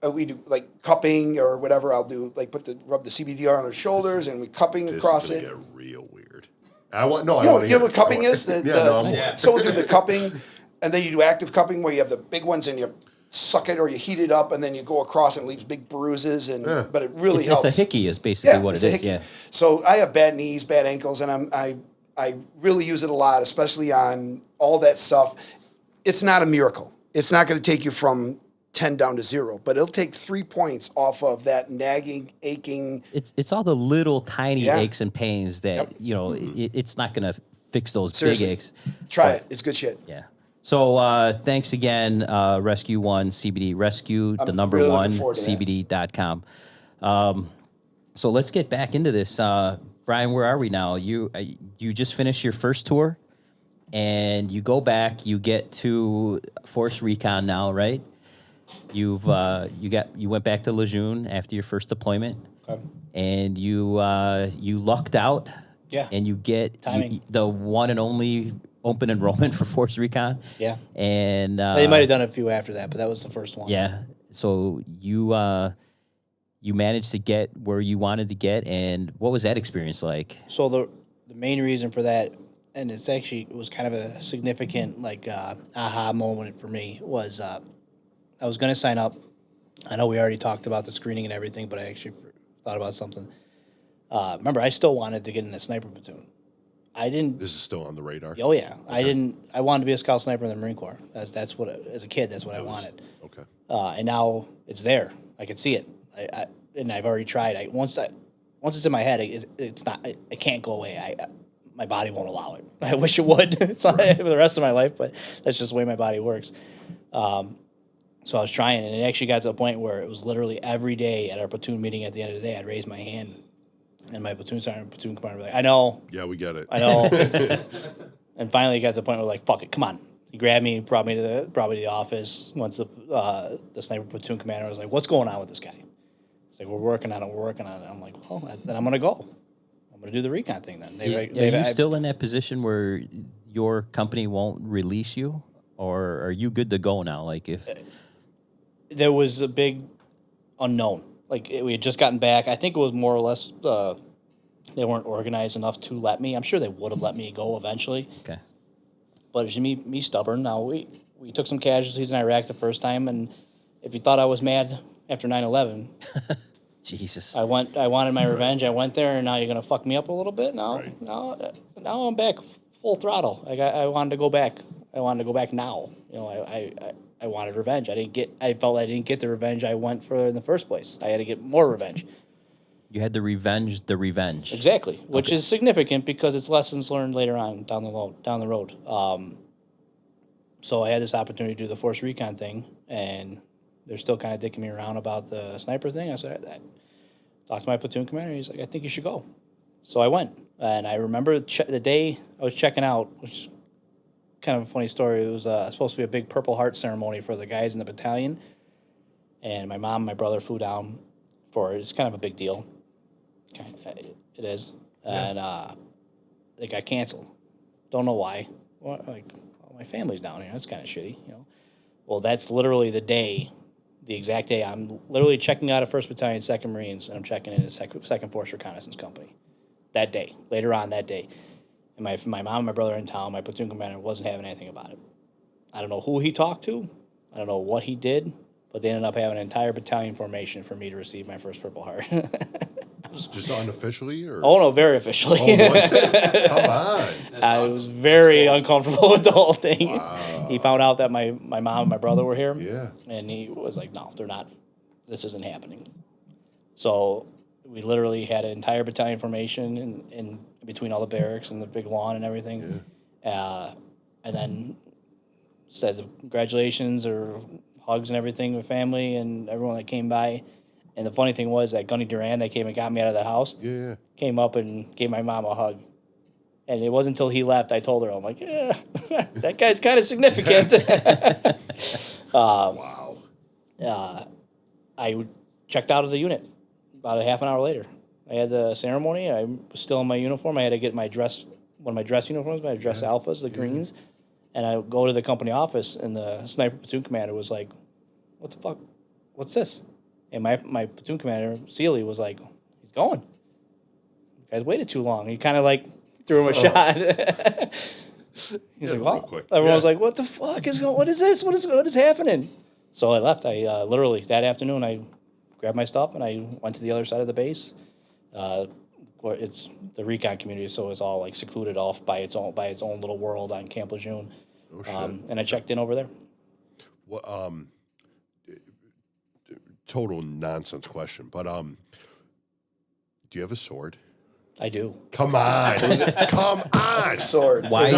We do like cupping or whatever. I'll do like rub the CBD on our shoulders and we cupping across it. Get real weird. You know what cupping is? So we'll do the cupping, and then you do active cupping where you have the big ones and you suck it or you heat it up and then you go across and it leaves big bruises but it really helps. It's a hickey is basically what it is. Yeah. So I have bad knees, bad ankles, and I really use it a lot, especially on all that stuff. It's not a miracle. It's not going to take you from 10 down to 0, but it'll take 3 points off of that nagging, aching. It's all the little tiny aches and pains that it's not going to fix those big aches. Try it. It's good shit. Yeah. So thanks again, Rescue 1 CBD, Rescue, the number really 1, CBD.com. So let's get back into this. Brian, where are we now? You just finished your first tour, and you go back, you get to Force Recon now, right? You went back to Lejeune after your first deployment, and you lucked out, and you get the one and only open enrollment for Force Recon. Yeah, and they might have done a few after that, but that was the first one. Yeah, so you managed to get where you wanted to get, and what was that experience like? So the main reason for that, and it was kind of a significant aha moment for me, was. I was going to sign up. I know we already talked about the screening and everything, but I actually thought about something. Remember, I still wanted to get in the sniper platoon. I didn't. This is still on the radar. Oh yeah, okay. I wanted to be a scout sniper in the Marine Corps. That's what as a kid. That's what I wanted. Okay. And now it's there. I can see it. And I've already tried. Once it's in my head, it's not. It can't go away. My body won't allow it. I wish it would. It's not for the rest of my life, but that's just the way my body works. So I was trying, and it actually got to a point where it was literally every day at our platoon meeting at the end of the day, I'd raise my hand, and my platoon sergeant, platoon commander would be like, I know. Yeah, we get it. I know. And finally it got to the point where like, fuck it, come on. He grabbed me, brought me to the office. Once the sniper platoon commander was like, what's going on with this guy? He's like, we're working on it. I'm like, well, then I'm going to go. I'm going to do the recon thing then. Are you still in that position where your company won't release you? Or are you good to go now? Like if... There was a big unknown. Like we had just gotten back. I think it was more or less they weren't organized enough to let me. I'm sure they would have let me go eventually. Okay. But it's me stubborn. Now we took some casualties in Iraq the first time, and if you thought I was mad after 9/11, Jesus. I wanted my revenge. I went there, and now you're gonna fuck me up a little bit. Now I'm back full throttle. I wanted to go back. I wanted to go back now. I wanted revenge. I felt I didn't get the revenge I went for in the first place. I had to get more revenge. You had to revenge the revenge. Exactly, which is significant because it's lessons learned later on down the road. So I had this opportunity to do the Force Recon thing, and they're still kind of dicking me around about the sniper thing. I said, I talked to my platoon commander. He's like, I think you should go. So I went. And I remember the day I was checking out, which is kind of a funny story. It was supposed to be a big Purple Heart ceremony for the guys in the battalion. And my mom and my brother flew down for it. It's kind of a big deal. It is. And it got canceled. Don't know why. Well, my family's down here. That's kind of shitty, you know. Well, that's literally the exact day. I'm literally checking out of 1st Battalion, 2nd Marines, and I'm checking in at 2nd Force Reconnaissance Company. That day, later on that day. And my mom and my brother are in town. My platoon commander wasn't having anything about it. I don't know who he talked to. I don't know what he did, but they ended up having an entire battalion formation for me to receive my first Purple Heart. Just unofficially? Or? Oh, no, very officially. Oh, was it? Come on. I was very uncomfortable with the whole thing. Wow. He found out that my mom and my brother were here. Yeah. And he was like, no, they're not. This isn't happening. So we literally had an entire battalion formation in between all the barracks and the big lawn and everything. Yeah. And then said congratulations or hugs and everything with family and everyone that came by. And the funny thing was that Gunny Duran that came and got me out of the house came up and gave my mom a hug. And it wasn't until he left I told her, I'm like, yeah, that guy's kind of significant. Wow. I checked out of the unit about a half an hour later. I had the ceremony. I was still in my uniform. I had to get one of my dress uniforms, my dress alphas, the greens. And I go to the company office, and the sniper platoon commander was like, what the fuck? What's this? And my platoon commander, Seeley, was like, he's going. You guys waited too long. He kind of like threw him a shot. He's like, well, quick. Everyone was like, what the fuck is going? What is this? What is happening? So I left. I literally that afternoon I grabbed my stuff and I went to the other side of the base. It's the recon community, so it's all like secluded off by its own little world on Camp Lejeune. Oh, shit. And I checked in over there. Well, total nonsense question, but do you have a sword? I do. Come on, come on, sword. Why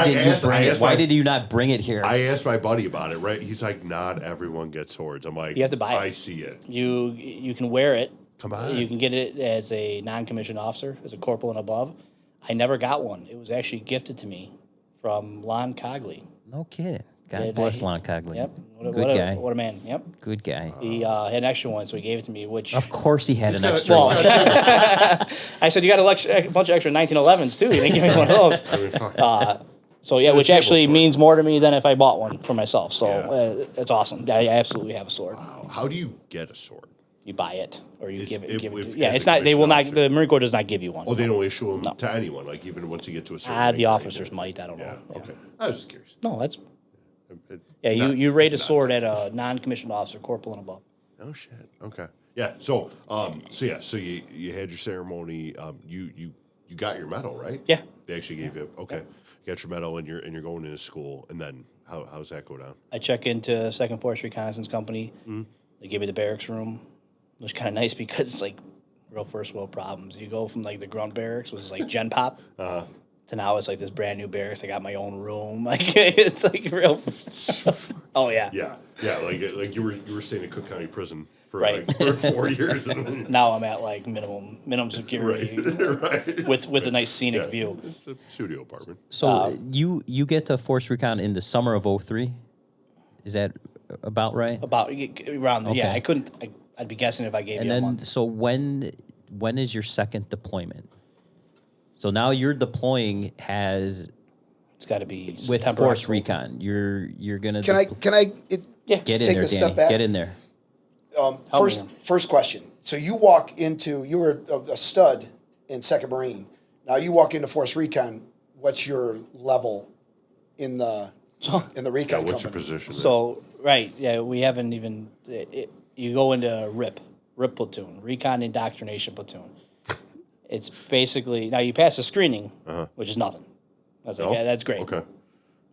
did you not bring it here? I asked my buddy about it. Right, he's like, not everyone gets swords. I'm like, you have to buy it. I see it. You can wear it. Come on. You can get it as a non-commissioned officer, as a corporal and above. I never got one. It was actually gifted to me from Lon Cogley. No kidding. God bless Lon Cogley. Yep. Good guy. What a man. Yep. Good guy. He had an extra one, so he gave it to me, which... Of course he had an extra well, one. I said, you got a bunch of extra 1911s, too. You didn't give me one of those. I mean, fuck. So, yeah, which actually means more to me than if I bought one for myself. So, it's awesome. I absolutely have a sword. Wow. How do you get a sword? You buy it, or you give it. Yeah, it's not. They will not. The Marine Corps does not give you one. Oh, they don't issue them to anyone. Like even once you get to a certain. The officers might. I don't know. Yeah. Okay. I was just curious. No, that's. Yeah, you rate a sword at a non-commissioned officer, corporal and above. Oh shit. Okay. Yeah. So so you had your ceremony. You got your medal, right? Yeah. They actually gave you. Okay. You got your medal, and you're going into school, and then how's that go down? I check into 2nd Force Reconnaissance Company. Mm-hmm. They give me the barracks room. It was kind of nice because it's like real first world problems. You go from like the grunt barracks, which is like Gen Pop, to now it's like this brand new barracks. I got my own room. Like it's like real. Oh yeah. Yeah. Like you were staying at Cook County Prison for for 4 years. And now I'm at like minimum security, right. with a nice scenic view. It's a studio apartment. So you get to Force Recon in the summer of 03? Is that about right? About around okay. Yeah. I couldn't. I'd be guessing if I gave you a month. So when is your second deployment? So now you're deploying it's got to be with Force Recon. You're gonna Can I get in take there, this Danny. step back? Get in there. First question. So you were a stud in 2nd Marine. Now you walk into Force Recon. What's your level in the recon? What's company? your position? So right, yeah, we haven't even. You go into RIP platoon, Recon Indoctrination Platoon. It's basically now you pass the screening, which is nothing. I was like, yeah, that's great. Okay,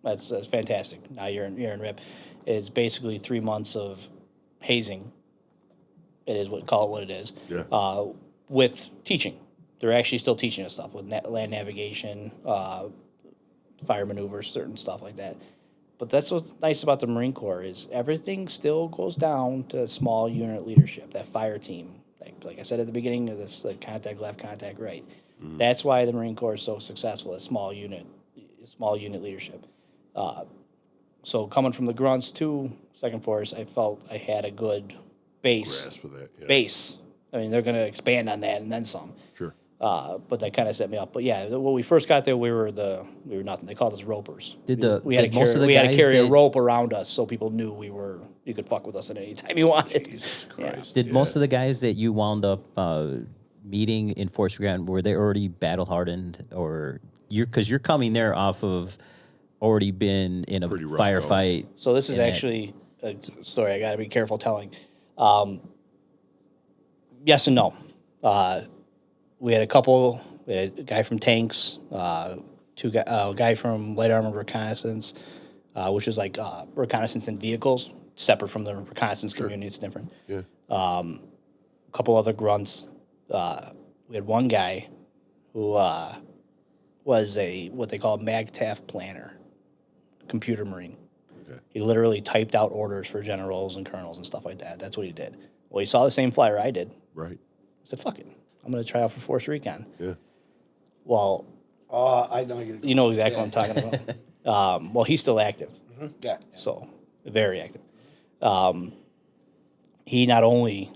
that's fantastic. Now you're in RIP. It's basically 3 months of hazing. It is call it what it is. Yeah. With teaching, they're actually still teaching us stuff with land navigation, fire maneuvers, certain stuff like that. But that's what's nice about the Marine Corps is everything still goes down to small unit leadership, that fire team. Like I said at the beginning of this, like contact left, contact right. That's why the Marine Corps is so successful at small unit leadership. So coming from the grunts to Second Force, I felt I had a good base. Grasp of that, yeah. Base. I mean, they're going to expand on that and then some. Sure. But that kind of set me up. But yeah, when we first got there, we were nothing. They called us ropers. We had to carry a rope around us so people knew you could fuck with us at any time you wanted. Jesus Christ. Did most of the guys that you wound up meeting in Force Recon, were they already battle hardened, or because you're coming there off of already been in a Pretty rough firefight? So this is actually a story I got to be careful telling. Yes and no. We had a guy from tanks, a guy from light armored reconnaissance, which is like reconnaissance in vehicles, separate from the reconnaissance community. It's different. Yeah. A couple other grunts. We had one guy who was what they call a MAGTAF planner, computer marine. Okay. He literally typed out orders for generals and colonels and stuff like that. That's what he did. Well, he saw the same flyer I did. Right. I said, fuck it. I'm going to try out for Force Recon. Yeah. Well, I know you know exactly what I'm talking about. Well, he's still active. Yeah. So, very active. He not only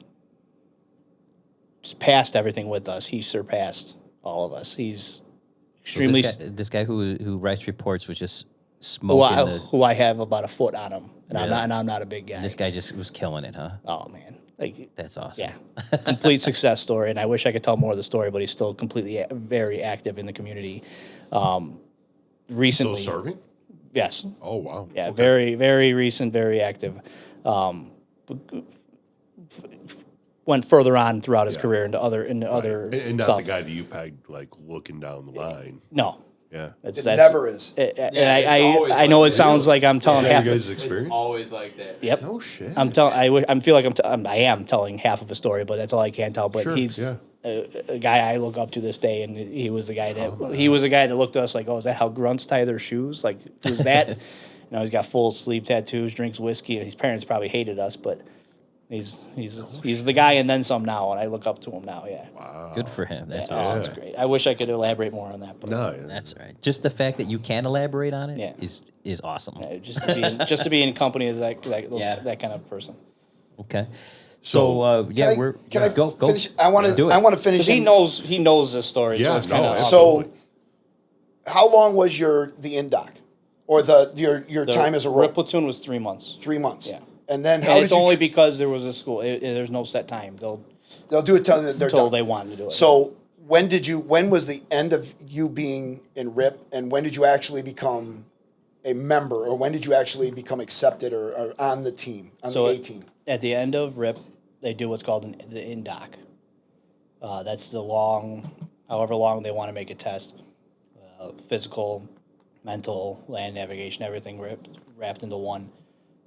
passed everything with us, he surpassed all of us. He's extremely... This guy who writes reports was just smoking who I have about a foot on him. And I'm not a big guy. This guy just was killing it, huh? Oh, man. That's awesome. Yeah. Complete success story. And I wish I could tell more of the story, but he's still completely very active in the community. Recently... Still serving? Yes. Oh, wow. Yeah, Okay. very, very recent, very active. Went further on throughout his career into other And not stuff. the guy that you pegged, like, looking down the line. No. Yeah. It never is. I know it sounds like I'm telling half. You guys' It's experience? always like that. Yep. No shit. I'm telling. I feel like I am telling half of a story, but that's all I can tell. But Sure, he's yeah. a guy I look up to this day, and he was the guy that looked at us like, oh, is that how grunts tie their shoes? Like, who's that? You know, he's got full sleeve tattoos, drinks whiskey, and his parents probably hated us, but he's the guy and then some now, and I look up to him now. Yeah. Wow. Good for him. That's Yeah, awesome. That's great. I wish I could elaborate more on that, but No, yeah. That's all right. Just the fact that you can elaborate on it Yeah. is awesome. just to be in company of that kind of person. Okay. So Can I go finish? I want do it. to finish. He knows this story. Yeah, so it's kind of So, how long was the in-doc, or your time as a RIP rope? platoon was 3 months. 3 months. Yeah. And then how And did it's you? only because there was a school. There's no set time. They'll do it till they're Until done. they want to do it. So when was the end of you being in RIP, and when did you actually become a member, or when did you actually become accepted or on the team, the A team? At the end of RIP, they do what's called the in-doc. That's however long they want to make a test. Physical, mental, land navigation, everything wrapped into one.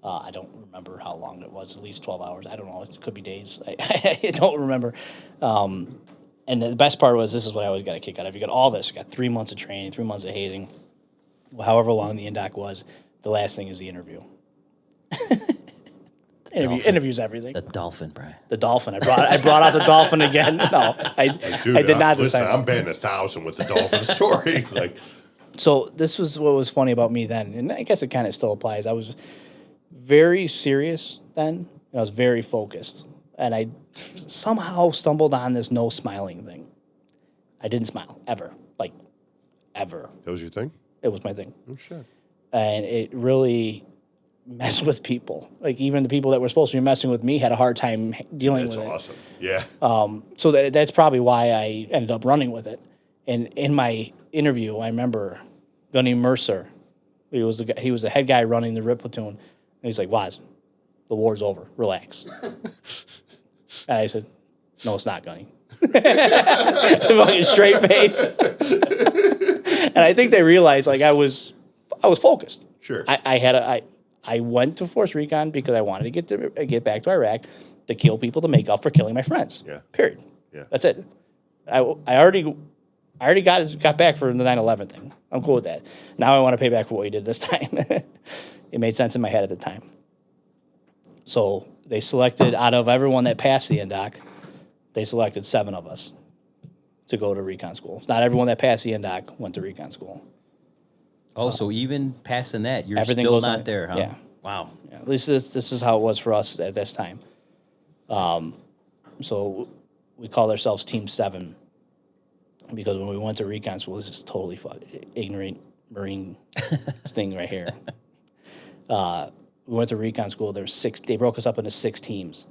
I don't remember how long it was, at least 12 hours. I don't know. It could be days. I don't remember. And the best part was, this is what I always got a kick out of. You got all this. You got 3 months of training, 3 months of hazing. However long the in-doc was, the last thing is the interview. Interviews everything. The dolphin, Brian. The dolphin. I brought out the dolphin again. No, I did not this Listen, time. I'm betting 1,000 with the dolphin story. Like, So this was what was funny about me then, and I guess it kind of still applies. I was very serious then, and I was very focused, and I somehow stumbled on this no smiling thing. I didn't smile ever, ever. that was your thing? It was my thing, Oh shit. and it really messed with people. Like, even the people that were supposed to be messing with me had a hard time dealing That's with it. awesome. Yeah. So that's probably why I ended up running with it. And in my interview, I remember Gunny Mercer. He was the head guy running the RIP platoon. And he's like, "Waz, the war's over. Relax." And I said, "No, it's not, Gunny." Fucking straight face. And I think they realized, like, I was focused. Sure. I went to Force Recon because I wanted to get back to Iraq to kill people to make up for killing my friends. Yeah. Period. Yeah. That's it. I already got back for the 9/11 thing. I'm cool with that. Now I want to pay back for what he did this time. It made sense in my head at the time. So they selected, out of everyone that passed the NDOC, they selected 7 of us to go to recon school. Not everyone that passed the NDOC went to recon school. Oh, so even passing that, you're Everything still goes not on- there, huh? yeah. Wow. Yeah, at least this is how it was for us at this time. So we called ourselves Team 7 because when we went to recon school, this is totally ignorant Marine thing right here. We went to recon school. There's 6. They broke us up into 6 teams.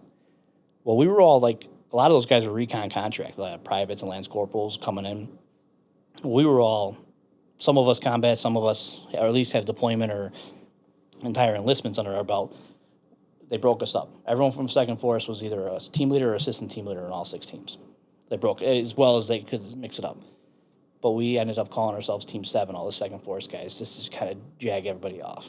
Well, we were all like, a lot of those guys were recon contract, privates and lance corporals coming in. We were all, some of us combat, some of us, or at least have deployment or entire enlistments under our belt. They broke us up. Everyone from Second Force was either a team leader or assistant team leader in all 6 teams. They broke as well as they could mix it up. But we ended up calling ourselves Team 7, all the Second Force guys, just to kind of jag everybody off.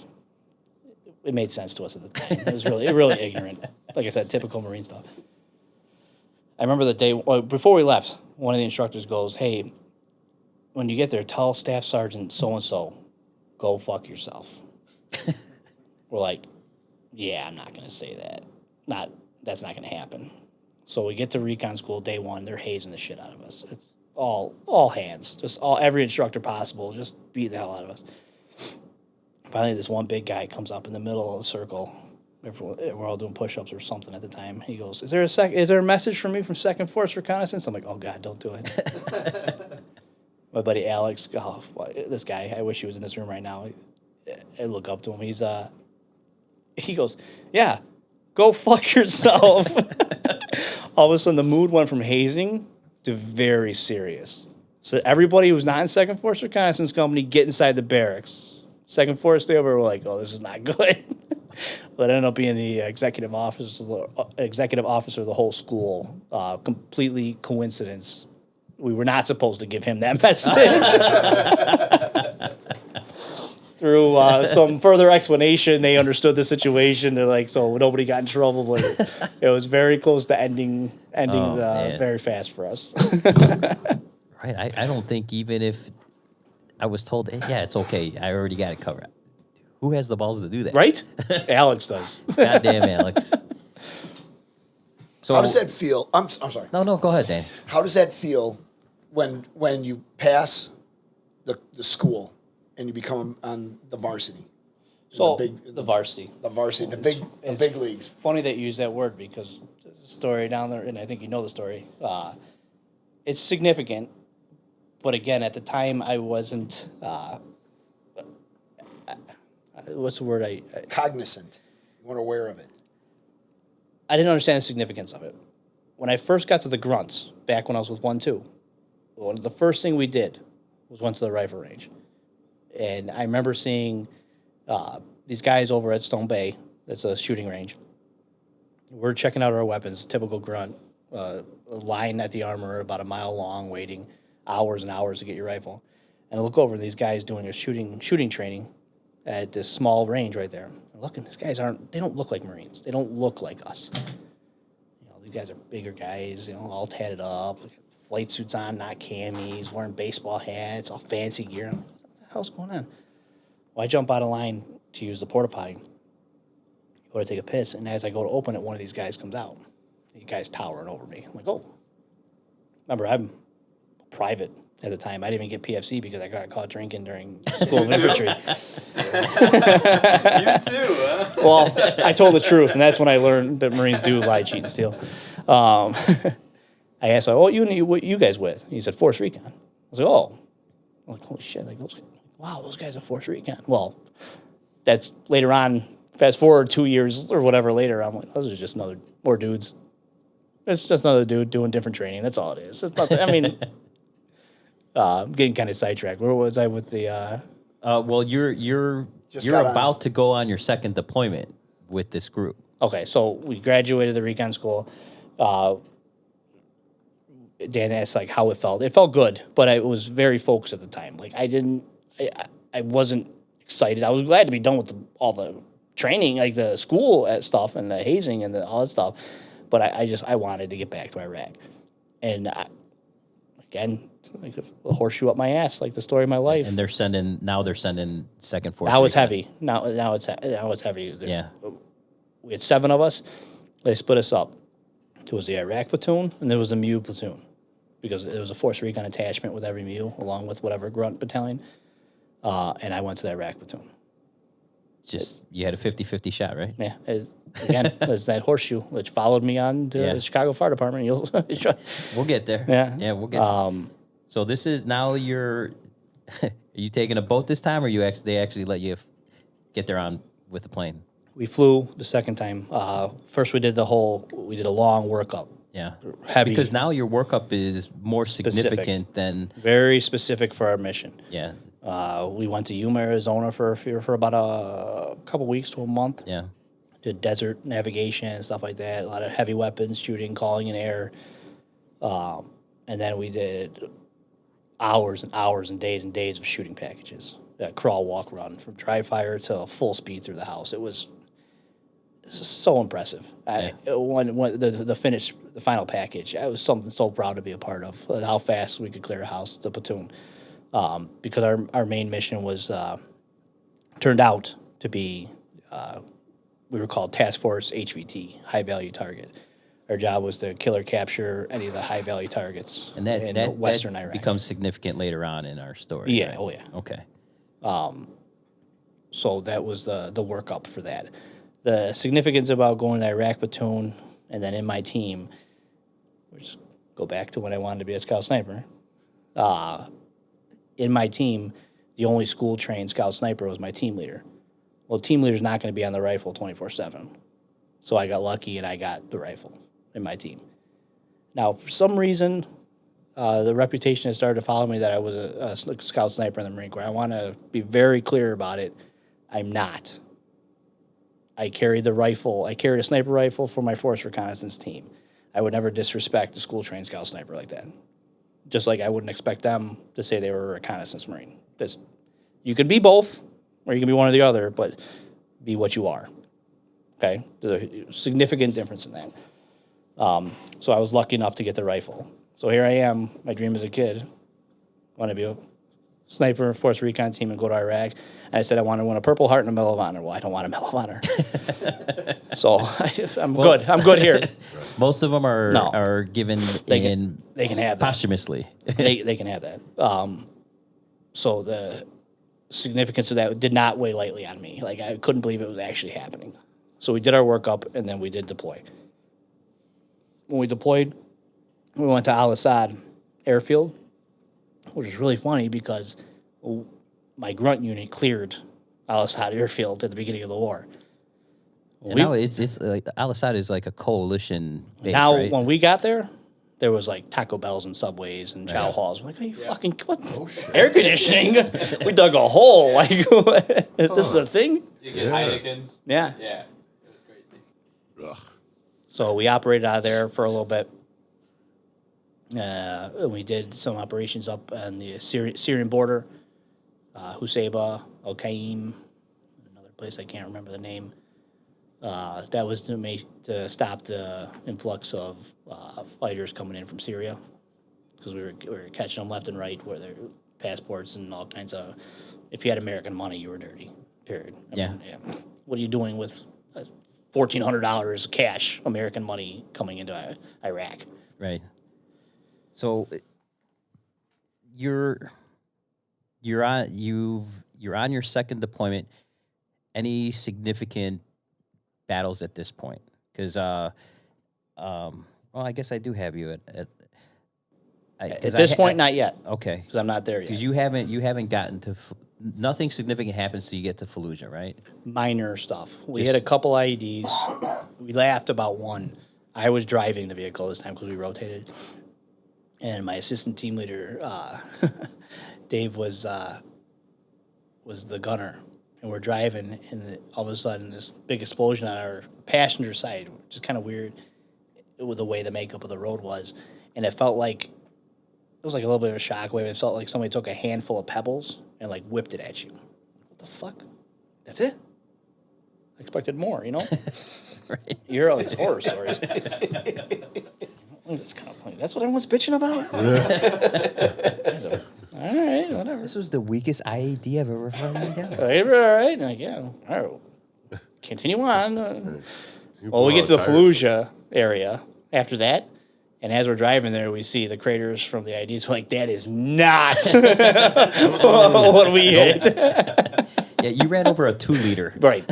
It made sense to us at the time. It was really ignorant. Like I said, typical Marine stuff. I remember the day, before we left, one of the instructors goes, "Hey, when you get there, tell Staff Sergeant so-and-so, go fuck yourself." We're like, yeah, I'm not going to say that. That's not going to happen. So we get to recon school day 1. They're hazing the shit out of us. It's all hands, just every instructor possible, just beat the hell out of us. Finally, this one big guy comes up in the middle of the circle. We're all doing push-ups or something at the time. He goes, "Is there a message for me from Second Force Reconnaissance?" I'm like, "Oh God, don't do it." My buddy Alex, this guy, I wish he was in this room right now. I look up to him. He goes, "Yeah, go fuck yourself." All of a sudden, the mood went from hazing to very serious. So everybody who's not in Second Force Reconnaissance Company, get inside the barracks. Second Force stay over. We're like, "Oh, this is not good." But it ended up being the executive officer of the whole school. Completely coincidence. We were not supposed to give him that message. Through some further explanation, they understood the situation. They're like, so nobody got in trouble, but it was very close to ending very fast for us. Right. I don't think even if I was told, "Hey, yeah, it's okay, I already got it covered." Who has the balls to do that? Right? Alex does. Goddamn, Alex. So How does that feel? I'm sorry. No, go ahead, Dan. How does that feel when you pass the school and you become on the varsity? So the varsity. The varsity, the big leagues. Funny that you use that word because there's a story down there, and I think you know the story. It's significant, but again, at the time, I wasn't. What's the word? Cognizant. You weren't aware of it. I didn't understand the significance of it. When I first got to the grunts, back when I was with 1-2, the first thing we did was went to the rifle range. And I remember seeing these guys over at Stone Bay. That's a shooting range. We're checking out our weapons, typical grunt. A line at the armor about a mile long, waiting hours and hours to get your rifle. And I look over, these guys doing a shooting training at this small range right there. I'm looking, these guys they don't look like Marines. They don't look like us. These guys are bigger guys, all tatted up, flight suits on, not camis, wearing baseball hats, all fancy gear. I'm like, what the hell's going on? Well, I jump out of line to use the porta potty. Go to take a piss, and as I go to open it, one of these guys comes out. The guy's towering over me. I'm like, oh. Remember, I'm private at the time. I didn't even get PFC because I got caught drinking during School of Infantry. You too, huh? Well, I told the truth, and that's when I learned that Marines do lie, cheat, and steal. I asked, what you guys with? He said, Force Recon. I was like, oh. I'm like, holy shit. Like, those guys are Force Recon. Well, that's later on. Fast forward 2 years or whatever later, I'm like, those are just more dudes. It's just another dude doing different training. That's all it is. It's nothing. I mean, I'm getting kind of sidetracked. Where was I with the? Well, you're about to go on your second deployment with this group. Okay, so we graduated the recon school. Dan asked how it felt. It felt good, but I was very focused at the time. I wasn't excited. I was glad to be done with all the training, like the school stuff and the hazing and all that stuff. But I wanted to get back to Iraq. And again, like a horseshoe up my ass, like the story of my life. And they're sending second force. Now it's recon. heavy. Now it's heavy. Yeah. We had 7 of us. They split us up. There was the Iraq platoon, and there was the MU platoon, because it was a force recon attachment with every MU, along with whatever grunt battalion. And I went to the Iraq platoon. Just you had a 50-50 shot, right? Yeah. Again, there's that horseshoe, which followed me on to the Chicago Fire Department. We'll get there. Yeah. We'll get there. So this is now are you taking a boat this time, or they actually let you get there on with the plane? We flew the second time. First, we did a long workup. Yeah. Heavy. Because now your workup is more significant than. Very specific for our mission. Yeah. We went to Yuma, Arizona for about a couple weeks to a month. Yeah. Did desert navigation and stuff like that. A lot of heavy weapons shooting, calling in air. And then we did hours and hours and days of shooting packages. Crawl, walk, run, from dry fire to full speed through the house. It was so impressive. When the final package, I was something so proud to be a part of. How fast we could clear a house, the platoon, because our main mission was turned out to be we were called Task Force HVT, High Value Target. Our job was to kill or capture any of the high value targets And that in Western Iraq. becomes significant later on in our story. Yeah, right? oh yeah. Okay. So that was the workup for that. The significance about going to the Iraq platoon and then in my team, which go back to when I wanted to be a scout sniper. In my team, the only school trained scout sniper was my team leader. Well, team leader's not going to be on the rifle 24/7. So I got lucky and I got the rifle in my team. Now, for some reason, the reputation has started to follow me that I was a scout sniper in the Marine Corps. I want to be very clear about it. I'm not. I carried the rifle. I carried a sniper rifle for my force reconnaissance team. I would never disrespect a school-trained scout sniper like that. Just like I wouldn't expect them to say they were a reconnaissance Marine. You could be both, or you can be one or the other, but be what you are. Okay? There's a significant difference in that. So I was lucky enough to get the rifle. So here I am, my dream as a kid, I want to be a sniper, force recon team, and go to Iraq. And I said I want to win a Purple Heart and a Medal of Honor. Well, I don't want a Medal of Honor. So I'm good. I'm good here. Most of them are given They can have that. posthumously. They can have that. So the significance of that did not weigh lightly on me. Like, I couldn't believe it was actually happening. So we did our workup, and then we did deploy. When we deployed, we went to Al-Assad Airfield, which is really funny because my grunt unit cleared Al-Assad Airfield at the beginning of the war. And now it's like Al-Assad is like a coalition base, Now, right? when we got there was like Taco Bells and Subways and chow halls. We're like, are you fucking what? Air conditioning? We dug a hole. Like, this is a thing? You get Heinekens. Yeah. Yeah. It was crazy. Ugh. So we operated out of there for a little bit. We did some operations up on the Syrian border, Husayba, Al-Qaim, another place I can't remember the name. That was to stop the influx of fighters coming in from Syria, because we were catching them left and right, where their passports and all kinds of. If you had American money, you were dirty. Period. I mean, what are you doing with $1,400 cash, American money, coming into Iraq? Right. So you're on your second deployment. Any significant battles at this point? Because well, I guess I do have you at this point, not yet. Okay, Because I'm not there yet. because you haven't gotten to nothing significant happens till you get to Fallujah, right? Minor stuff. We had a couple IEDs. We laughed about one. I was driving the vehicle this time because we rotated, and my assistant team leader, Dave, was the gunner, and we're driving, and all of a sudden this big explosion on our passenger side, which is kind of weird with the way the makeup of the road was, and it felt like a little bit of a shockwave. It felt like somebody took a handful of pebbles and like whipped it at you. What the fuck? That's it? I expected more, you know? Right. You hear all these horror stories. That's kind of funny. That's what everyone's bitching about? All right, whatever. This was the weakest IED I've ever heard. All right. Like, yeah. All right. Continue on. Well, we get to the Fallujah area after that. And as we're driving there, we see the craters from the IEDs. We're like, that is not what we hit. Yeah, you ran over a 2-liter. Right.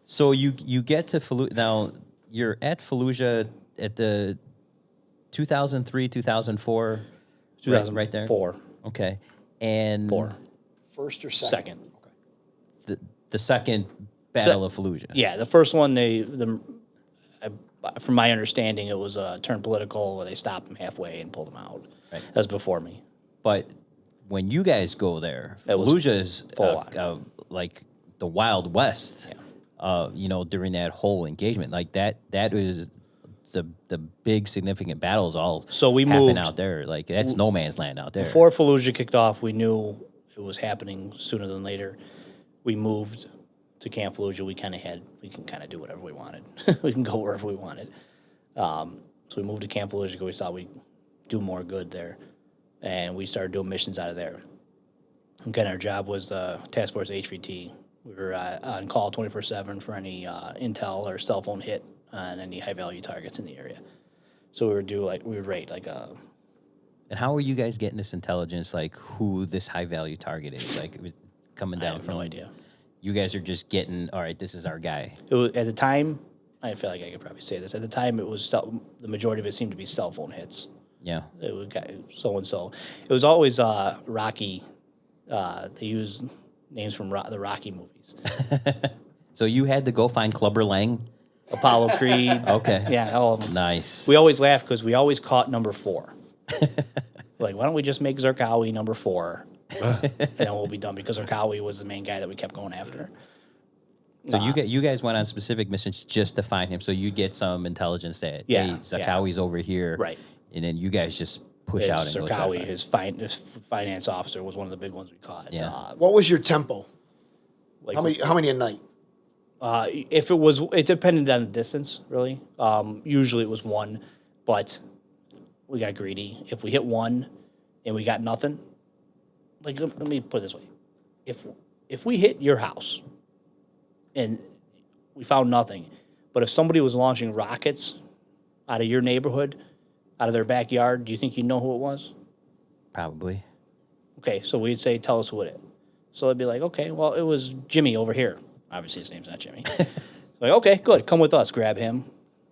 So you get to Fallujah. Now, you're at Fallujah at the 2003, 2004, 2004. right there? Okay. And 4. First or second? Second. the second Battle of Fallujah. Yeah, the first one, from my understanding, it was turned political. Where they stopped them halfway and pulled them out. Right. That was before me. But when you guys go there, It was Fallujah is full on. like the Wild West. Yeah. During that whole engagement, like that is the big significant battles all We happen moved out there. Like that's no man's land out there. Before Fallujah kicked off, we knew it was happening sooner than later. We moved to Camp Fallujah. We can kind of do whatever we wanted. We can go wherever we wanted. So we moved to Camp Fallujah because we thought we'd do more good there. And we started doing missions out of there. And kind of our job was Task Force HVT. We were on call 24/7 for any intel or cell phone hit on any high-value targets in the area. So we would rate And how are you guys getting this intelligence, like who this high value target is? Like it was coming down I have from no idea. You guys are just getting, all right, this is our guy. It was, at the time, I feel like I could probably say this. At the time, it was the majority of it seemed to be cell phone hits. Yeah. It was so and so. It was always Rocky. They used names from the Rocky movies. So you had to go find Clubber Lang? Apollo Creed. Okay. Yeah, all of them. Nice. We always laugh because we always caught number 4. Like, why don't we just make Zarqawi number 4? And then we'll be done, because Zarqawi was the main guy that we kept going after. So you guys went on specific missions just to find him. So you get some intelligence that hey, Zarqawi's over here, right? And then you guys just push out and go try to find him. His finance officer was one of the big ones we caught. Yeah. What was your tempo? Like, How many a night? It depended on the distance, really. Usually it was 1, but we got greedy. If we hit 1 and we got nothing, like, let me put it this way: if we hit your house and we found nothing, but if somebody was launching rockets out of your neighborhood, out of their backyard, do you think you'd know who it was? Probably. Okay, so we'd say, tell us who it is. So it'd be like, okay, well, it was Jimmy over here. Obviously, his name's not Jimmy. Like, okay, good. Come with us. Grab him.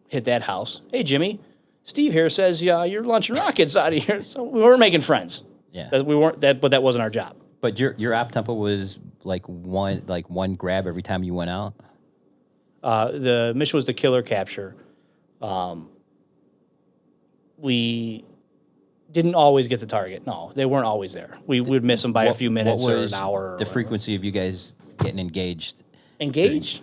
Hit that house. Hey, Jimmy, Steve here says you're launching rockets out of here. So we were making friends. Yeah. But that wasn't our job. But your op tempo was like one grab every time you went out? The mission was to kill or capture. We didn't always get the target. No, they weren't always there. We would miss them by a few minutes or an hour. The frequency of you guys getting engaged? Engaged?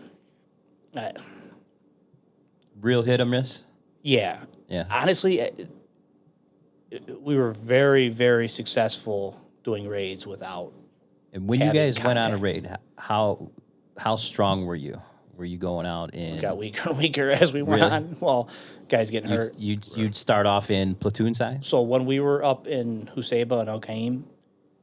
Real hit or miss? Yeah. Yeah. Honestly, we were very, very successful doing raids without. And when you guys went on a contact. raid, how strong were you? Were you going out in? We got weaker and weaker as we went on. Well, guys getting hurt. You'd start off in platoon size? So when we were up in Husayba and Al Qaim,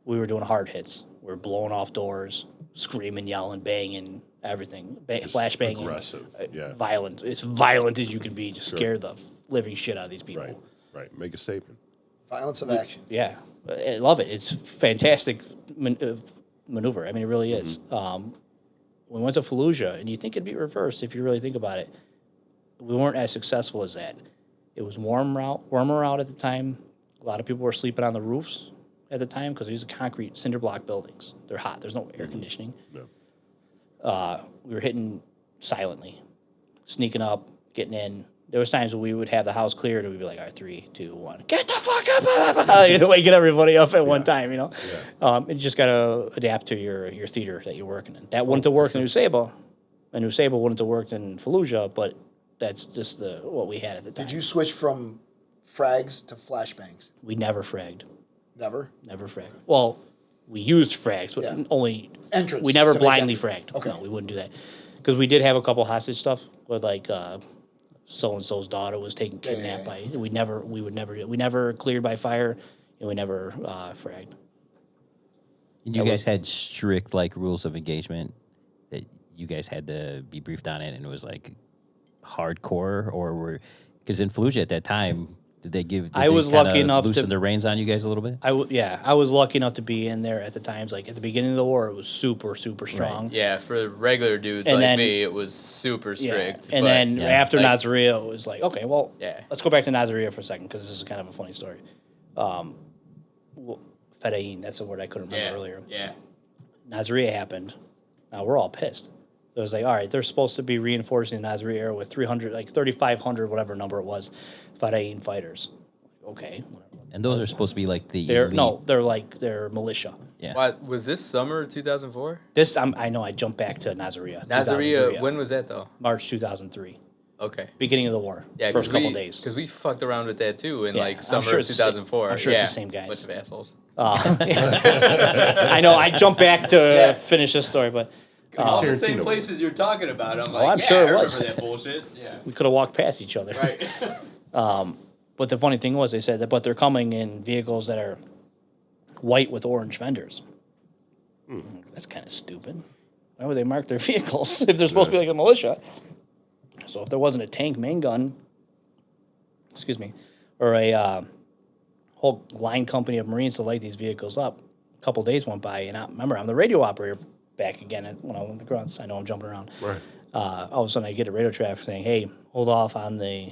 we were doing hard hits. We were blowing off doors, screaming, yelling, banging, everything. Flash banging. Aggressive, yeah. Violent. It's violent as you can be. Just scare the living shit out of these people. Right. Make a statement. Violence of action. Yeah. I love it. It's fantastic maneuver. I mean, it really is. We went to Fallujah, and you think it'd be reversed if you really think about it. We weren't as successful as that. It was warmer out at the time. A lot of people were sleeping on the roofs at the time because these are concrete cinder block buildings. They're hot. There's no air conditioning. No. We were hitting silently, sneaking up, getting in. There was times when we would have the house cleared, and we'd be like, all right, 3, 2, 1, get the fuck up! You know, waking everybody up at one time, you know? Yeah. You just got to adapt to your theater that you're working in. That wouldn't have worked in Husayba, and Husayba wouldn't have worked in Fallujah, but that's just what we had at the time. Did you switch from frags to flashbangs? We never fragged. Never? Never fragged. Well, we used frags, but only... Entrance. We never to make blindly entrance. fragged. Okay. No, we wouldn't do that. Because we did have a couple hostage stuff with, like... so and so's daughter was taken kidnapped by. We never cleared by fire, and we never fragged. And you guys had strict like rules of engagement that you guys had to be briefed on it, and it was like hardcore, or were because in Fallujah at that time, did they give? Did I was lucky enough to loosen the reins on you guys a little bit. I was lucky enough to be in there at the times. Like at the beginning of the war, it was super strong. Right. Yeah, for regular dudes And like then- me, it was super strict. And but, then after like- Nazaria, it was like, okay, well, Yeah. let's go back to Nazaria for a second because this is kind of a funny story. Fedayeen, that's the word I couldn't remember earlier. Yeah. Nazaria happened. Now we're all pissed. It was like, all right, they're supposed to be reinforcing the Nazaria area with 300, like 3,500, whatever number it was, Fedayeen fighters. Okay, whatever. And those are supposed to be like the They're elite. they're militia. Yeah. What was this summer 2004? This I know I jumped back to Nazaria. Nazaria, 2003, when was that though? March 2003, Okay. beginning of the war. Yeah, first couple days. Because we fucked around with that too in Yeah, like I'm summer sure it's the same- 2004. I'm sure it's yeah, the same guys. Bunch of assholes. I know I jumped back to finish this story, but All the same Tarantino. places you're talking about. I'm I'm sure it was. I remember that bullshit. Yeah. we could have walked past each other. Right. But the funny thing was, they said that, but they're coming in vehicles that are white with orange fenders. That's kind of stupid. Why would they mark their vehicles if they're supposed to be like a militia? So if there wasn't a tank main gun, or a whole line company of Marines to light these vehicles up, a couple days went by, and remember, I'm the radio operator back again when I went to the grunts. I know I'm jumping around. Right. All of a sudden, I get a radio traffic saying, hey, hold off on the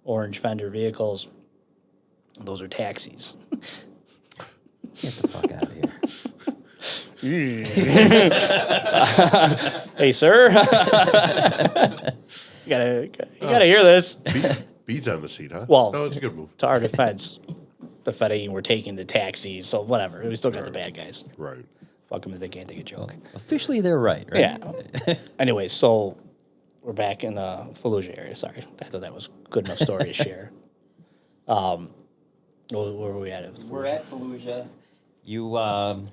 orange fender vehicles. Those are taxis. Get the fuck out of here. Hey, sir. you gotta hear this. Beads on the seat, huh? Well- no, it's a good move. To our defense, the Fedayeen were taking the taxis, so whatever. We still got the bad guys. Right. Fuck them if they can't take a joke. Officially, they're right. Yeah. Anyway, so we're back in the Fallujah area. Sorry, I thought that was a good enough story to share. Where were we at? We're at Fallujah. You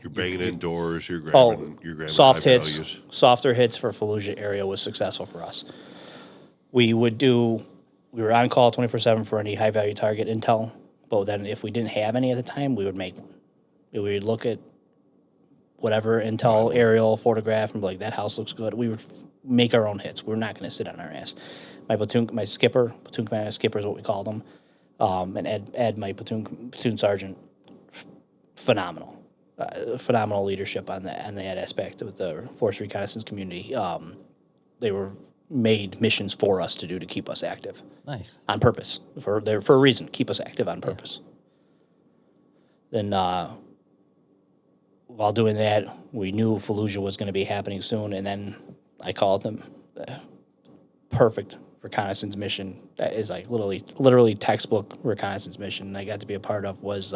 You're banging indoors. You're grabbing. You're grabbing soft high hits, values. softer hits for Fallujah area was successful for us. We were on call 24/7 for any high value target intel, but then if we didn't have any at the time, we would make one. We would look at whatever intel aerial photograph and be like, that house looks good. We would make our own hits. We're not going to sit on our ass. My skipper, platoon commander, skipper is what we called him, and Ed, my platoon sergeant, phenomenal. Phenomenal leadership on that aspect of the force reconnaissance community. They were made missions for us to do to keep us active nice. on purpose for a reason. Keep us active on purpose. Then while doing that, we knew Fallujah was going to be happening soon, and then I called them. Perfect reconnaissance mission. That is like literally textbook reconnaissance mission. I got to be a part of was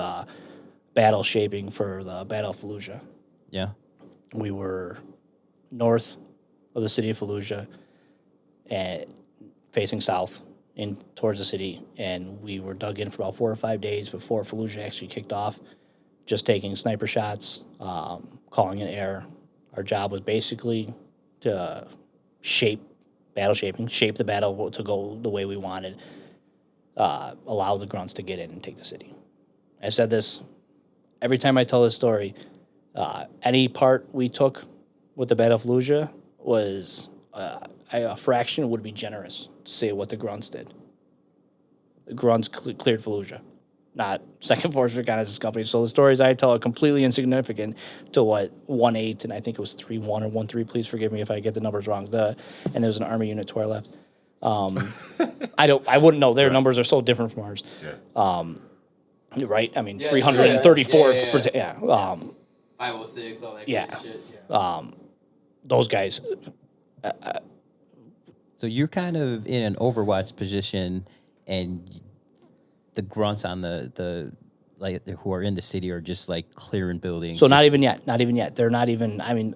battle shaping for the Battle of Fallujah. Yeah. We were north of the city of Fallujah and facing south in towards the city, and we were dug in for about 4 or 5 days before Fallujah actually kicked off, just taking sniper shots, calling in air. Our job was basically to shape the battle to go the way we wanted, allow the grunts to get in and take the city. I said this every time I tell this story. Any part we took with the Battle of Fallujah was a fraction would be generous to say what the grunts did. The grunts cleared Fallujah, not Second Force Reconnaissance Company. So the stories I tell are completely insignificant to what 1-8 and I think it was 3-1 or 1-3. Please forgive me if I get the numbers wrong. And there was an Army unit to our left. I wouldn't know. Their numbers are so different from ours. Yeah. Right? I mean, Yeah, 334th. yeah. 506, all that crazy Yeah. shit. Those guys. So you're kind of in an Overwatch position, and the grunts on the like who are in the city are just like clearing buildings. So not even yet. They're not even. I mean,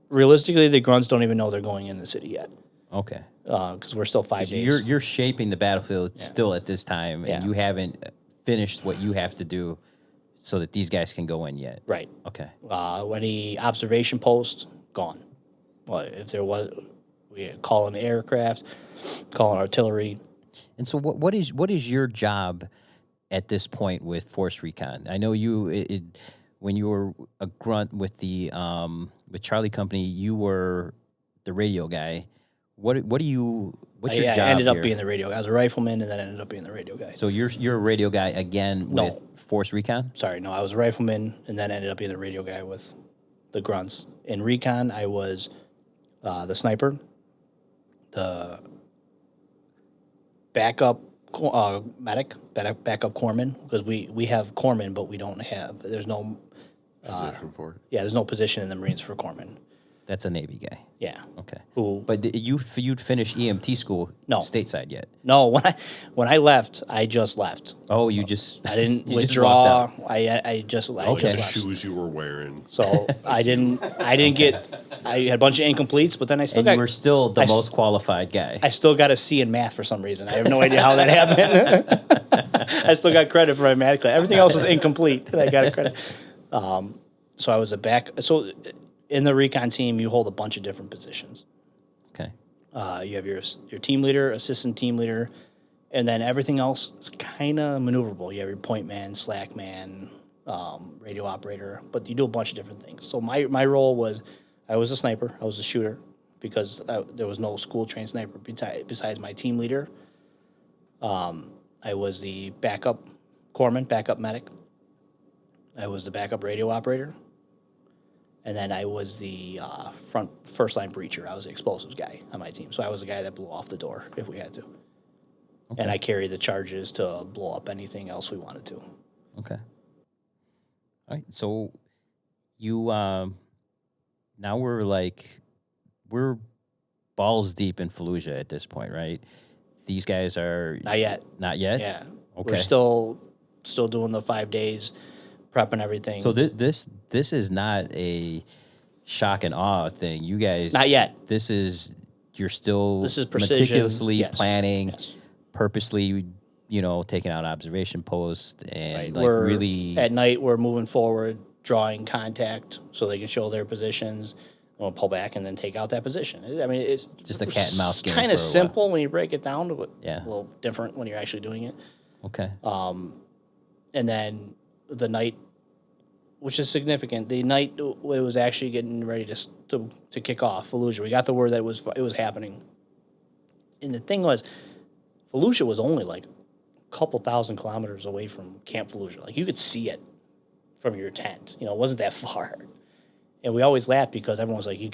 realistically, the grunts don't even know they're going in the city yet. Okay. Because we're still 5 days. You're shaping the battlefield still at this time, and you haven't finished what you have to do so that these guys can go in yet. Right. Okay. Any observation posts, gone. Well, if there was, we call in aircraft, call in artillery. And so what is your job at this point with Force Recon? I know when you were a grunt with the with Charlie Company, you were the radio guy. What's your job? I ended up here? being the radio guy. I was a rifleman and then ended up being the radio guy. So you're a radio guy again No. with Force Recon? Sorry, no, I was a rifleman and then ended up being the radio guy with the grunts. In recon, I was the sniper, the backup medic, backup corpsman, because we have corpsmen, but there's no Position for it. Yeah, there's no position in the Marines for corpsman. That's a Navy guy. Yeah. Okay. Who? But you'd finished EMT school No. stateside yet? No, when I left, I just left. Oh, you just I didn't you just withdraw. walked out. I just Okay. The left. shoes you were wearing. So I didn't get. I had a bunch of incompletes, but then I still And got. you were still the I s- most qualified guy. I still got a C in math for some reason. I have no idea how that happened. I still got credit for my math class. Everything else was incomplete, and I got a credit. So I was a back. So in the recon team, you hold a bunch of different positions. Okay. You have your team leader, assistant team leader, and then everything else is kind of maneuverable. You have your point man, slack man, radio operator, but you do a bunch of different things. So my role was, I was a sniper, I was a shooter, because there was no school-trained sniper besides my team leader. I was the backup corpsman, backup medic. I was the backup radio operator. And then I was the first-line breacher. I was the explosives guy on my team. So I was the guy that blew off the door if we had to. Okay. And I carried the charges to blow up anything else we wanted to. Okay. All right. So you now we're balls deep in Fallujah at this point, right? These guys are Not yet. Not yet? Yeah. Okay. We're still doing the 5 days, prepping everything. So this is not a shock and awe thing. You guys Not yet. You're still This is precision. meticulously Yes. planning, Yes. purposely, taking out observation posts and Right. We're, really at night, we're moving forward, drawing contact so they can show their positions. We'll pull back and then take out that position. I mean, it's Just a cat and mouse game Kind for a of while. simple when you break it down, but Yeah. a little different when you're actually doing it. okay. And then the night, which is significant, the night it was actually getting ready to kick off Fallujah. We got the word that it was happening. And the thing was, Fallujah was only like a couple thousand kilometers away from Camp Fallujah. Like you could see it from your tent. It wasn't that far. And we always laughed because everyone was like, you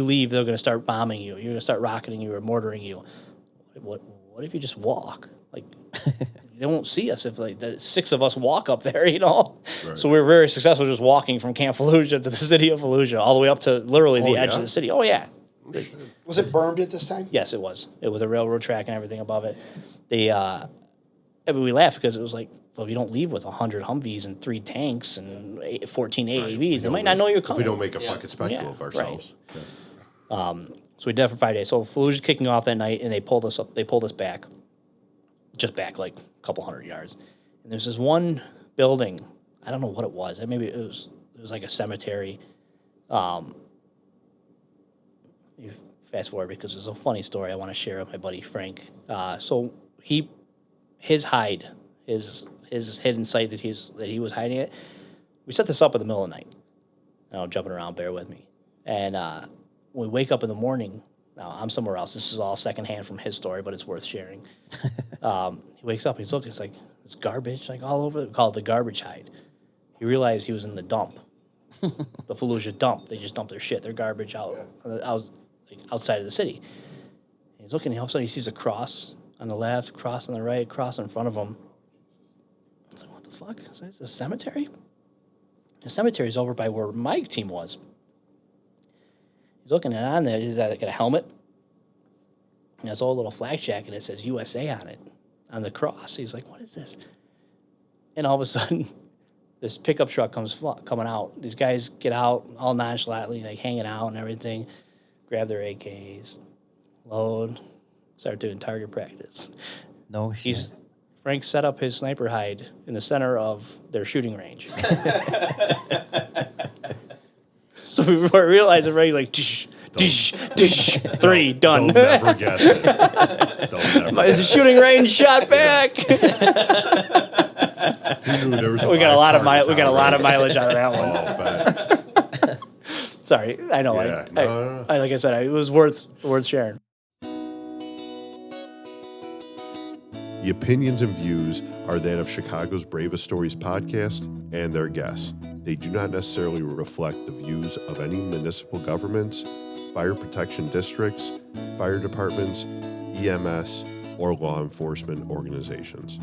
leave, they're going to start bombing you. You're going to start rocketing you or mortaring you. What if you just walk? Like, they won't see us if like the 6 of us walk up there, Right. So we were very successful just walking from Camp Fallujah to the city of Fallujah, all the way up to literally the edge of the city. Oh, yeah. Was it burned at this time? Yes, it was. It was a railroad track and everything above it. We laughed because it was like, well, if you don't leave with 100 Humvees and 3 tanks and 14 AAVs, they might not know you're coming. If we don't make a fucking spectacle of right. ourselves. Yeah. So we did that for 5 days. So Fallujah's kicking off that night, and they pulled us up. They pulled us back, just back like a couple hundred yards. And there's this one building. I don't know what it was. Maybe it was like a cemetery. You fast forward because there's a funny story I want to share with my buddy Frank. So his hide, his hidden site that he was hiding it. We set this up in the middle of the night. Jumping around. Bear with me. And when we wake up in the morning, now I'm somewhere else. This is all secondhand from his story, but it's worth sharing. He wakes up. He's looking. It's like it's garbage, like all over. We call it the garbage hide. He realized he was in the dump, the Fallujah dump. They just dump their shit, their garbage out outside of the city. And he's looking. And all of a sudden, he sees a cross on the left, cross on the right, cross in front of him. I was like, "What the fuck? Is this a cemetery?" The cemetery is over by where my team was. He's looking at on there. He's got a helmet. And there's a little flag jacket and it says USA on it, on the cross. He's like, what is this? And all of a sudden, this pickup truck coming out. These guys get out all nonchalantly, like hanging out and everything, grab their AKs, load, start doing target practice. No shit. Frank set up his sniper hide in the center of their shooting range. So we realized already, like, dish, dish, dish, 3, done. They'll never guess it. Is the shooting range shot back? He knew there was We got a lot of target we got a down lot of range. mileage out of that one. Oh, bet. Sorry, I know. Yeah, I no. like I said, it was worth sharing. The opinions and views are that of Chicago's Bravest Stories podcast and their guests. They do not necessarily reflect the views of any municipal governments, fire protection districts, fire departments, EMS, or law enforcement organizations.